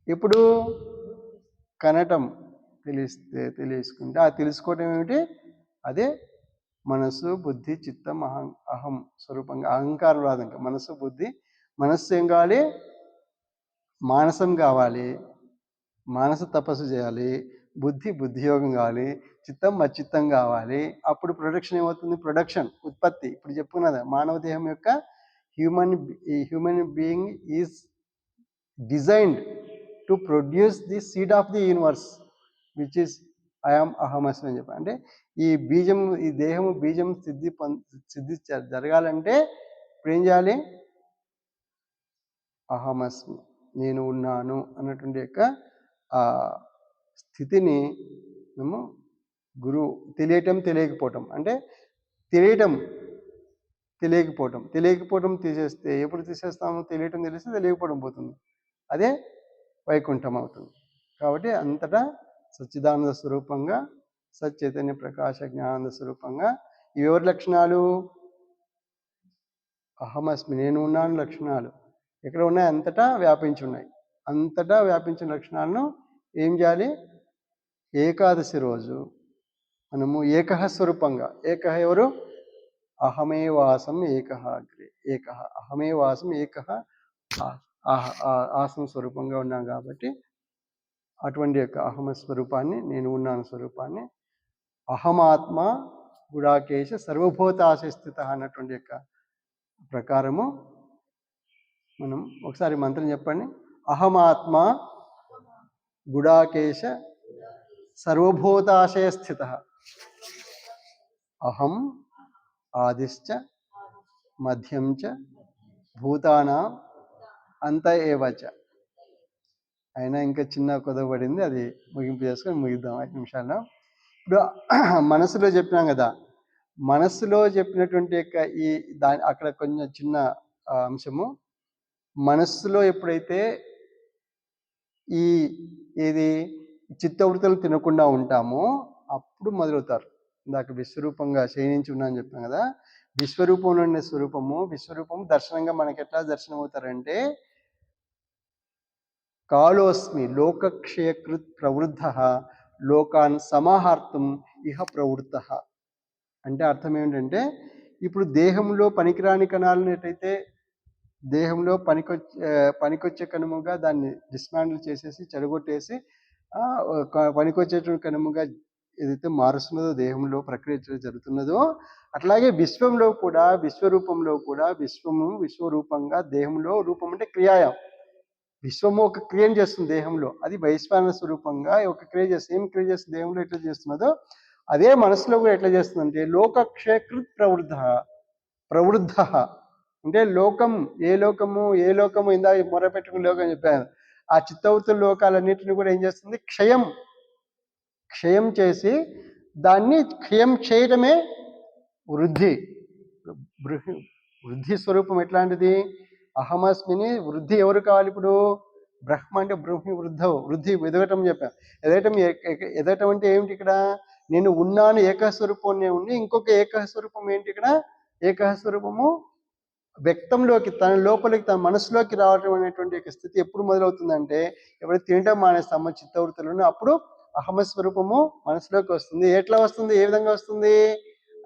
[SPEAKER 1] ఇప్పుడు కనటం తెలుసుకుంటే ఆ తెలుసుకోవటం ఏమిటి? అదే మనసు, బుద్ధి, చిత్తం, అహం స్వరూపంగా అహంకారం రాదు. ఇంకా మనసు, బుద్ధి, మనస్సు ఏం కావాలి? మానసం కావాలి, మానస తపస్సు చేయాలి. బుద్ధి బుద్ధియోగం కావాలి, చిత్తం మచ్చిత్తం కావాలి. అప్పుడు ప్రొడక్షన్ ఏమవుతుంది? ప్రొడక్షన్, ఉత్పత్తి. ఇప్పుడు చెప్పుకున్నది మానవ దేహం యొక్క human being is designed to produce the seed of the universe which is I am అహమస్మి అని చెప్పి. అంటే ఈ బీజం, ఈ దేహము బీజం సిద్ధి జరగాలంటే ఇప్పుడు ఏం చేయాలి? అహమస్మి, నేను ఉన్నాను అన్నటువంటి యొక్క ఆ స్థితిని మేము గురువు తెలియటం తెలియకపోవటం, అంటే తెలియకపోవటం తీసేస్తే ఎప్పుడు తీసేస్తాము? తెలియటం తెలిస్తే తెలియకపోవడం పోతుంది. అదే వైకుంఠం అవుతుంది. కాబట్టి అంతటా సచ్చిదానంద స్వరూపంగా, సచ్చైతన్య ప్రకాశ జ్ఞానానంద స్వరూపంగా ఎవరి లక్షణాలు? అహమస్మి, నేను ఉన్నాను లక్షణాలు ఎక్కడ ఉన్నాయి? అంతటా వ్యాపించి ఉన్నాయి. అంతటా వ్యాపించిన లక్షణాలను ఏం చేయాలి? ఏకాదశి రోజు మనము ఏకహ స్వరూపంగా, ఏకహ ఎవరు? అహమే వాసం ఏకహ అగ్రే, ఏకహ అహమే వాసం ఏకహ ఆసం స్వరూపంగా ఉన్నాం. కాబట్టి అటువంటి యొక్క అహమ స్వరూపాన్ని, నేను ఉన్నాను స్వరూపాన్ని, అహమాత్మ గుడాకేశ సర్వభూతాశస్థిత అన్నటువంటి యొక్క ప్రకారము మనం ఒకసారి మంత్రం చెప్పండి. అహమాత్మ గుడాకేశ సర్వభూతాశయ స్థిత, అహం ఆదిశ్చ మధ్యం చ భూతానాం అంత ఏవచ. అయినా ఇంకా చిన్న కొదవబడింది, అది ముగింపు చేసుకొని ముగిద్దాం 5 నిమిషాల్లో. ఇప్పుడు మనసులో చెప్పినాం కదా, మనస్సులో చెప్పినటువంటి యొక్క ఈ అక్కడ కొంచెం చిన్న అంశము. మనస్సులో ఎప్పుడైతే ఏది చిత్తవృత్తులు తినకుండా ఉంటామో అప్పుడు మొదలవుతారు. ఇందాక విశ్వరూపంగా శయనించి ఉన్నా అని చెప్పాను కదా, విశ్వరూపంలో ఉండే విశ్వరూపము దర్శనంగా మనకి ఎట్లా దర్శనం అవుతారంటే, కాలోస్మి లోకక్షయకృత్ ప్రవృద్ధ లోకాన్ సమాహార్తం ఇహ ప్రవృత్త. అంటే అర్థం ఏమిటంటే, ఇప్పుడు దేహంలో పనికిరాని కణాలను ఎటైతే దేహంలో పనికొచ్చే కణముగా దాన్ని డిస్మాండిల్ చేసేసి చెడగొట్టేసి పనికొచ్చేటువంటి కణముగా ఏదైతే మారుస్తున్నదో దేహంలో ప్రక్రియ జరుగుతున్నదో, అట్లాగే విశ్వంలో కూడా, విశ్వరూపంలో కూడా, విశ్వరూపంగా దేహంలో, రూపం అంటే క్రియాయం, విశ్వము ఒక క్రియను చేస్తుంది దేహంలో. అది వైశ్వాన స్వరూపంగా ఒక క్రియ చేస్తుంది. ఏం క్రియ చేస్తుంది దేహంలో ఎట్లా చేస్తున్నదో అదే మనసులో కూడా ఎట్లా చేస్తుందంటే, లోకక్షయకృత్ ప్రవృద్ధ అంటే లోకం, ఏ లోకము ఇందాక మొరపెట్టుకుని లోకం చెప్పాను. ఆ చిత్తవృత్తుల లోకాలన్నింటినీ కూడా ఏం చేస్తుంది? క్షయం చేసి దాన్ని క్షయం చేయడమే వృద్ధి. వృద్ధి స్వరూపం ఎట్లాంటిది? అహమస్మిని వృద్ధి ఎవరు కావాలి? ఇప్పుడు బ్రహ్మ అంటే బ్రహ్మి వృద్ధి ఎదగటం చెప్పాను. ఎదగటం అంటే ఏమిటి? ఇక్కడ నేను ఉన్నాను ఏకస్వరూపంలో ఉండి, ఇంకొక ఏకస్వరూపం ఏంటి? ఇక్కడ ఏకస్వరూపము వ్యక్తంలోకి, తన లోపలికి, తన మనసులోకి రావటం అనేటువంటి స్థితి ఎప్పుడు మొదలవుతుందంటే, ఎప్పుడు తినటం మానేస్తామో చిత్తవృత్తులను, అప్పుడు అహమస్వరూపము మనసులోకి వస్తుంది. ఎట్లా వస్తుంది? ఏ విధంగా వస్తుంది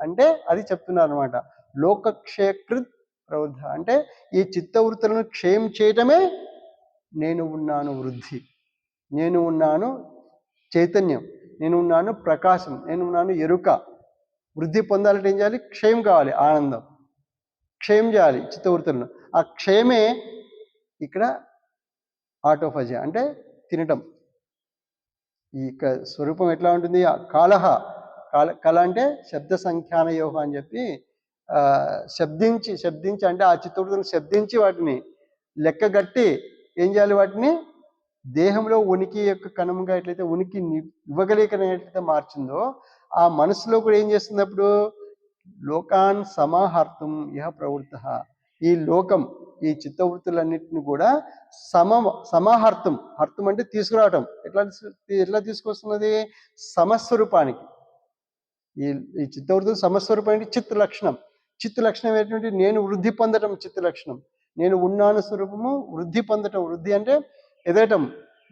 [SPEAKER 1] అంటే అది చెప్తున్నారు అనమాట. లోకక్షయకృత్ ప్రవృద్ధ అంటే ఈ చిత్తవృత్తులను క్షయం చేయటమే నేను ఉన్నాను వృద్ధి, నేను ఉన్నాను చైతన్యం, నేను ఉన్నాను ప్రకాశం, నేను ఉన్నాను ఎరుక. వృద్ధి పొందాలంటే ఏం చేయాలి? క్షయం కావాలి, ఆనందం. క్షయం చేయాలి చిత్తవృత్తులను. ఆ క్షయమే ఇక్కడ ఆటోఫజ అంటే తినటం. ఈ స్వరూపం ఎట్లా ఉంటుంది? కళ అంటే శబ్ద సంఖ్యాన యోగ అని చెప్పి శబ్దించి అంటే ఆ చిత్తవృత్తులను శబ్దించి వాటిని లెక్కగట్టి ఏం చేయాలి? వాటిని దేహంలో ఉనికి యొక్క కణముగా ఎట్లయితే ఉనికి ఇవ్వగలిగినట్లయితే మార్చిందో, ఆ మనసులో కూడా ఏం చేస్తుంది? అప్పుడు లోకాన్ సమాహర్తం ఇహ ప్రవృత్త, ఈ లోకం, ఈ చిత్తవృత్తులన్నింటిని కూడా సమాహర్తం అంటే తీసుకురావటం. ఎట్లా తీసుకొస్తున్నది? సమస్వరూపానికి. ఈ చిత్తవృత్తులు సమస్వరూపానికి చిత్త లక్షణం. చిత్తు లక్షణం ఏంటంటే నేను వృద్ధి పొందటం చిత్తు లక్షణం. నేను ఉన్నాను స్వరూపము వృద్ధి పొందటం. వృద్ధి అంటే ఎదగటం.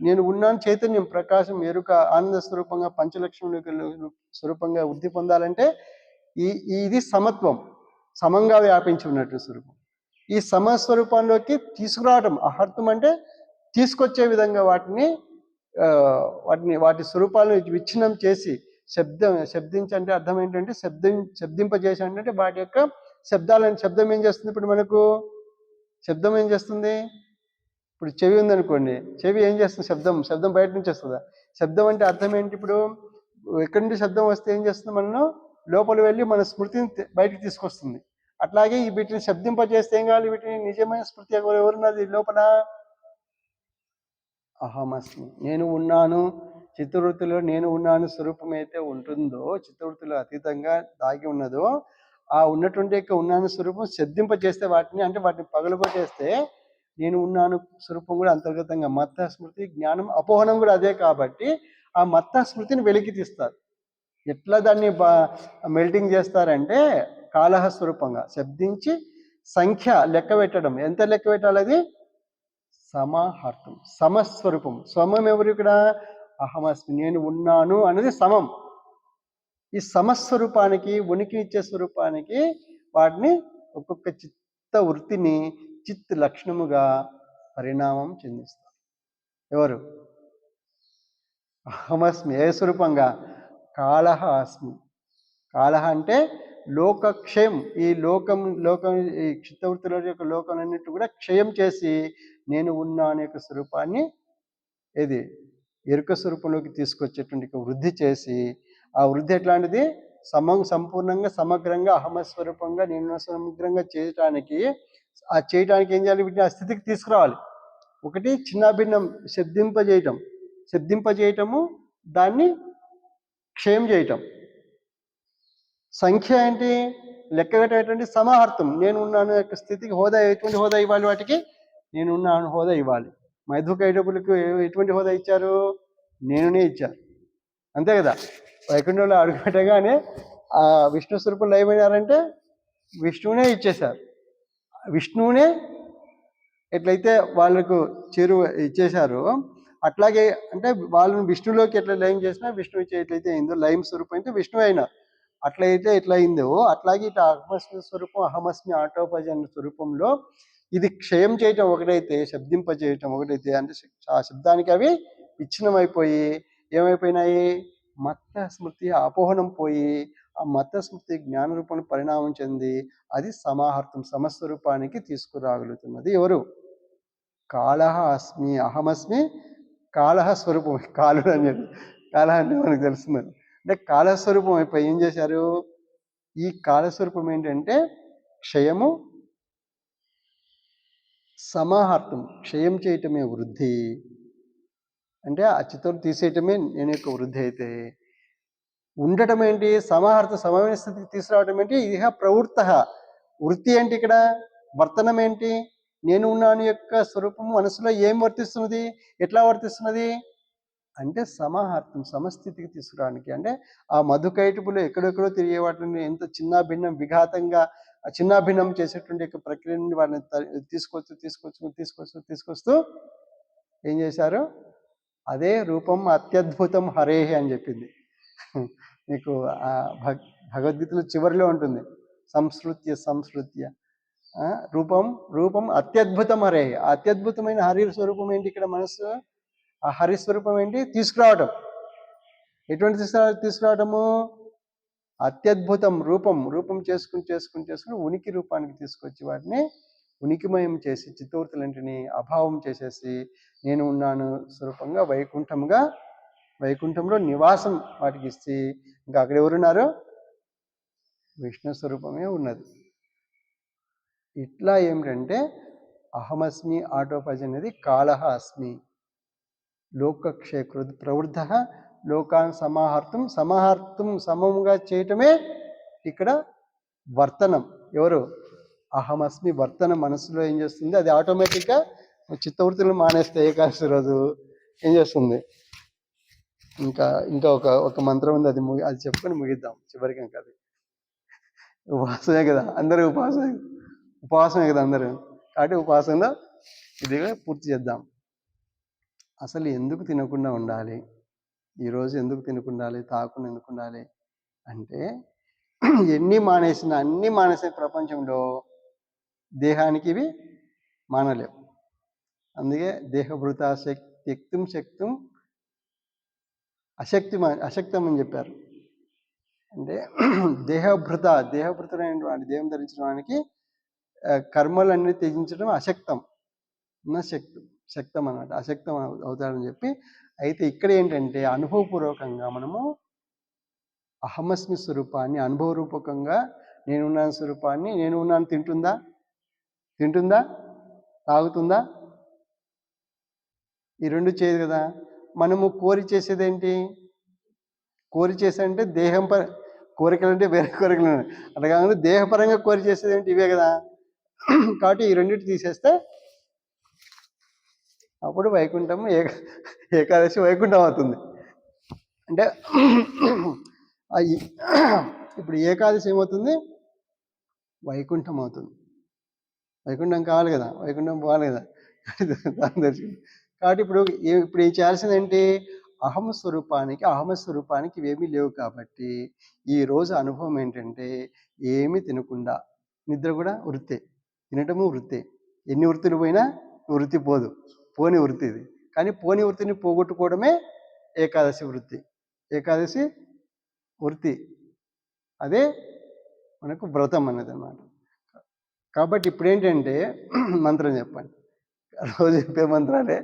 [SPEAKER 1] నేను ఉన్నాను చైతన్యం, ప్రకాశం, ఎరుక, ఆనంద స్వరూపంగా పంచలక్షణములు స్వరూపంగా వృద్ధి పొందాలంటే ఇది సమత్వం, సమంగా వ్యాపించి ఉన్నట్టు స్వరూపం. ఈ సమస్వరూపంలోకి తీసుకురావటం. అహర్తం అంటే తీసుకొచ్చే విధంగా వాటి స్వరూపాలను విచ్ఛిన్నం చేసి శబ్దించంటే అర్థం ఏంటంటే శబ్దింపజేసి అంటే వాటి యొక్క శబ్దం ఏం చేస్తుంది? ఇప్పుడు మనకు శబ్దం ఏం చేస్తుంది? ఇప్పుడు చెవి ఉందనుకోండి, చెవి ఏం చేస్తుంది? శబ్దం బయట నుంచి వస్తుందా? శబ్దం అంటే అర్థం ఏంటి? ఇప్పుడు ఎక్కడి నుండి శబ్దం వస్తే ఏం చేస్తుంది? మనను లోపల వెళ్ళి మన స్మృతిని బయటికి తీసుకొస్తుంది. అట్లాగే వీటిని శబ్దింపజేస్తే ఏం కావాలి? వీటిని నిజమైన స్మృతి ఎవరున్నది లోపల? అహమస్మి, నేను ఉన్నాను. చిత్తవృత్తిలో నేను ఉన్నాను స్వరూపం అయితే ఉంటుందో, చిత్తవృత్తిలో అతీతంగా దాగి ఉన్నదో, ఆ ఉన్నటువంటి యొక్క ఉన్నాను స్వరూపం శబ్దింపజేస్తే వాటిని పగలగొట్టేస్తే నేను ఉన్నాను స్వరూపం కూడా అంతర్గతంగా మత్త స్మృతి జ్ఞానం అపోహనం కూడా అదే. కాబట్టి ఆ మత్త స్మృతిని వెలికి తీస్తారు. ఎట్లా దాన్ని మెల్టింగ్ చేస్తారంటే కాలహ స్వరూపంగా శబ్దించి సంఖ్య లెక్క పెట్టడం. ఎంత లెక్క పెట్టాలి? అది సమాహర్తం, సమస్వరూపం. సమం ఎవరు ఇక్కడ? అహమస్మి, నేను ఉన్నాను అనేది సమం. ఈ సమస్వరూపానికి, ఉనికి ఇచ్చే స్వరూపానికి వాటిని ఒక్కొక్క చిత్త వృత్తిని చిత్ లక్షణముగా పరిణామం చెందిస్తారు. ఎవరు? అహమస్మి. ఏ స్వరూపంగా? కాలహ అస్మి. కాలహ అంటే లోకక్షయం. ఈ లోకం ఈ చిత్తవృత్తుల యొక్క లోకం అన్నిటి కూడా క్షయం చేసి నేను ఉన్నా అనే యొక్క స్వరూపాన్ని ఎరుక స్వరూపంలోకి తీసుకొచ్చేటువంటి వృద్ధి చేసి, ఆ వృద్ధి ఎట్లాంటిది? సంపూర్ణంగా సమగ్రంగా అహమస్వరూపంగా నేను సమగ్రంగా చేయటానికి ఏం చేయాలి? వీటిని ఆ స్థితికి తీసుకురావాలి. ఒకటి చిన్నాభిన్నం శబ్దింపజేయటము, దాన్ని క్షయం చేయటం. సంఖ్య ఏంటి? లెక్కగట్టేటువంటి సమాహార్థం. నేను ఉన్నాను యొక్క స్థితికి హోదా, ఎటువంటి హోదా ఇవ్వాలి? వాటికి నేను ఉన్నాను హోదా ఇవ్వాలి. మైథుకైటపులకు ఎటువంటి హోదా ఇచ్చారు? నేనునే ఇచ్చారు. అంతే కదా? వైకుంఠంలో అడుగుపెట్టగానే ఆ విష్ణు స్వరూపులు ఏమైనారంటే విష్ణువునే ఇచ్చేశారు. విష్ణువునే ఎట్లయితే వాళ్ళకు చేరువ ఇచ్చేశారో, అట్లాగే అంటే వాళ్ళని విష్ణులోకి ఎట్లా లయం చేసినా విష్ణువు ఎట్లయితే అయిందో, లయం స్వరూపం అయితే విష్ణువు అయినా అట్లయితే ఎట్లా అయిందో, అట్లాగే ఇట్లా అహమస్మి స్వరూపం, అహమస్మి ఆటోపజన్ స్వరూపంలో ఇది క్షయం చేయటం ఒకటైతే, శబ్దింపజేయటం ఒకటైతే, అంటే ఆ శబ్దానికి అవి విచ్ఛిన్నమైపోయి ఏమైపోయినాయి? మత్త స్మృతి అపోహనం పోయి, ఆ మత్త స్మృతి జ్ఞాన రూపంలో పరిణామం చెంది అది సమాహార్థం, సమస్వరూపానికి తీసుకురాగలుగుతున్నది. ఎవరు? కాలహ అస్మి. అహమస్మి కాలహ స్వరూపం. కాలుడు అని చెప్పి కాలహ అంటే మనకు తెలుస్తుంది. అంటే కాలస్వరూపం అయిపోయి ఏం చేశారు? ఈ కాలస్వరూపం ఏంటంటే క్షయము, సమాహార్థం. క్షయం చేయటమే వృద్ధి అంటే ఆ చిత్తం తీసేయటమే నేను యొక్క వృద్ధి అయితే, ఉండటం ఏంటి? సమాహార్థ సమమైన స్థితికి తీసుకురావటం ఏంటి? ఇహ ప్రవృత్త. వృత్తి ఏంటి? ఇక్కడ వర్తనం ఏంటి? నేను ఉన్నాను యొక్క స్వరూపము మనసులో ఏం వర్తిస్తున్నది? ఎట్లా వర్తిస్తున్నది అంటే సమాహార్థం, సమస్థితికి తీసుకురావడానికి. అంటే ఆ మధుకైటపులు ఎక్కడెక్కడో తిరిగే వాటిని ఎంత చిన్నాభిన్నం విఘాతంగా చిన్నాభిన్నం చేసేటువంటి యొక్క ప్రక్రియ నుండి వాటిని తీసుకొస్తూ ఏం చేశారు? అదే రూపం అత్యద్భుతం హరేహి అని చెప్పింది. మీకు భగవద్గీతలో చివరిలో ఉంటుంది, సంస్కృత్య రూపం అత్యద్భుతం హరేహి. అత్యద్భుతమైన హరి స్వరూపం ఏంటి? ఇక్కడ మనసు ఆ హరిస్వరూపం ఏంటి? తీసుకురావటం. ఎటువంటి తీసుకురావటము? అత్యద్భుతం రూపం చేసుకుని ఉనికి రూపానికి తీసుకొచ్చి వాటిని ఉనికిమయం చేసి చిత్తవృత్తులంటిని అభావం చేసేసి నేను ఉన్నాను స్వరూపంగా వైకుంఠంలో నివాసం వాటికి ఇచ్చి, ఇంకా అక్కడ ఎవరున్నారు? విష్ణు స్వరూపమే ఉన్నది. ఇట్లా ఏమిటంటే అహమస్మి ఆటోపజ అనేది కాలహ అస్మి లోకక్షయ ప్రవృద్ధ లోకాన్ సమాహార్థం సమముగా చేయటమే ఇక్కడ వర్తనం. ఎవరు? అహమస్మి వర్తనం మనసులో ఏం చేస్తుంది? అది ఆటోమేటిక్గా చిత్తవృత్తులు మానేస్తే ఏకాదశి రోజు ఏం చేస్తుంది? ఇంకా ఒక మంత్రం ఉంది, అది చెప్పుకొని ముగిద్దాం చివరికి. ఇంకా అది ఉపవాసమే కదా అందరూ, ఉపవాసమే కదా అందరూ. కాబట్టి ఉపవాసంలో ఇదిగా పూర్తి చేద్దాం. అసలు ఎందుకు తినకుండా ఉండాలి, ఈరోజు ఎందుకు తినకుండా ఉండాలి, తాగకుండా ఎందుకు ఉండాలి అంటే అన్నీ మానేసిన ప్రపంచంలో దేహానికి ఇవి మానలేవు. అందుకే దేహభృత త్యక్తుం శక్తం అశక్తం అని చెప్పారు. అంటే దేహభృతుడైనటువంటి దేహం ధరించిన వానికి కర్మలన్నీ త్యజించడం అశక్తం, శక్తం అన్నమాట, అశక్తం అవుతాడని చెప్పి. అయితే ఇక్కడ ఏంటంటే అనుభవపూర్వకంగా మనము అహమస్మి స్వరూపాన్ని అనుభవరూపకంగా నేనున్నాను స్వరూపాన్ని, నేను ఉన్నాను తింటుందా తాగుతుందా, ఈ రెండు చేయదు కదా. మనము కోరి చేసేదేంటి, కోరి చేసేదంటే దేహం కోరికలు అంటే వేరే కోరికలు అట్లా కాకుండా దేహపరంగా కోరి చేసేది ఏంటి, ఇవే కదా. కాబట్టి ఈ రెండింటి తీసేస్తే అప్పుడు వైకుంఠం ఏకాదశి వైకుంఠం అవుతుంది. అంటే ఇప్పుడు ఏకాదశి ఏమవుతుంది, వైకుంఠం అవుతుంది. వైకుంఠం కావాలి కదా, వైకుంఠం పోవాలి కదా దాని దర్శనం. కాబట్టి ఇప్పుడు ఏం చేయాల్సింది ఏంటి, అహమస్వరూపానికి ఇవేమీ లేవు. కాబట్టి ఈరోజు అనుభవం ఏంటంటే ఏమీ తినకుండా, నిద్ర కూడా వృత్తే, తినటము వృత్తే. ఎన్ని వృత్తులు పోయినా వృత్తి పోదు, పోని వృత్తి ఇది. కానీ పోని వృత్తిని పోగొట్టుకోవడమే ఏకాదశి వృత్తి, ఏకాదశి వృత్తి, అదే మనకు వ్రతం అనేది అన్నమాట. కాబట్టి ఇప్పుడు ఏంటంటే మంత్రం చెప్పండి, రోజు చెప్పే మంత్రాలే.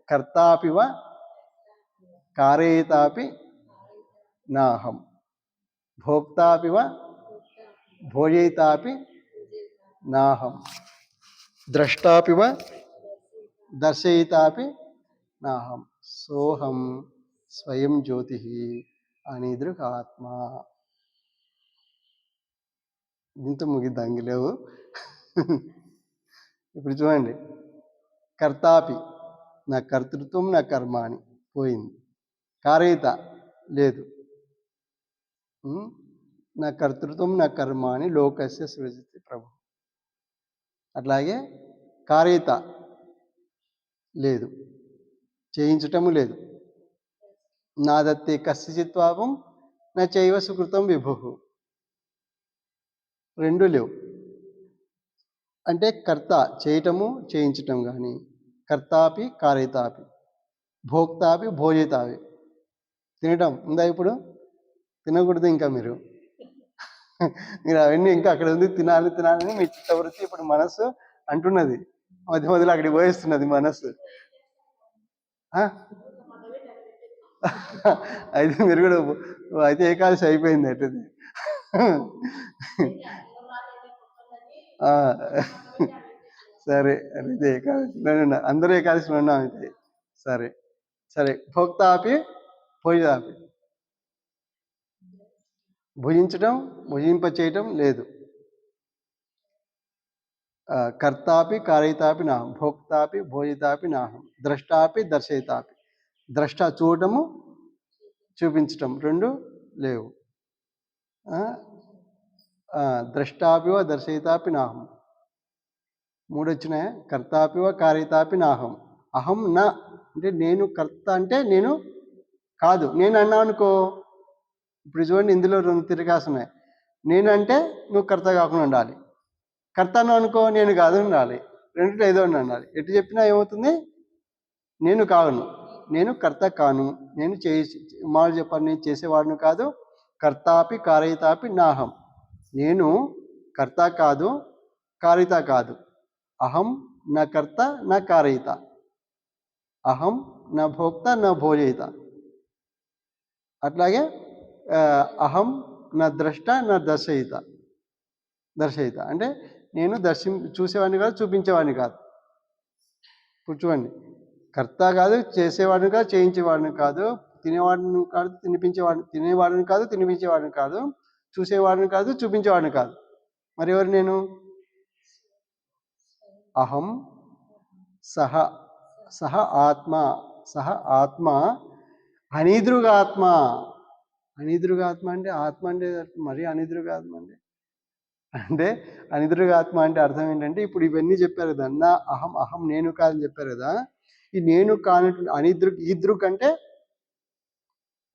[SPEAKER 1] కర్తాపివ కారయితాపి నాహం, భోక్తాపివ భోజయితాపి నాహం, ద్రష్టాపివ దర్శయితాపి నాహం, సోహం స్వయం జ్యోతి అనిదృక్ ఆత్మ. ఇంత ముగిద్దాంగి లేవు. ఇప్పుడు చూడండి, కర్తాపి నా కర్తృత్వం నా కర్మాని పోయింది, కారయిత లేదు, నా కర్తృత్వం నా కర్మాని లోకస్య సృజతి ప్రభు. అట్లాగే కారయిత లేదు, చేయించటము లేదు. నాదత్తే కస్యచిత్ పాపం నా చైవ సుకృతం విభు, రెండు లేవు. అంటే కర్త చేయటము చేయించటం కానీ, కర్తాపి కారయితాపి, భోక్తాపి భోజయితాపి. తినటం ఉందా, ఇప్పుడు తినకూడదు ఇంకా మీరు అవన్నీ ఇంకా అక్కడ ఉంది, తినాలని మీ చిత్తవృత్తి ఇప్పుడు మనస్సు అంటున్నది, మధ్య మధ్యలో అక్కడికి పోయిస్తున్నది మనస్సు. అయితే మీరు కూడా అయితే ఏకాదశి అయిపోయింది అయితే. సరే అయితే ఏకాదశి అందరూ ఏకాదశిలో ఉన్నాం అయితే. సరే సరే, భోక్తాపి భోజనాపి, భుజింప చేయటం లేదు. కర్తాపి కారయితాపి నాహం, భోక్తాపి భోజితాపి నాహం, ద్రష్టాపి దర్శయితాపి. ద్రష్ట చూడటము చూపించటం రెండు లేవు. ద్రష్టాపివ దర్శయితాపి నాహం, మూడు వచ్చినాయి. కర్తాపివ కారయితాపి నాహం, అహం నా అంటే నేను కర్త అంటే నేను కాదు. నేను అన్నా అనుకో, ఇప్పుడు చూడండి ఇందులో రెండు తిరగాసున్నాయి. నేను అంటే నువ్వు కర్త కాకుండా ఉండాలి, కర్త అన్నావు అనుకో నేను కాదు ఉండాలి, రెండింటిలో ఏదో ఉండాలి. ఎటు చెప్పినా ఏమవుతుంది, నేను కాను, నేను కర్త కాను, నేను మాలు చెప్పాను, నేను చేసేవాడిని కాదు. కర్తాపి కారయితాపి నాహం, నేను కర్త కాదు కారయిత కాదు. అహం నా కర్త నా కారయిత, అహం నా భోక్త నా భోజయిత. అట్లాగే అహం నా ద్రష్ట నా దర్శయిత అంటే నేను చూసేవాడిని కాదు, చూపించేవాడిని కాదు. కూర్చోండి, కర్త కాదు, చేసేవాడిని కాదు, చేయించేవాడిని కాదు, తినేవాడిని కాదు, తినేవాడిని కాదు, తినిపించేవాడిని కాదు, చూసేవాడిని కాదు, చూపించేవాడిని కాదు. మరి ఎవరు నేను? అహం సహ ఆత్మ అనీదృగాత్మ. అనీదృగాత్మ అంటే ఆత్మ అంటే మరి అనీదృగాత్మ అంటే అంటే అనిద్రుగా ఆత్మ అంటే అర్థం ఏంటంటే ఇప్పుడు ఇవన్నీ చెప్పారు కదా, నా అహం అహం నేను కాదని చెప్పారు కదా. ఈ నేను కానటువంటి అనిదృక్ ఈదృక్ అంటే,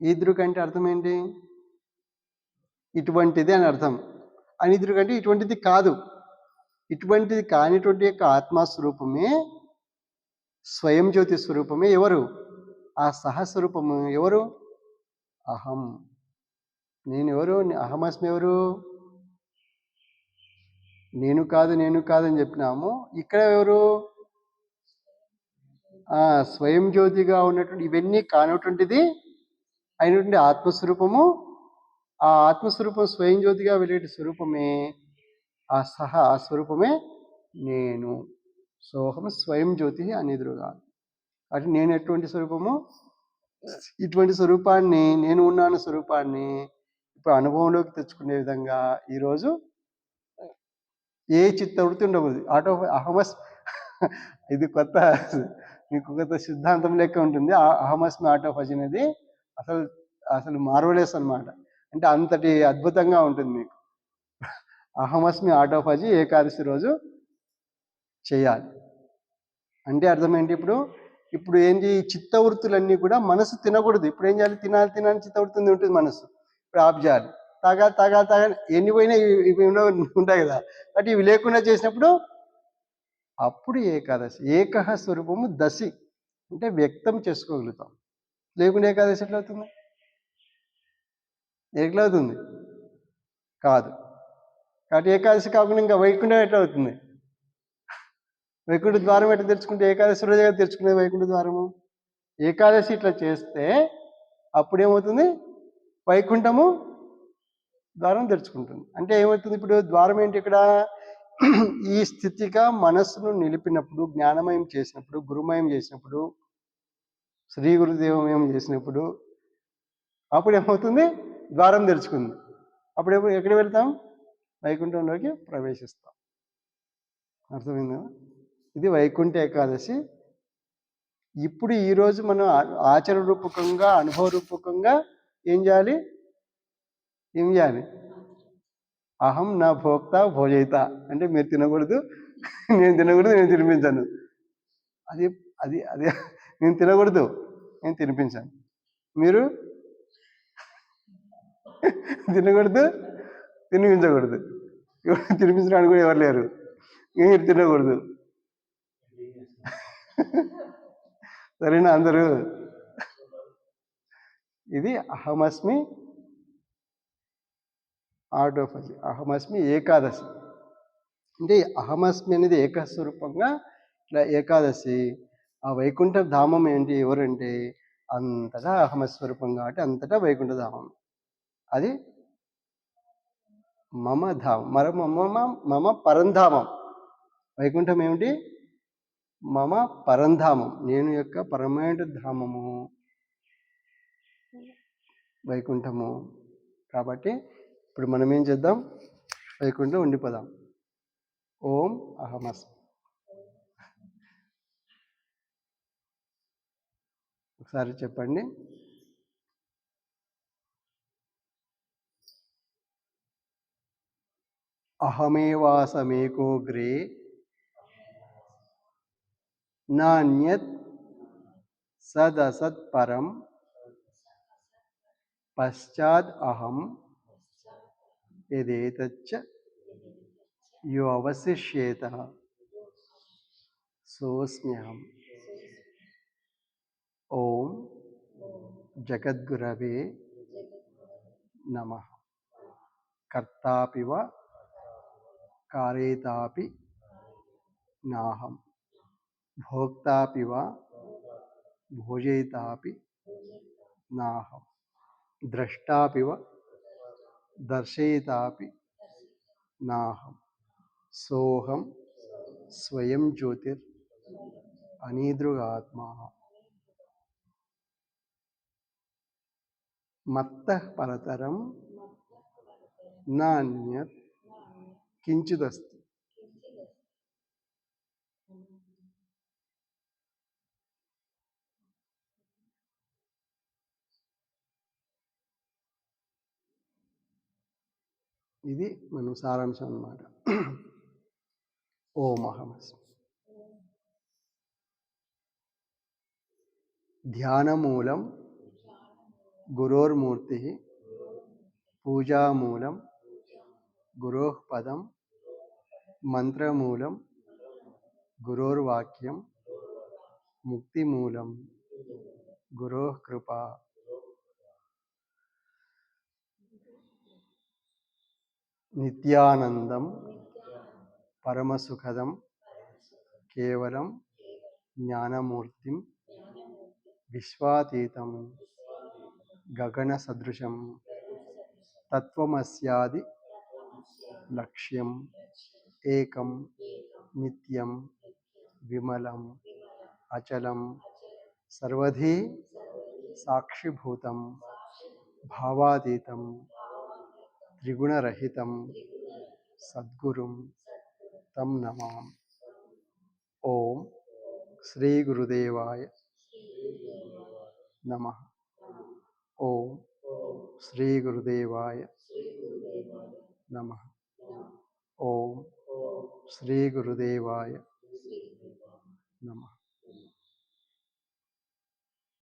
[SPEAKER 1] ఈదృక్ అంటే అర్థం ఏంటి? ఇటువంటిది అని అర్థం. అనిదృక్ అంటే ఇటువంటిది కాదు. ఇటువంటిది కానిటువంటి యొక్క ఆత్మస్వరూపమే, స్వయం జ్యోతి స్వరూపమే ఎవరు? ఆ సహస్వరూపము ఎవరు? అహం. నేను ఎవరు? అహమస్మి ఎవరు? నేను కాదు నేను కాదని చెప్పినాము. ఇక్కడ ఎవరు? స్వయం జ్యోతిగా ఉన్నటువంటి ఇవన్నీ కానటువంటిది అయినటువంటి ఆత్మస్వరూపము. ఆ ఆత్మస్వరూపం స్వయం జ్యోతిగా వెళ్ళే స్వరూపమే ఆ స్వరూపమే నేను. సోహం స్వయం జ్యోతి అనిదురుగా. అంటే నేను ఎటువంటి స్వరూపము? ఇటువంటి స్వరూపాన్ని, నేను ఉన్నాను స్వరూపాన్ని ఇప్పుడు అనుభవంలోకి తెచ్చుకునే విధంగా ఈరోజు ఏ చిత్తవృత్తి ఉండకూడదు. అహమస్ ఇది కొత్త, మీకు కొత్త సిద్ధాంతం లెక్క ఉంటుంది. అహమస్మి ఆటోఫజ్ అనేది అసలు అసలు మార్వలెస్ అనమాట. అంటే అంతటి అద్భుతంగా ఉంటుంది మీకు. అహమస్మి ఆటోఫజీ ఏకాదశి రోజు చేయాలి. అంటే అర్థం ఏంటి? ఇప్పుడు ఏంటి? చిత్తవృత్తులన్నీ కూడా మనసు తినకూడదు. ఇప్పుడు ఏం చేయాలి? తినాలి తినాలి చిత్తవృత్తి ఉంటుంది మనసు. ఇప్పుడు ఆఫ్ చేయాలి. తాగాలి తాగాలి తాగాలి, ఎన్ని పోయినా ఇవి ఉంటాయి కదా. అంటే ఇవి లేకుండా చేసినప్పుడు అప్పుడు ఏకాదశి. ఏకహ స్వరూపము దశి అంటే వ్యక్తం చేసుకోగలుగుతాం. లేకుండా ఏకాదశి ఎట్లా అవుతుంది? ఎట్లా అవుతుంది? కాదు. కాబట్టి ఏకాదశి కాకుండా ఇంకా వైకుంఠం ఎట్లా అవుతుంది? వైకుంఠ ద్వారం ఎట్లా తెరుచుకుంటే? ఏకాదశి రోజుగా తెరుచుకునేది వైకుంఠ ద్వారము. ఏకాదశి ఇట్లా చేస్తే అప్పుడేమవుతుంది? వైకుంఠము ద్వారం తెరుచుకుంటుంది. అంటే ఏమవుతుంది? ఇప్పుడు ద్వారం ఏంటి ఇక్కడ? ఈ స్థితిగా మనస్సును నిలిపినప్పుడు, జ్ఞానమయం చేసినప్పుడు, గురుమయం చేసినప్పుడు, శ్రీ గురుదేవమయం చేసినప్పుడు అప్పుడు ఏమవుతుంది? ద్వారం తెరుచుకుంది. అప్పుడు ఎక్కడ వెళ్తాం? వైకుంఠంలోకి ప్రవేశిస్తాం. అర్థమైందా? ఇది వైకుంఠ ఏకాదశి. ఇప్పుడు ఈరోజు మనం ఆచరణ రూపకంగా, అనుభవ రూపకంగా ఏం చేయాలి? అహం నా భోక్త భోజయిత. అంటే మీరు తినకూడదు, నేను తినకూడదు, నేను తినిపించాను. అది అది అది నేను తినకూడదు, నేను తినిపించాను. మీరు తినకూడదు, తినిపించకూడదు. తినిపించడానికి కూడా ఎవరు లేరు. మీరు తినకూడదు. సరేనా అందరూ? ఇది అహమస్మి ఆటోఫజీ, అహమస్మి ఏకాదశి. అంటే అహమస్మి అనేది ఏకస్వరూపంగా ఇట్లా ఏకాదశి. ఆ వైకుంఠ ధామం ఏంటి? ఎవరంటే అంతటా అహమస్వరూపం కాబట్టి అంతటా వైకుంఠ ధామం. అది మమ ధామం, మమ పరంధామం. వైకుంఠం ఏమిటి? మమ పరంధామం, నేను యొక్క పరమైన ధామము వైకుంఠము. కాబట్టి ఇప్పుడు మనం ఏం చేద్దాం? వైకుంఠం ఉండిపోదాం. ఓం అహమస్మి. ఒకసారి చెప్పండి. అహమేవాసమేకోగ్రే నాన్యత్ సదసత్పరం పశ్చాద్ అహం యదేతచ్చ యో అవశిష్యేత సోస్మ్యహం. ఓం జగద్గురవే నమః. కర్తాపి వా కారేతాపి నాహం, భోక్తాపి వా భోజయితాపి నాహం, ద్రష్టాపి వా దర్శయితాపి నాహం. సోహం స్వయం జ్యోతిర్ అనీదృగాత్మా. మత్తః పరతరం నాన్యత్ కించిదస్తి. ఇది మనం సారాంశం అన్నమాట. ఓం అహమస్మి. ధ్యానమూలం గురోర్మూర్తి, పూజామూలం గురోః పదం, మంత్రమూలం గురోర్వాక్యం, ముక్తిమూలం గురోః కృపా. నిత్యానందం పరమసుఖదం కేవలం జ్ఞానమూర్తిం విశ్వాతీతం గగన సదృశం తత్వమస్యాది లక్ష్యం ఏకం నిత్యం విమలం అచలం సర్వధీ సాక్షిభూతం భావాతీతం త్రిగుణరహితం సద్గురుం తం నమామి. ఓం శ్రీ గురుదేవాయ నమః. ఓం శ్రీ గురుదేవాయ నమః. ఓం శ్రీ గురుదేవాయ నమః.